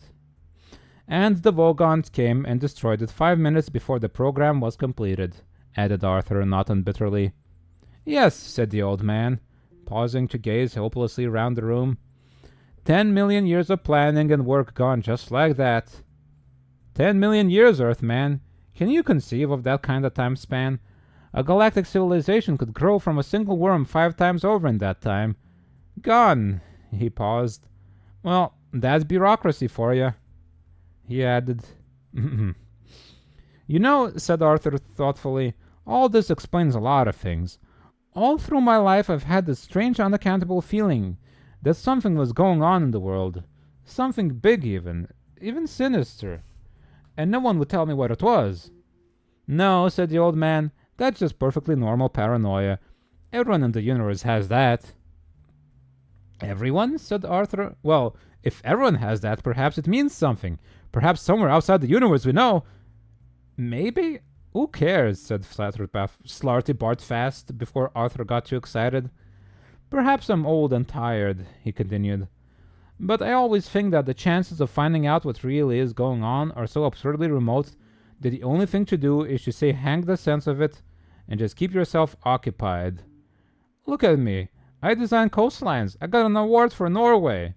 And the Vogons came and destroyed it 5 minutes before the program was completed, added Arthur, not unbitterly. Yes, said the old man, pausing to gaze hopelessly around the room. 10 million years of planning and work gone just like that. 10 million years, Earthman. Can you conceive of that kind of time span? A galactic civilization could grow from a single worm 5 times over in that time. Gone. He paused. Well, that's bureaucracy for you. He added. You know, said Arthur thoughtfully, all this explains a lot of things. All through my life I've had this strange unaccountable feeling that something was going on in the world. Something big even sinister. And no one would tell me what it was. No, said the old man, that's just perfectly normal paranoia. Everyone in the universe has that. Everyone? Said Arthur. Well, if everyone has that, perhaps it means something. Perhaps somewhere outside the universe we know. Maybe? Who cares? Said Slarty Bartfast before Arthur got too excited. Perhaps I'm old and tired, he continued. But I always think that the chances of finding out what really is going on are so absurdly remote that the only thing to do is to say hang the sense of it and just keep yourself occupied. Look at me. I designed coastlines. I got an award for Norway.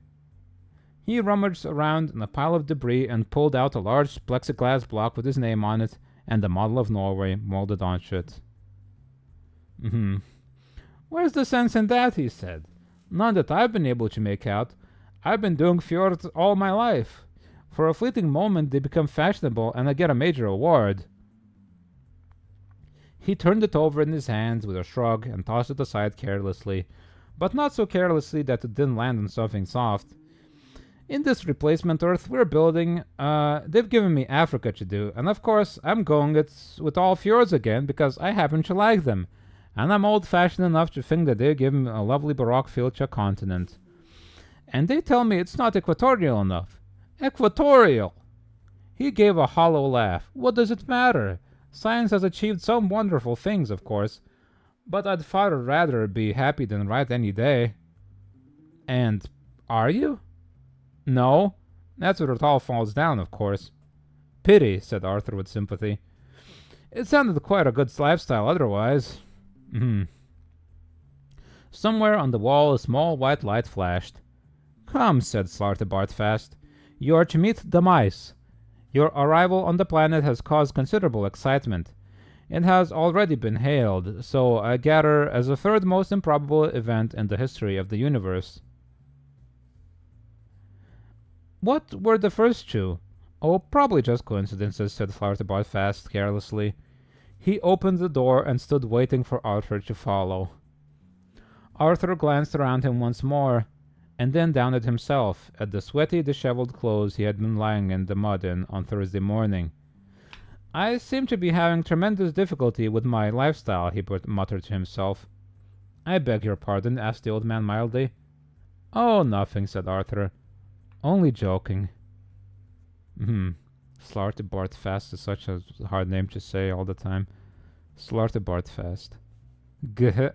He rummaged around in a pile of debris and pulled out a large plexiglass block with his name on it and the model of Norway molded onto it. Where's the sense in that, he said. None that I've been able to make out. I've been doing fjords all my life. For a fleeting moment they become fashionable and I get a major award. He turned it over in his hands with a shrug and tossed it aside carelessly, but not so carelessly that it didn't land on something soft. In this replacement Earth we're building, they've given me Africa to do, and of course I'm going it with all fjords again because I happen to like them, and I'm old-fashioned enough to think that they give me a lovely baroque feel to a continent. And they tell me it's not equatorial enough. Equatorial! He gave a hollow laugh. What does it matter? Science has achieved some wonderful things, of course, but I'd far rather be happy than right any day. And are you? No. That's where it all falls down, of course. Pity, said Arthur with sympathy. It sounded quite a good lifestyle otherwise. Somewhere on the wall a small white light flashed. Come, said Slarty Bartfast. You are to meet the mice. Your arrival on the planet has caused considerable excitement. It has already been hailed, so I gather, as the third most improbable event in the history of the universe. What were the first two? Oh, probably just coincidences, said Slarty Bartfast carelessly. He opened the door and stood waiting for Arthur to follow. Arthur glanced around him once more, and then down at himself, at the sweaty, disheveled clothes he had been lying in the mud in on Thursday morning. I seem to be having tremendous difficulty with my lifestyle, he muttered to himself. I beg your pardon, asked the old man mildly. Oh, nothing, said Arthur. Only joking. Slarty Bartfast is such a hard name to say all the time. Slarty Bartfast. Gh.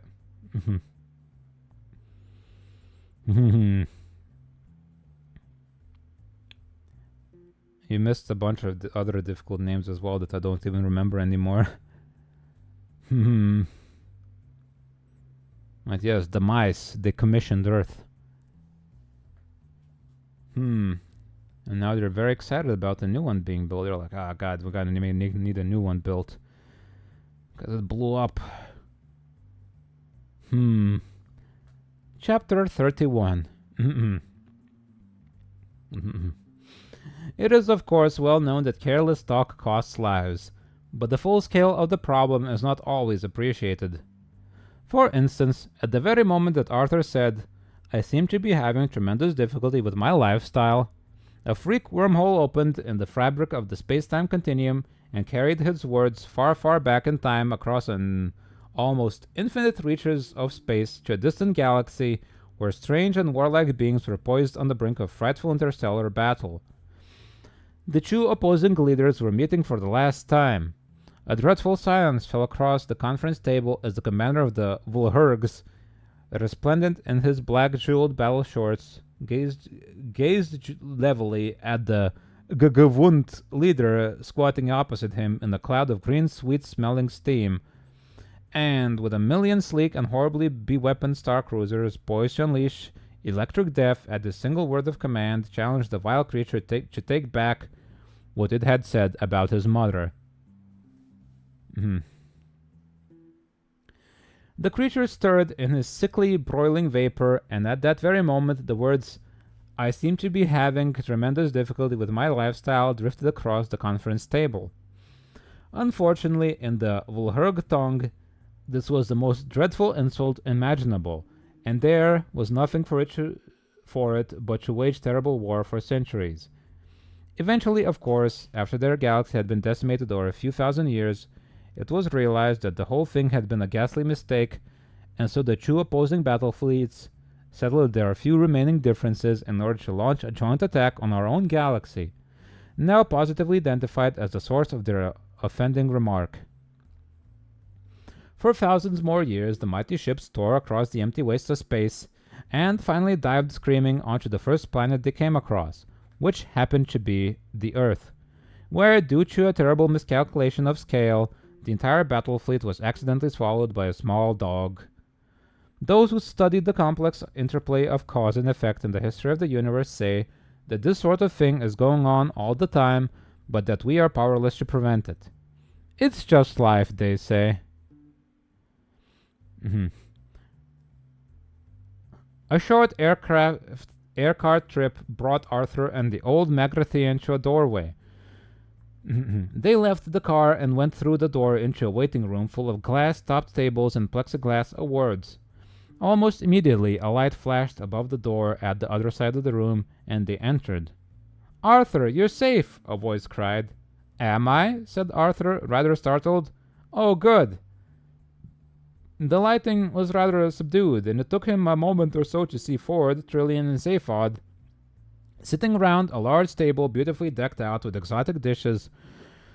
You missed a bunch of other difficult names as well that I don't even remember anymore. But yes, the mice, they commissioned Earth. And now they're very excited about the new one being built. They're like, oh god, we're gonna need a new one built. Because it blew up. Chapter 31. It is, of course, well known that careless talk costs lives, but the full scale of the problem is not always appreciated. For instance, at the very moment that Arthur said, I seem to be having tremendous difficulty with my lifestyle, a freak wormhole opened in the fabric of the space-time continuum and carried his words far, far back in time across an almost infinite reaches of space to a distant galaxy where strange and warlike beings were poised on the brink of frightful interstellar battle. The two opposing leaders were meeting for the last time. A dreadful silence fell across the conference table as the commander of the Vulhurgs, resplendent in his black jeweled battle shorts, gazed levelly at the Gagavund leader squatting opposite him in a cloud of green, sweet-smelling steam, and with a million sleek and horribly beweaponed star cruisers poised to unleash electric death at the single word of command, challenged the vile creature to take back what it had said about his mother. The creature stirred in his sickly, broiling vapor, and at that very moment the words, "I seem to be having tremendous difficulty with my lifestyle," drifted across the conference table. Unfortunately, in the Vulhurg tongue, this was the most dreadful insult imaginable, and there was nothing for it but to wage terrible war for centuries. Eventually, of course, after their galaxy had been decimated over a few thousand years, it was realized that the whole thing had been a ghastly mistake, and so the two opposing battle fleets settled their few remaining differences in order to launch a joint attack on our own galaxy, now positively identified as the source of their offending remark. For thousands more years, the mighty ships tore across the empty wastes of space, and finally dived screaming onto the first planet they came across, which happened to be the Earth, where, due to a terrible miscalculation of scale, the entire battle fleet was accidentally swallowed by a small dog. Those who studied the complex interplay of cause and effect in the history of the universe say that this sort of thing is going on all the time, but that we are powerless to prevent it. It's just life, they say. A short aircart trip brought Arthur and the old Magrathian to a doorway. They left the car and went through the door into a waiting room full of glass-topped tables and plexiglass awards. Almost immediately, a light flashed above the door at the other side of the room, and they entered. "Arthur, you're safe!" a voice cried. "Am I?" said Arthur, rather startled. "Oh, good." The lighting was rather subdued, and it took him a moment or so to see Ford, Trillian, and Zaphod sitting around a large table beautifully decked out with exotic dishes,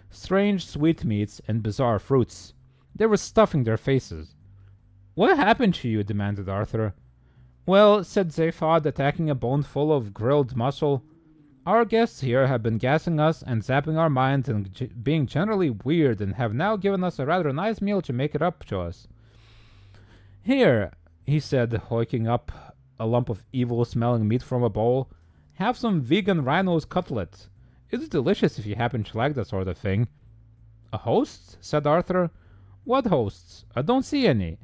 strange sweetmeats, and bizarre fruits. They were stuffing their faces. "What happened to you?" demanded Arthur. "Well," said Zaphod, attacking a bone full of grilled muscle, "our guests here have been gassing us and zapping our minds and being generally weird, and have now given us a rather nice meal to make it up to us. Here," he said, hoiking up a lump of evil-smelling meat from a bowl, "have some vegan rhino's cutlets. It's delicious if you happen to like that sort of thing." "A host?" said Arthur. "What hosts? I don't see any."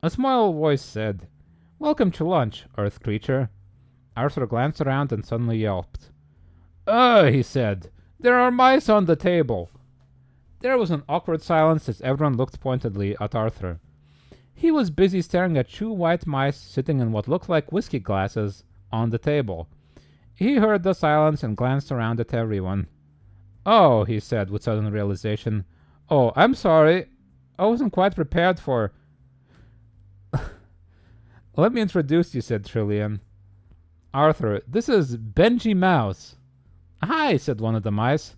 A small voice said, "Welcome to lunch, Earth creature." Arthur glanced around and suddenly yelped. "Ugh," he said. "There are mice on the table." There was an awkward silence as everyone looked pointedly at Arthur. He was busy staring at two white mice sitting in what looked like whiskey glasses on the table. He heard the silence and glanced around at everyone. "Oh," he said with sudden realization. "Oh, I'm sorry. I wasn't quite prepared for—" "Let me introduce you," said Trillian. "Arthur, this is Benji Mouse." "Hi," said one of the mice.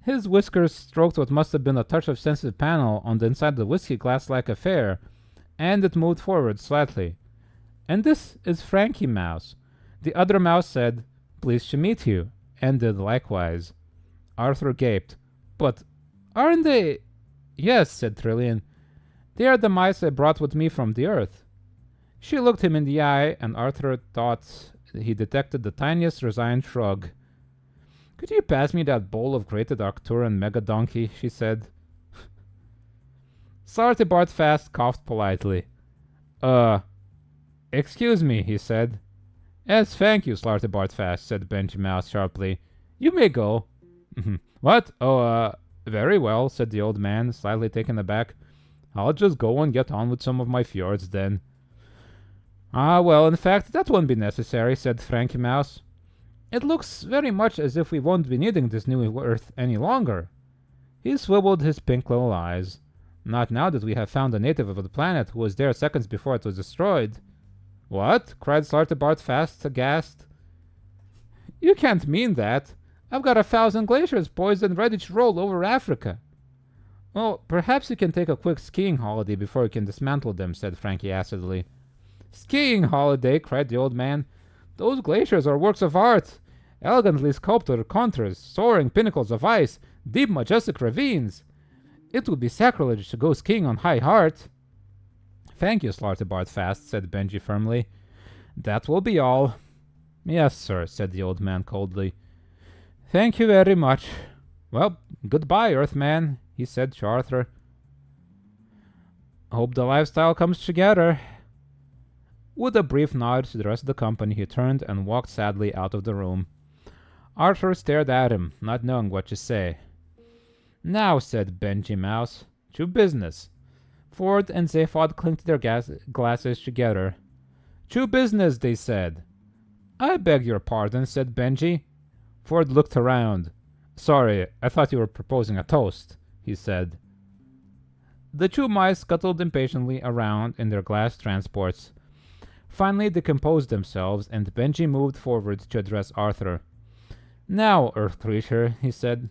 His whiskers stroked what must have been a touch of sensitive panel on the inside of the whiskey glass-like affair, and it moved forward slightly. "And this is Frankie Mouse." The other mouse said, "Pleased to meet you," and did likewise. Arthur gaped. "But aren't they—" "Yes," said Trillian. "They are the mice I brought with me from the Earth." She looked him in the eye, and Arthur thought he detected the tiniest resigned shrug. "Could you pass me that bowl of grated Arcturan mega donkey?" she said. Slartibartfast coughed politely. Excuse me," he said. "Yes, thank you, Slartibartfast," said Benji Mouse sharply. "You may go." "What? Oh, very well," said the old man, slightly taken aback. "I'll just go and get on with some of my fjords then." "Ah, well, in fact, that won't be necessary," said Frankie Mouse. "It looks very much as if we won't be needing this new Earth any longer." He swiveled his pink little eyes. "Not now that we have found a native of the planet who was there seconds before it was destroyed." "What?" cried Slartibartfast, aghast. "You can't mean that. I've got 1,000 glaciers poised and ready to roll over Africa." Well, perhaps you can take a quick skiing holiday before you can dismantle them, said Frankie acidly. Skiing holiday, cried the old man. Those glaciers are works of art. Elegantly sculpted contours, soaring pinnacles of ice, deep majestic ravines. It would be sacrilege to go skiing on High Heart. Thank you, Slartibartfast, said Benji firmly. That will be all. Yes, sir, said the old man coldly. Thank you very much. Well, goodbye, Earthman, he said to Arthur. Hope the lifestyle comes together. With a brief nod to the rest of the company, he turned and walked sadly out of the room. Arthur stared at him, not knowing what to say. Now, said Benji Mouse, to business. Ford and Zaphod clinked their glasses together. To business, they said. I beg your pardon, said Benji. Ford looked around. Sorry, I thought you were proposing a toast, he said. The two mice scuttled impatiently around in their glass transports. Finally, they composed themselves, and Benji moved forward to address Arthur. Now, Earth Creature, he said.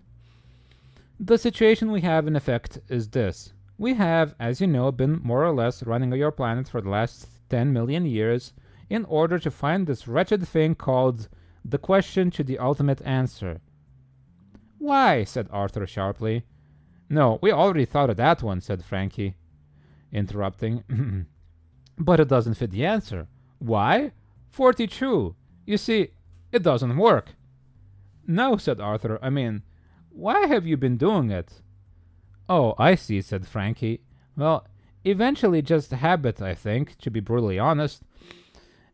The situation we have in effect is this. We have, as you know, been more or less running your planet for the last 10 million years in order to find this wretched thing called the question to the ultimate answer. Why? Said Arthur sharply. No, we already thought of that one, said Frankie, interrupting. But it doesn't fit the answer. Why? 42. You see, it doesn't work. No, said Arthur. I mean, why have you been doing it? Oh, I see, said Frankie. Well, eventually just habit, I think, to be brutally honest.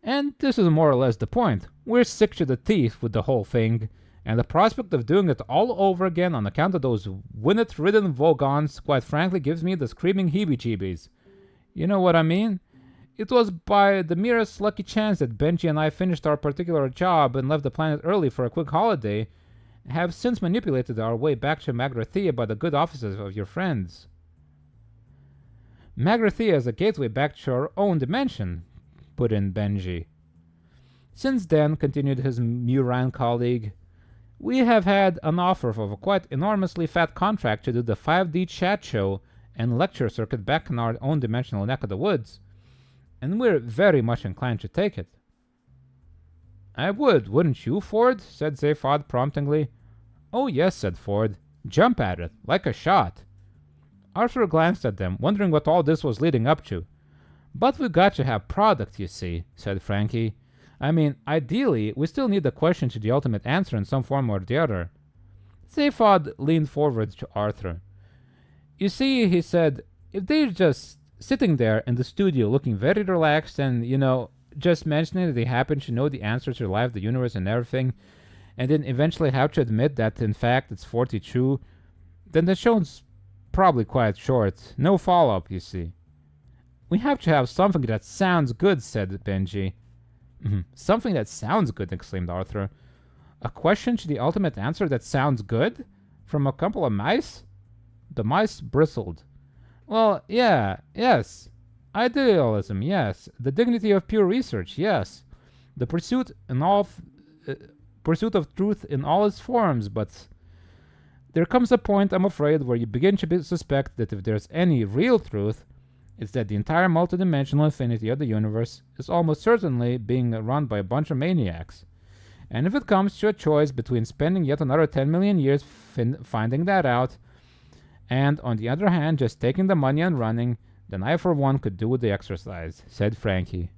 And this is more or less the point. We're sick to the teeth with the whole thing, and the prospect of doing it all over again on account of those Winnet-ridden Vogons quite frankly gives me the screaming heebie-jeebies. You know what I mean? It was by the merest lucky chance that Benji and I finished our particular job and left the planet early for a quick holiday, and have since manipulated our way back to Magrathea by the good offices of your friends. Magrathea is a gateway back to our own dimension, put in Benji. Since then, continued his Muran colleague, we have had an offer of a quite enormously fat contract to do the 5D chat show and lecture circuit back in our own dimensional neck of the woods, and we're very much inclined to take it. I would, wouldn't you, Ford? Said Zaphod promptingly. Oh yes, said Ford. Jump at it, like a shot. Arthur glanced at them, wondering what all this was leading up to. But we got to have product, you see, said Frankie. I mean, ideally, we still need the question to the ultimate answer in some form or the other. Zaphod leaned forward to Arthur. You see, he said, if they're just sitting there in the studio looking very relaxed and, just mentioning that they happen to know the answer to life, the universe, and everything, and then eventually have to admit that, in fact, it's 42, then the show's probably quite short. No follow-up, you see. We have to have something that sounds good, said Benji. Something that sounds good, exclaimed Arthur. A question to the ultimate answer that sounds good? From a couple of mice? The mice bristled. Well, yes. Idealism, yes. The dignity of pure research, yes. The pursuit of truth in all its forms, but there comes a point, I'm afraid, where you begin to suspect that if there's any real truth, it's that the entire multidimensional infinity of the universe is almost certainly being run by a bunch of maniacs. And if it comes to a choice between spending yet another 10 million years finding that out, and on the other hand just taking the money and running, then I for one could do the exercise, said Frankie.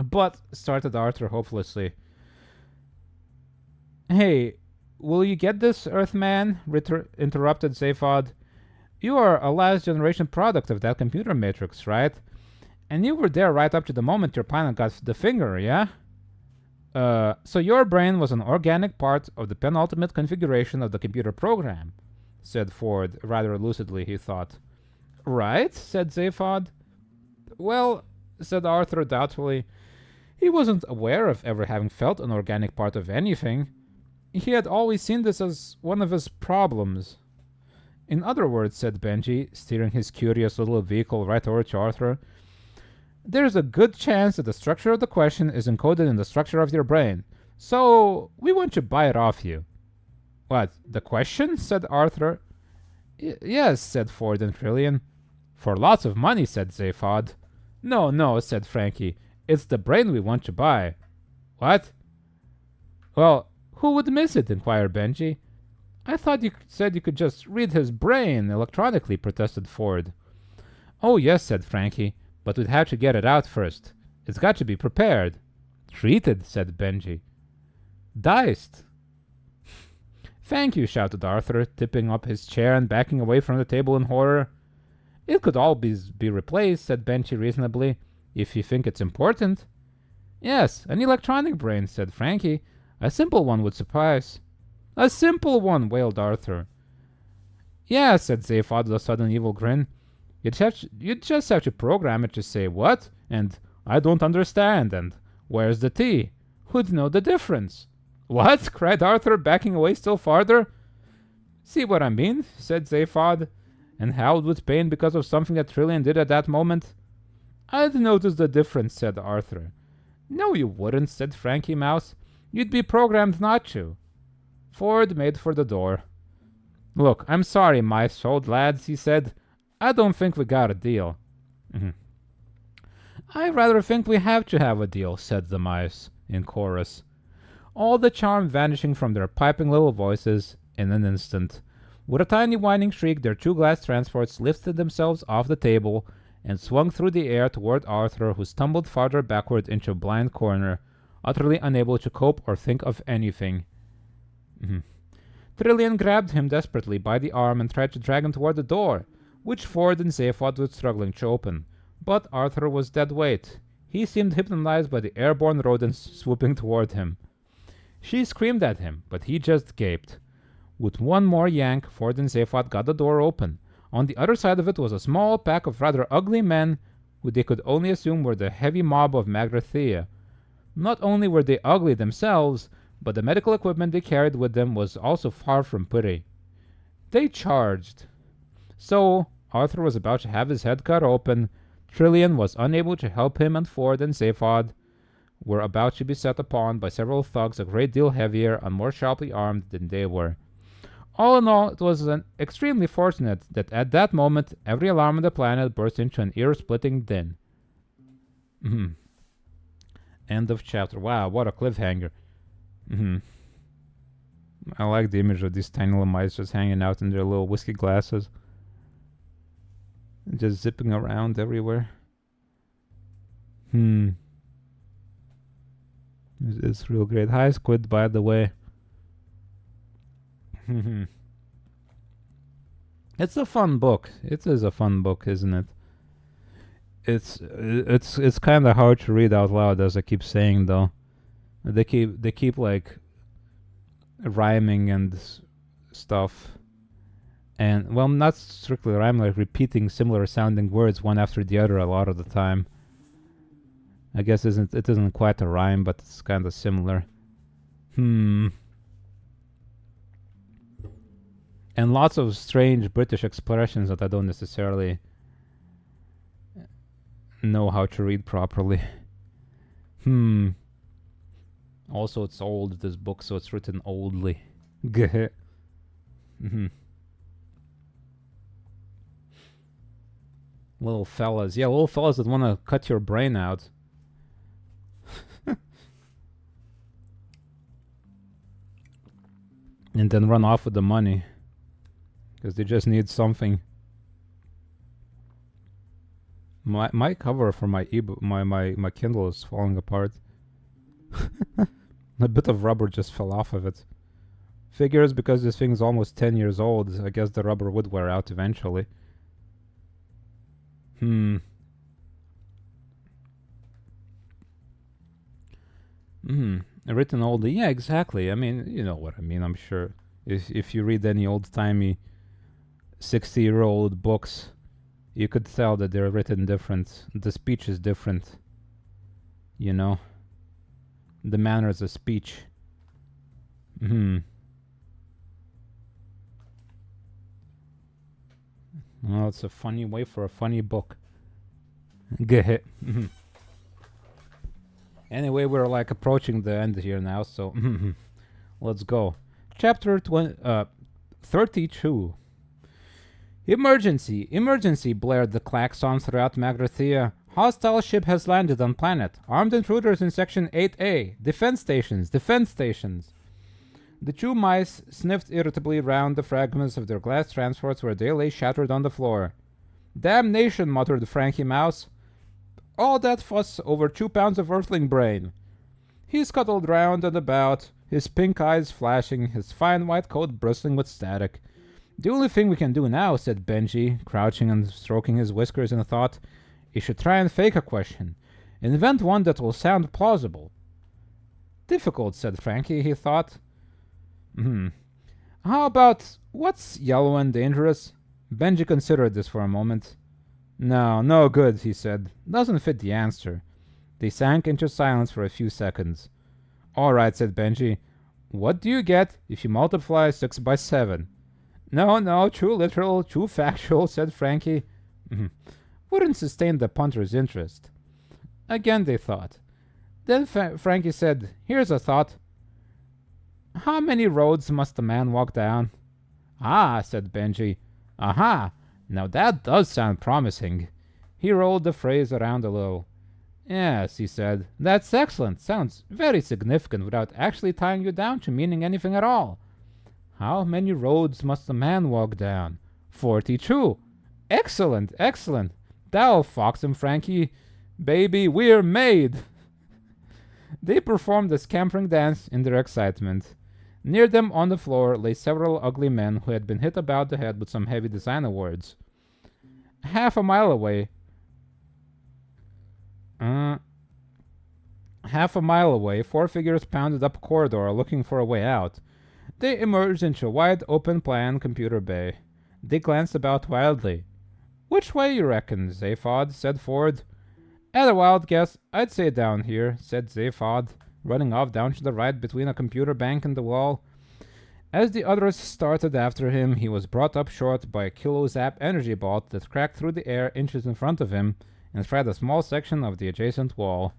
But, started Arthur hopelessly. Hey, will you get this, Earthman? Interrupted Zaphod. You are a last-generation product of that computer matrix, right? And you were there right up to the moment your planet got the finger, yeah? So your brain was an organic part of the penultimate configuration of the computer program, said Ford, rather lucidly, he thought. Right, said Zaphod. Well, said Arthur doubtfully, he wasn't aware of ever having felt an organic part of anything. He had always seen this as one of his problems. In other words, said Benji, steering his curious little vehicle right over to Arthur, there's a good chance that the structure of the question is encoded in the structure of your brain. So, we want to buy it off you. What, the question? Said Arthur. Yes, said Ford and Trillian. For lots of money, said Zaphod. No, no, said Frankie. It's the brain we want to buy. What? Well, who would miss it? Inquired Benji. I thought you said you could just read his brain electronically, protested Ford. Oh, yes, said Frankie, but we'd have to get it out first. It's got to be prepared. Treated, said Benji. Diced. Thank you, shouted Arthur, tipping up his chair and backing away from the table in horror. It could always be replaced, said Benji reasonably, if you think it's important. Yes, an electronic brain, said Frankie. A simple one would suffice. A simple one, wailed Arthur. Yeah, said Zaphod with a sudden evil grin. You'd just have to program it to say what, and I don't understand, and where's the tea? Who'd know the difference? What? Cried Arthur, backing away still farther. See what I mean? Said Zaphod, and howled with pain because of something that Trillian did at that moment. I'd notice the difference, said Arthur. No, you wouldn't, said Frankie Mouse. You'd be programmed not to. Ford made for the door. Look, I'm sorry, mice old lads, he said. I don't think we got a deal. I rather think we have to have a deal, said the mice, in chorus. All the charm vanishing from their piping little voices in an instant. With a tiny whining shriek, their two glass transports lifted themselves off the table and swung through the air toward Arthur, who stumbled farther backward into a blind corner, utterly unable to cope or think of anything. Trillian grabbed him desperately by the arm and tried to drag him toward the door, which Ford and Zaphod were struggling to open. But Arthur was dead weight. He seemed hypnotized by the airborne rodents swooping toward him. She screamed at him, but he just gaped. With one more yank, Ford and Zaphod got the door open. On the other side of it was a small pack of rather ugly men, who they could only assume were the heavy mob of Magrathea. Not only were they ugly themselves, but the medical equipment they carried with them was also far from pretty. They charged. So, Arthur was about to have his head cut open. Trillian was unable to help him, and Ford and Zaphod were about to be set upon by several thugs a great deal heavier and more sharply armed than they were. All in all, it was extremely fortunate that at that moment every alarm on the planet burst into an ear-splitting din. End of chapter. Wow, what a cliffhanger. I like the image of these tiny little mice just hanging out in their little whiskey glasses. Just zipping around everywhere. It's real great. Hi, Squid, by the way. It's a fun book. It is a fun book, isn't it? It's kind of hard to read out loud, as I keep saying, though. They keep like rhyming and stuff, and well, not strictly rhyming, like repeating similar sounding words one after the other a lot of the time. I guess it isn't quite a rhyme, but it's kind of similar. And lots of strange British expressions that I don't necessarily know how to read properly. Also, it's old, this book, so it's written oldly. Little fellas. Yeah, little fellas that want to cut your brain out. And then run off with the money. Because they just need something. My cover for my ebook, my Kindle is falling apart. A bit of rubber just fell off of it. Figures because this thing's almost 10 years old. I guess the rubber would wear out eventually. Written oldly. Yeah, exactly. I mean, you know what I mean, I'm sure. If you read any old-timey 60-year-old books, you could tell that they're written different. The speech is different. You know? The manners of speech. Well, it's a funny way for a funny book. Anyway, we're like approaching the end here now, so let's go. Chapter 32. Emergency! Emergency! Blared the klaxon throughout Magrathea. Hostile ship has landed on planet. Armed intruders in Section 8A. Defense stations! Defense stations! The two mice sniffed irritably round the fragments of their glass transports where they lay shattered on the floor. Damnation, muttered Frankie Mouse. All that fuss over 2 pounds of earthling brain. He scuttled round and about, his pink eyes flashing, his fine white coat bristling with static. The only thing we can do now, said Benji, crouching and stroking his whiskers in thought, is to try and fake a question. Invent one that will sound plausible. Difficult, said Frankie, he thought. How about, what's yellow and dangerous? Benji considered this for a moment. No good, he said. Doesn't fit the answer. They sank into silence for a few seconds. All right, said Benji. What do you get if you multiply 6 by 7? No, true literal, true factual, said Frankie. Wouldn't sustain the punter's interest. Again they thought. Then Frankie said, here's a thought. How many roads must a man walk down? Ah, said Benji. Aha! Now that does sound promising. He rolled the phrase around a little. Yes, he said. That's excellent. Sounds very significant without actually tying you down to meaning anything at all. How many roads must a man walk down? 42. Excellent. That'll fox him, Frankie. Baby, we're made. They performed a scampering dance in their excitement. Near them on the floor lay several ugly men who had been hit about the head with some heavy designer words. Half a mile away, 4 figures pounded up a corridor looking for a way out. They emerged into a wide open-plan computer bay. They glanced about wildly. Which way, you reckon, Zaphod? Said Ford. At a wild guess, I'd say down here, said Zaphod, running off down to the right between a computer bank and the wall. As the others started after him, he was brought up short by a kilo-zap energy bolt that cracked through the air inches in front of him and fried a small section of the adjacent wall.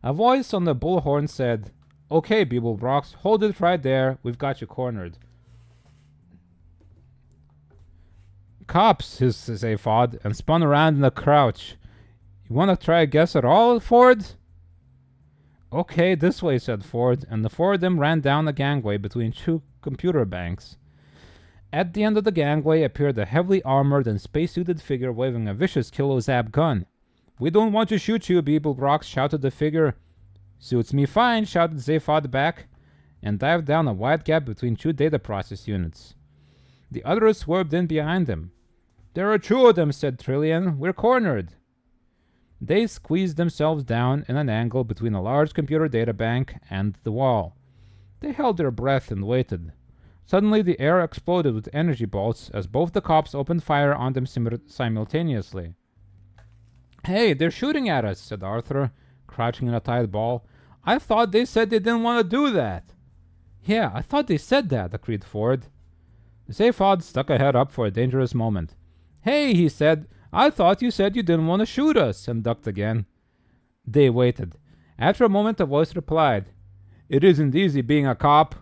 A voice on the bullhorn said, Okay, Beeblebrox, hold it right there. We've got you cornered. Cops, hissed Zaphod, and spun around in a crouch. You want to try a guess at all, Ford? Okay, this way, said Ford, and the four of them ran down the gangway between 2 computer banks. At the end of the gangway appeared a heavily armored and spacesuited figure waving a vicious kilo-zap gun. We don't want to shoot you, Beeblebrox, shouted the figure. Suits me fine, shouted Zaphod back, and dived down a wide gap between 2 data process units. The others swerved in behind them. There are 2 of them, said Trillian. We're cornered. They squeezed themselves down in an angle between a large computer data bank and the wall. They held their breath and waited. Suddenly the air exploded with energy bolts as both the cops opened fire on them simultaneously. Hey, they're shooting at us, said Arthur, crouching in a tight ball. I thought they said they didn't want to do that. Yeah, I thought they said that, agreed Ford. Zaphod stuck a head up for a dangerous moment. Hey, he said, I thought you said you didn't want to shoot us, and ducked again. They waited. After a moment, a voice replied, It isn't easy being a cop.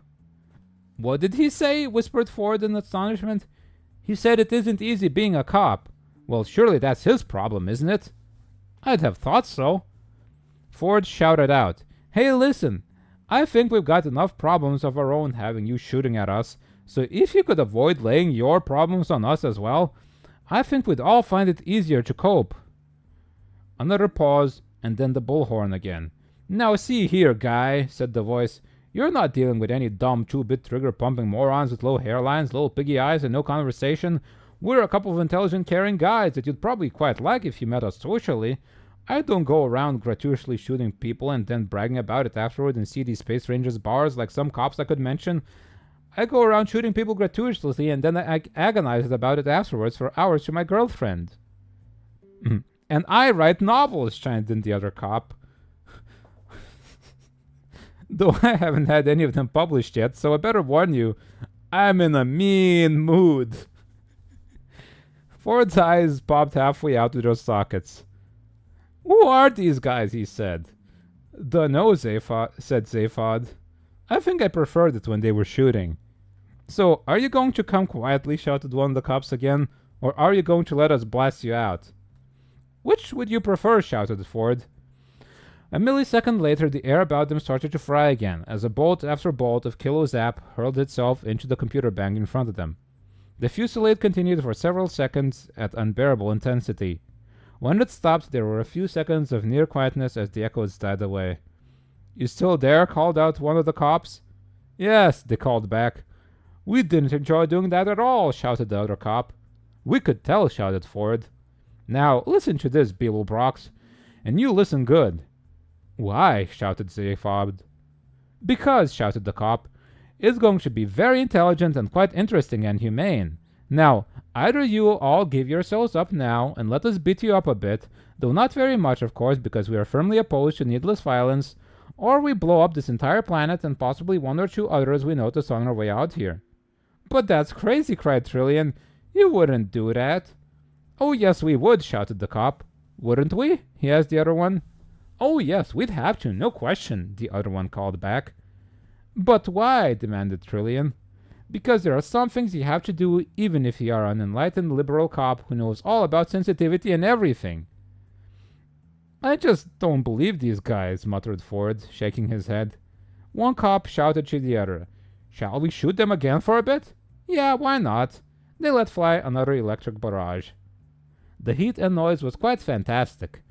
What did he say? Whispered Ford in astonishment. He said it isn't easy being a cop. Well, surely that's his problem, isn't it? I'd have thought so. Ford shouted out, Hey, listen, I think we've got enough problems of our own having you shooting at us, so if you could avoid laying your problems on us as well, I think we'd all find it easier to cope. Another pause, and then the bullhorn again. Now see here, guy, said the voice. You're not dealing with any dumb 2-bit trigger-pumping morons with low hairlines, little piggy eyes, and no conversation. We're a couple of intelligent, caring guys that you'd probably quite like if you met us socially. I don't go around gratuitously shooting people and then bragging about it afterward in seedy Space Rangers bars like some cops I could mention. I go around shooting people gratuitously and then I agonize about it afterwards for hours to my girlfriend. And I write novels, chimed in the other cop. Though I haven't had any of them published yet, so I better warn you, I'm in a mean mood. Ford's eyes popped halfway out of their sockets. Who are these guys, he said. Dunno, said Zaphod. I think I preferred it when they were shooting. So, are you going to come quietly? Shouted one of the cops again. Or are you going to let us blast you out? Which would you prefer? Shouted Ford. A millisecond later, the air about them started to fry again, as a bolt after bolt of Kilo Zap hurled itself into the computer bank in front of them. The fusillade continued for several seconds at unbearable intensity. When it stopped, there were a few seconds of near quietness as the echoes died away. You still there? Called out one of the cops. Yes, they called back. We didn't enjoy doing that at all, shouted the other cop. We could tell, shouted Ford. Now, listen to this, Beeblebrox, and you listen good. Why? Shouted Zaphod. Because, shouted the cop, it's going to be very intelligent and quite interesting and humane. Now, either you all give yourselves up now and let us beat you up a bit, though not very much, of course, because we are firmly opposed to needless violence, or we blow up this entire planet and possibly one or two others we notice on our way out here. But that's crazy, cried Trillian. You wouldn't do that. Oh, yes, we would, shouted the cop. Wouldn't we? He asked the other one. Oh, yes, we'd have to, no question, the other one called back. But why? Demanded Trillian. Because there are some things you have to do even if you are an enlightened liberal cop who knows all about sensitivity and everything. I just don't believe these guys, muttered Ford, shaking his head. One cop shouted to the other. Shall we shoot them again for a bit? Yeah, why not? They let fly another electric barrage. The heat and noise was quite fantastic.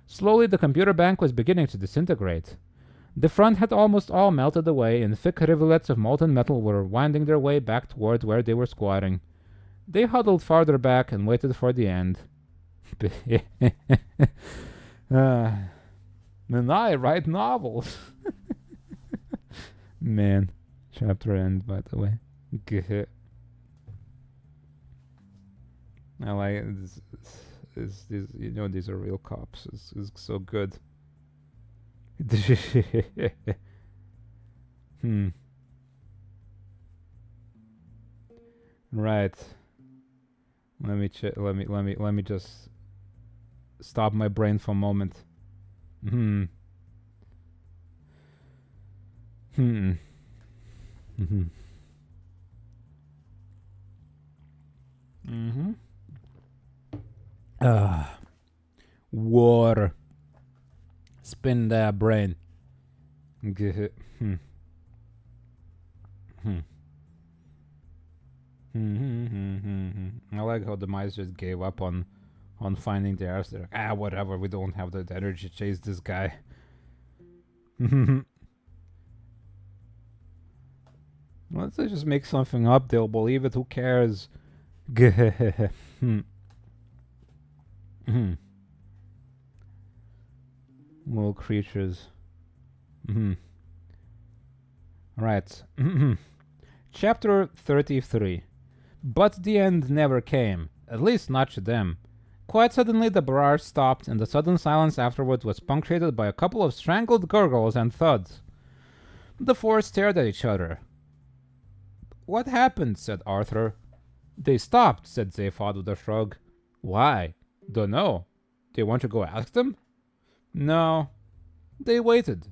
Slowly the computer bank was beginning to disintegrate. The front had almost all melted away, and thick rivulets of molten metal were winding their way back toward where they were squatting. They huddled farther back and waited for the end. And I write novels. Man, chapter end, by the way. I like it. You know, these are real cops. It's so good. Right. Let me just stop my brain for a moment. Water. Spin that brain. I like how the mice just gave up on finding the arrows. They're like, whatever, we don't have the energy to chase this guy. Let's just make something up, they'll believe it, who cares? Little creatures. Right. Chapter 33. But the end never came, at least not to them. Quite suddenly the barrage stopped, and the sudden silence afterward was punctuated by a couple of strangled gurgles and thuds. The four stared at each other. What happened? Said Arthur. They stopped, said Zaphod with a shrug. Why? Dunno. Do you want to go ask them? No. They waited.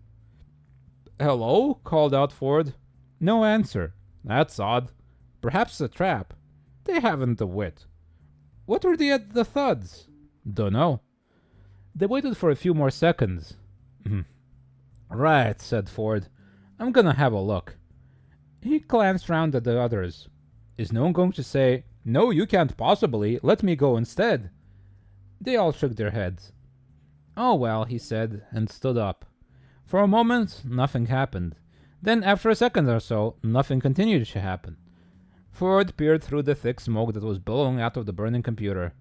Hello? Called out Ford. No answer. That's odd. Perhaps a trap. They haven't a wit. What were the thuds? Dunno. They waited for a few more seconds. Right, said Ford. I'm gonna have a look. He glanced round at the others. Is no one going to say, No, you can't possibly. Let me go instead? They all shook their heads. Oh well, he said, and stood up. For a moment, nothing happened. Then, after a second or so, nothing continued to happen. Ford peered through the thick smoke that was billowing out of the burning computer.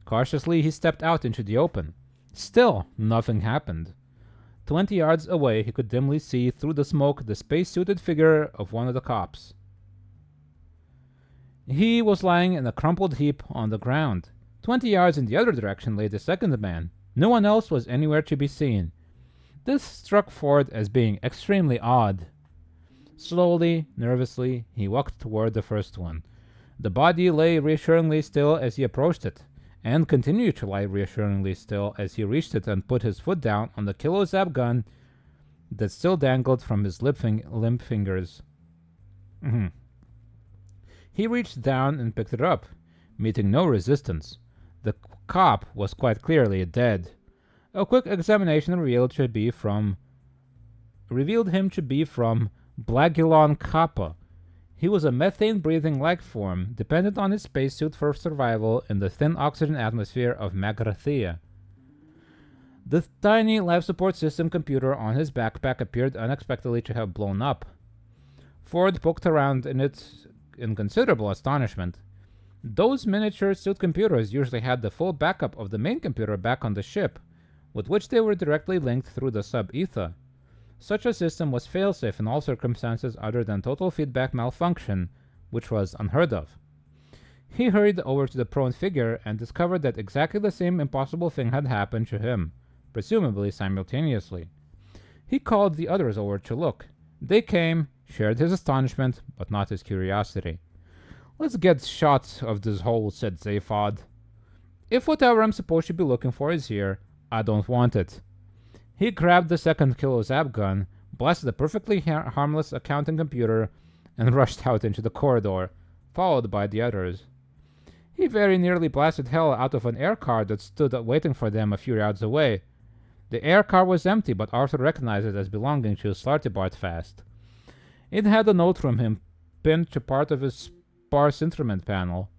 Cautiously, he stepped out into the open. Still, nothing happened. 20 yards away, he could dimly see through the smoke the space-suited figure of one of the cops. He was lying in a crumpled heap on the ground. 20 yards in the other direction lay the second man. No one else was anywhere to be seen. This struck Ford as being extremely odd. Slowly, nervously, he walked toward the first one. The body lay reassuringly still as he approached it, and continued to lie reassuringly still as he reached it and put his foot down on the Kilo-Zap gun that still dangled from his limp fingers. He reached down and picked it up, meeting no resistance. The cop was quite clearly dead. A quick examination revealed him to be from Blagulon Kappa. He was a methane-breathing life form, dependent on his spacesuit for survival in the thin oxygen atmosphere of Magrathea. The tiny life support system computer on his backpack appeared unexpectedly to have blown up. Ford poked around in it in considerable astonishment. Those miniature suit computers usually had the full backup of the main computer back on the ship, with which they were directly linked through the sub-ether. Such a system was failsafe in all circumstances other than total feedback malfunction, which was unheard of. He hurried over to the prone figure and discovered that exactly the same impossible thing had happened to him, presumably simultaneously. He called the others over to look. They came, shared his astonishment, but not his curiosity. "Let's get shots of this hole," said Zaphod. "If whatever I'm supposed to be looking for is here, I don't want it." He grabbed the second kilo zap gun, blasted a perfectly harmless accounting computer, and rushed out into the corridor, followed by the others. He very nearly blasted hell out of an air car that stood waiting for them a few yards away. The air car was empty, but Arthur recognized it as belonging to Slartibartfast. It had a note from him pinned to part of his sparse instrument panel.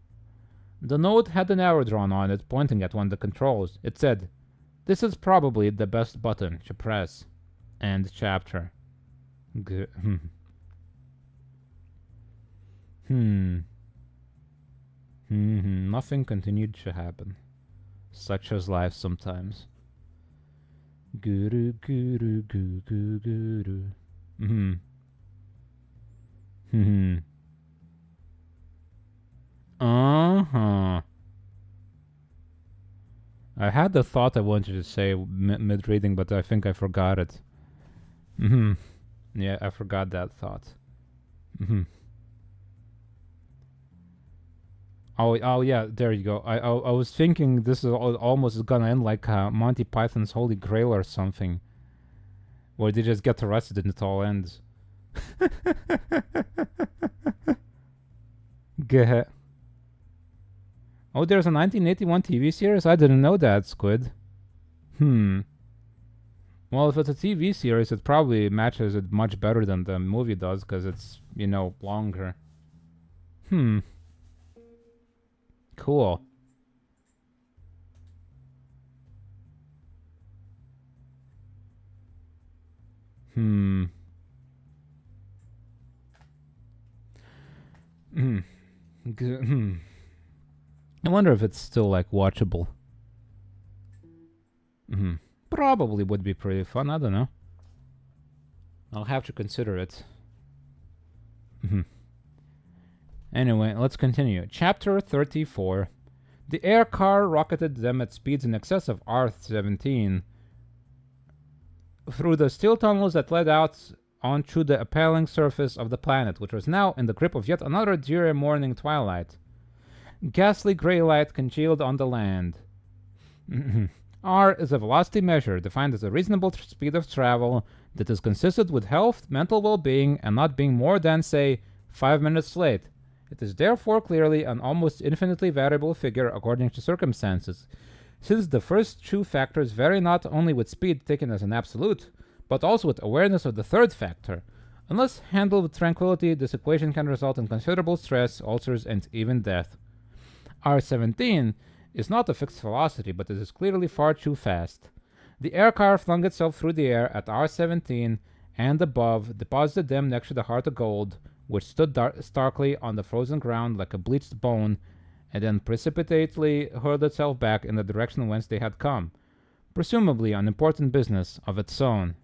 The note had an arrow drawn on it, pointing at one of the controls. It said, "This is probably the best button to press." End chapter. Nothing continued to happen. Such is life sometimes. Guru guru guru guru guru. I had the thought I wanted to say mid-reading, but I think I forgot it. Yeah, I forgot that thought. Oh yeah, there you go. I was thinking this is almost gonna end like Monty Python's Holy Grail or something, where they just get arrested and it all ends. Gah. Oh, there's a 1981 TV series? I didn't know that, Squid. Well, if it's a TV series, it probably matches it much better than the movie does, because it's, longer. Cool. I wonder if it's still, watchable. Probably would be pretty fun, I don't know. I'll have to consider it. Anyway, let's continue. Chapter 34. The air car rocketed them at speeds in excess of R-17 through the steel tunnels that led out onto the appalling surface of the planet, which was now in the grip of yet another dreary morning twilight. Ghastly gray light congealed on the land. R is a velocity measure defined as a reasonable speed of travel that is consistent with health, mental well-being, and not being more than, say, 5 minutes late. It is therefore clearly an almost infinitely variable figure according to circumstances, since the first two factors vary not only with speed taken as an absolute, but also with awareness of the third factor. Unless handled with tranquility, this equation can result in considerable stress, ulcers, and even death. R-17 is not a fixed velocity, but it is clearly far too fast. The air car flung itself through the air at R-17 and above, deposited them next to the heart of gold, which stood starkly on the frozen ground like a bleached bone, and then precipitately hurled itself back in the direction whence they had come, presumably on important business of its own.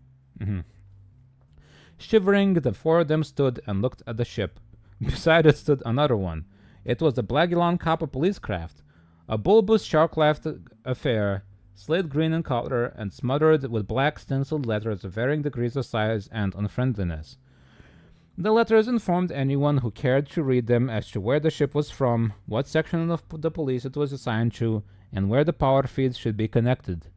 Shivering, the four of them stood and looked at the ship. Beside it stood another one. It was the Blagulon Kappa police craft, a bulbous shark-laughed affair, slate green in color and smothered with black stenciled letters of varying degrees of size and unfriendliness. The letters informed anyone who cared to read them as to where the ship was from, what section of the police it was assigned to, and where the power feeds should be connected.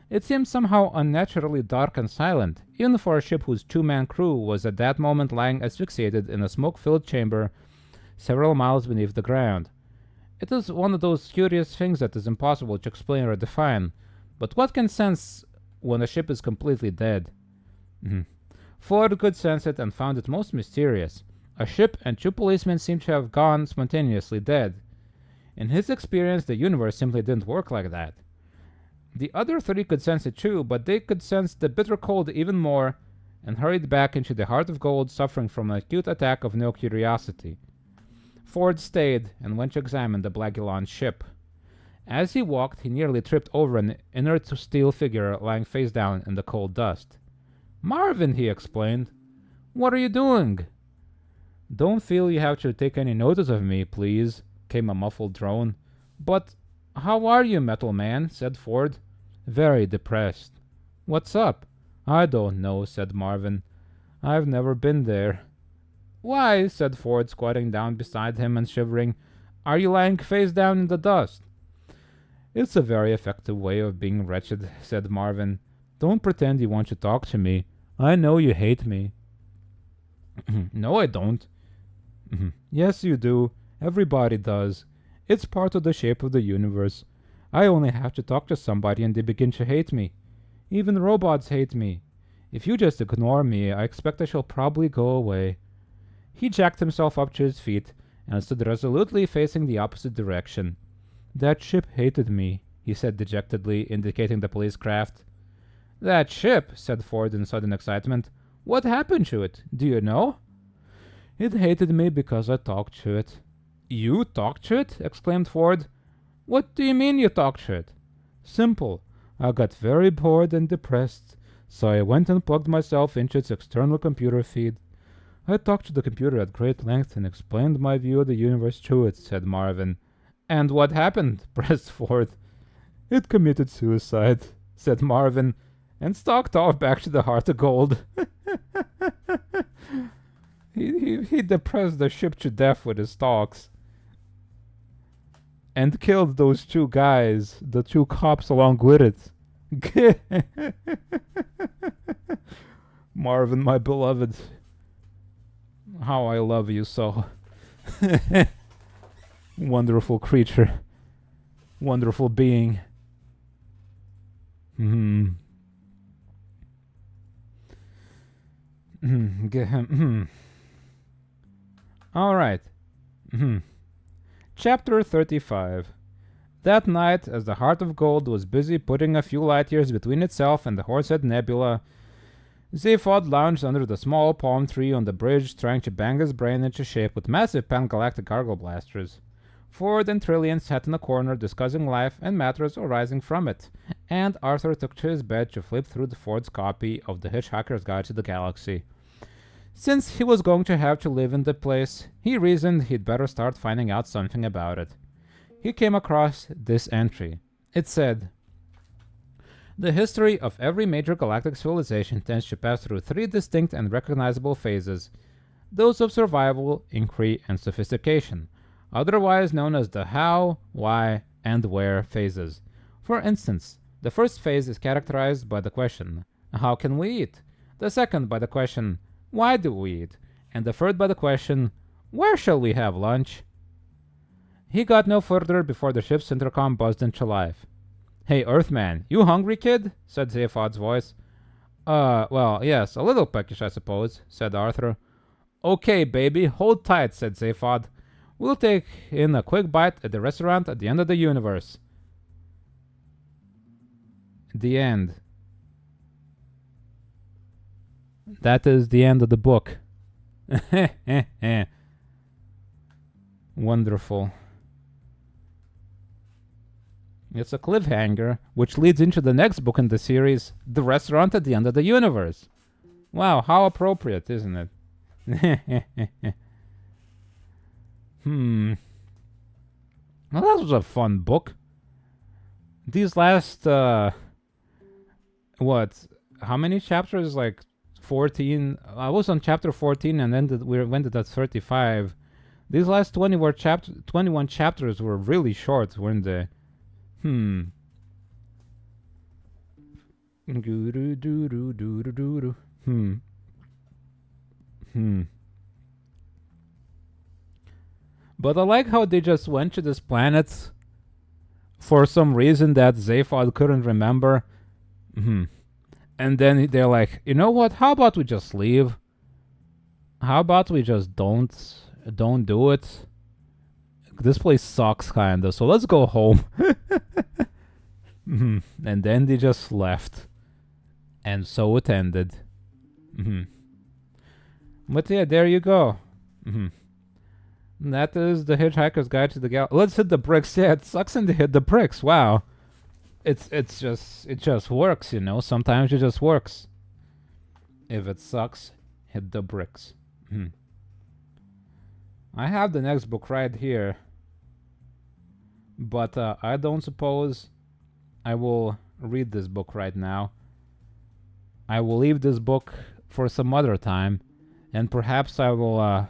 It seemed somehow unnaturally dark and silent, even for a ship whose two-man crew was at that moment lying asphyxiated in a smoke-filled chamber several miles beneath the ground. It is one of those curious things that is impossible to explain or define. But what can sense when a ship is completely dead? Ford could sense it and found it most mysterious. A ship and two policemen seemed to have gone spontaneously dead. In his experience, the universe simply didn't work like that. The other three could sense it too, but they could sense the bitter cold even more and hurried back into the heart of gold, suffering from an acute attack of no curiosity. Ford stayed and went to examine the Blagulan ship. As he walked, he nearly tripped over an inert steel figure lying face down in the cold dust. "Marvin," he explained. "What are you doing?" "Don't feel you have to take any notice of me, please," came a muffled drone. "But how are you, Metal Man?" said Ford. "Very depressed." "What's up?" "I don't know," said Marvin. "I've never been there." "Why," said Ford, squatting down beside him and shivering, "are you lying face down in the dust?" "It's a very effective way of being wretched," said Marvin. "Don't pretend you want to talk to me. I know you hate me." "No, I don't." "Yes, you do. Everybody does. It's part of the shape of the universe. I only have to talk to somebody and they begin to hate me. Even robots hate me. If you just ignore me, I expect I shall probably go away." He jacked himself up to his feet and stood resolutely facing the opposite direction. "That ship hated me," he said dejectedly, indicating the police craft. "That ship?" said Ford in sudden excitement. "What happened to it? Do you know?" "It hated me because I talked to it." "You talked to it?" exclaimed Ford. "What do you mean you talked to it?" "Simple. I got very bored and depressed, so I went and plugged myself into its external computer feed. I talked to the computer at great length and explained my view of the universe to it," said Marvin. "And what happened?" pressed Ford. "It committed suicide," said Marvin, and stalked off back to the Heart of Gold. He depressed the ship to death with his talks. And killed those two guys, the two cops along with it. Marvin, my beloved. How I love you so. Wonderful creature. Wonderful being. All right. Chapter 35. That night, as the Heart of Gold was busy putting a few light years between itself and the Horsehead Nebula, Zaphod lounged under the small palm tree on the bridge, trying to bang his brain into shape with massive pan-galactic cargo blasters. Ford and Trillian sat in a corner discussing life and matters arising from it, and Arthur took to his bed to flip through Ford's copy of The Hitchhiker's Guide to the Galaxy. Since he was going to have to live in the place, he reasoned he'd better start finding out something about it. He came across this entry. It said, "The history of every major galactic civilization tends to pass through three distinct and recognizable phases, those of survival, inquiry, and sophistication, otherwise known as the how, why, and where phases. For instance, the first phase is characterized by the question, how can we eat? The second by the question, why do we eat? And the third by the question, where shall we have lunch?" He got no further before the ship's intercom buzzed into life. "Hey, Earthman, you hungry, kid?" said Zaphod's voice. Well, yes, a little peckish, I suppose," said Arthur. "Okay, baby, hold tight," said Zaphod. "We'll take in a quick bite at the restaurant at the end of the universe." The end. That is the end of the book. Wonderful. It's a cliffhanger, which leads into the next book in the series, The Restaurant at the End of the Universe. Wow, how appropriate, isn't it? Well, that was a fun book. These last, what? How many chapters? Like 14? I was on chapter 14 and then we went to that 35. These last 21 chapters were really short, weren't they? But I like how they just went to this planet for some reason that Zaphod couldn't remember. Mm-hmm. And then they're like, you know what? How about we just leave? How about we just don't do it? This place sucks, kinda. So let's go home. Mm-hmm. And then they just left, and so it ended. Mm-hmm. But yeah, there you go. Mm-hmm. That is the Hitchhiker's Guide to the Galaxy. Let's hit the bricks. Yeah, it sucks and they hit the bricks. Wow. It just works, you know. Sometimes it just works. If it sucks, hit the bricks. I have the next book right here, but I don't suppose I will read this book right now. I will leave this book for some other time, and perhaps I will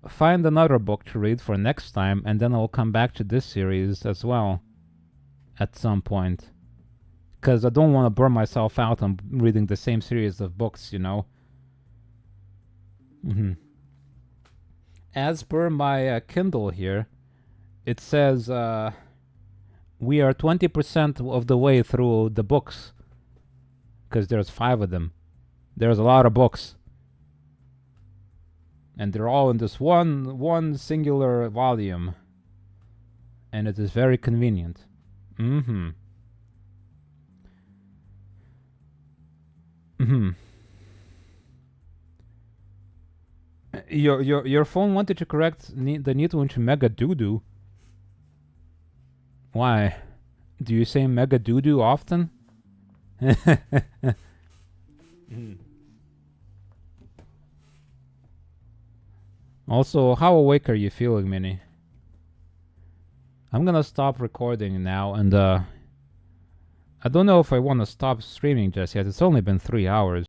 find another book to read for next time, and then I'll come back to this series as well at some point. Because I don't want to burn myself out on reading the same series of books, you know. As per my Kindle here, it says we are 20% of the way through the books. Because there's 5 of them. There's a lot of books. And they're all in this one singular volume. And it is very convenient. Your phone wanted to correct the need to into mega doo-doo. Why? Do you say mega doo-doo often? Also, how awake are you feeling, Minnie? I'm gonna stop recording now, and I don't know if I want to stop streaming just yet. It's only been 3 hours.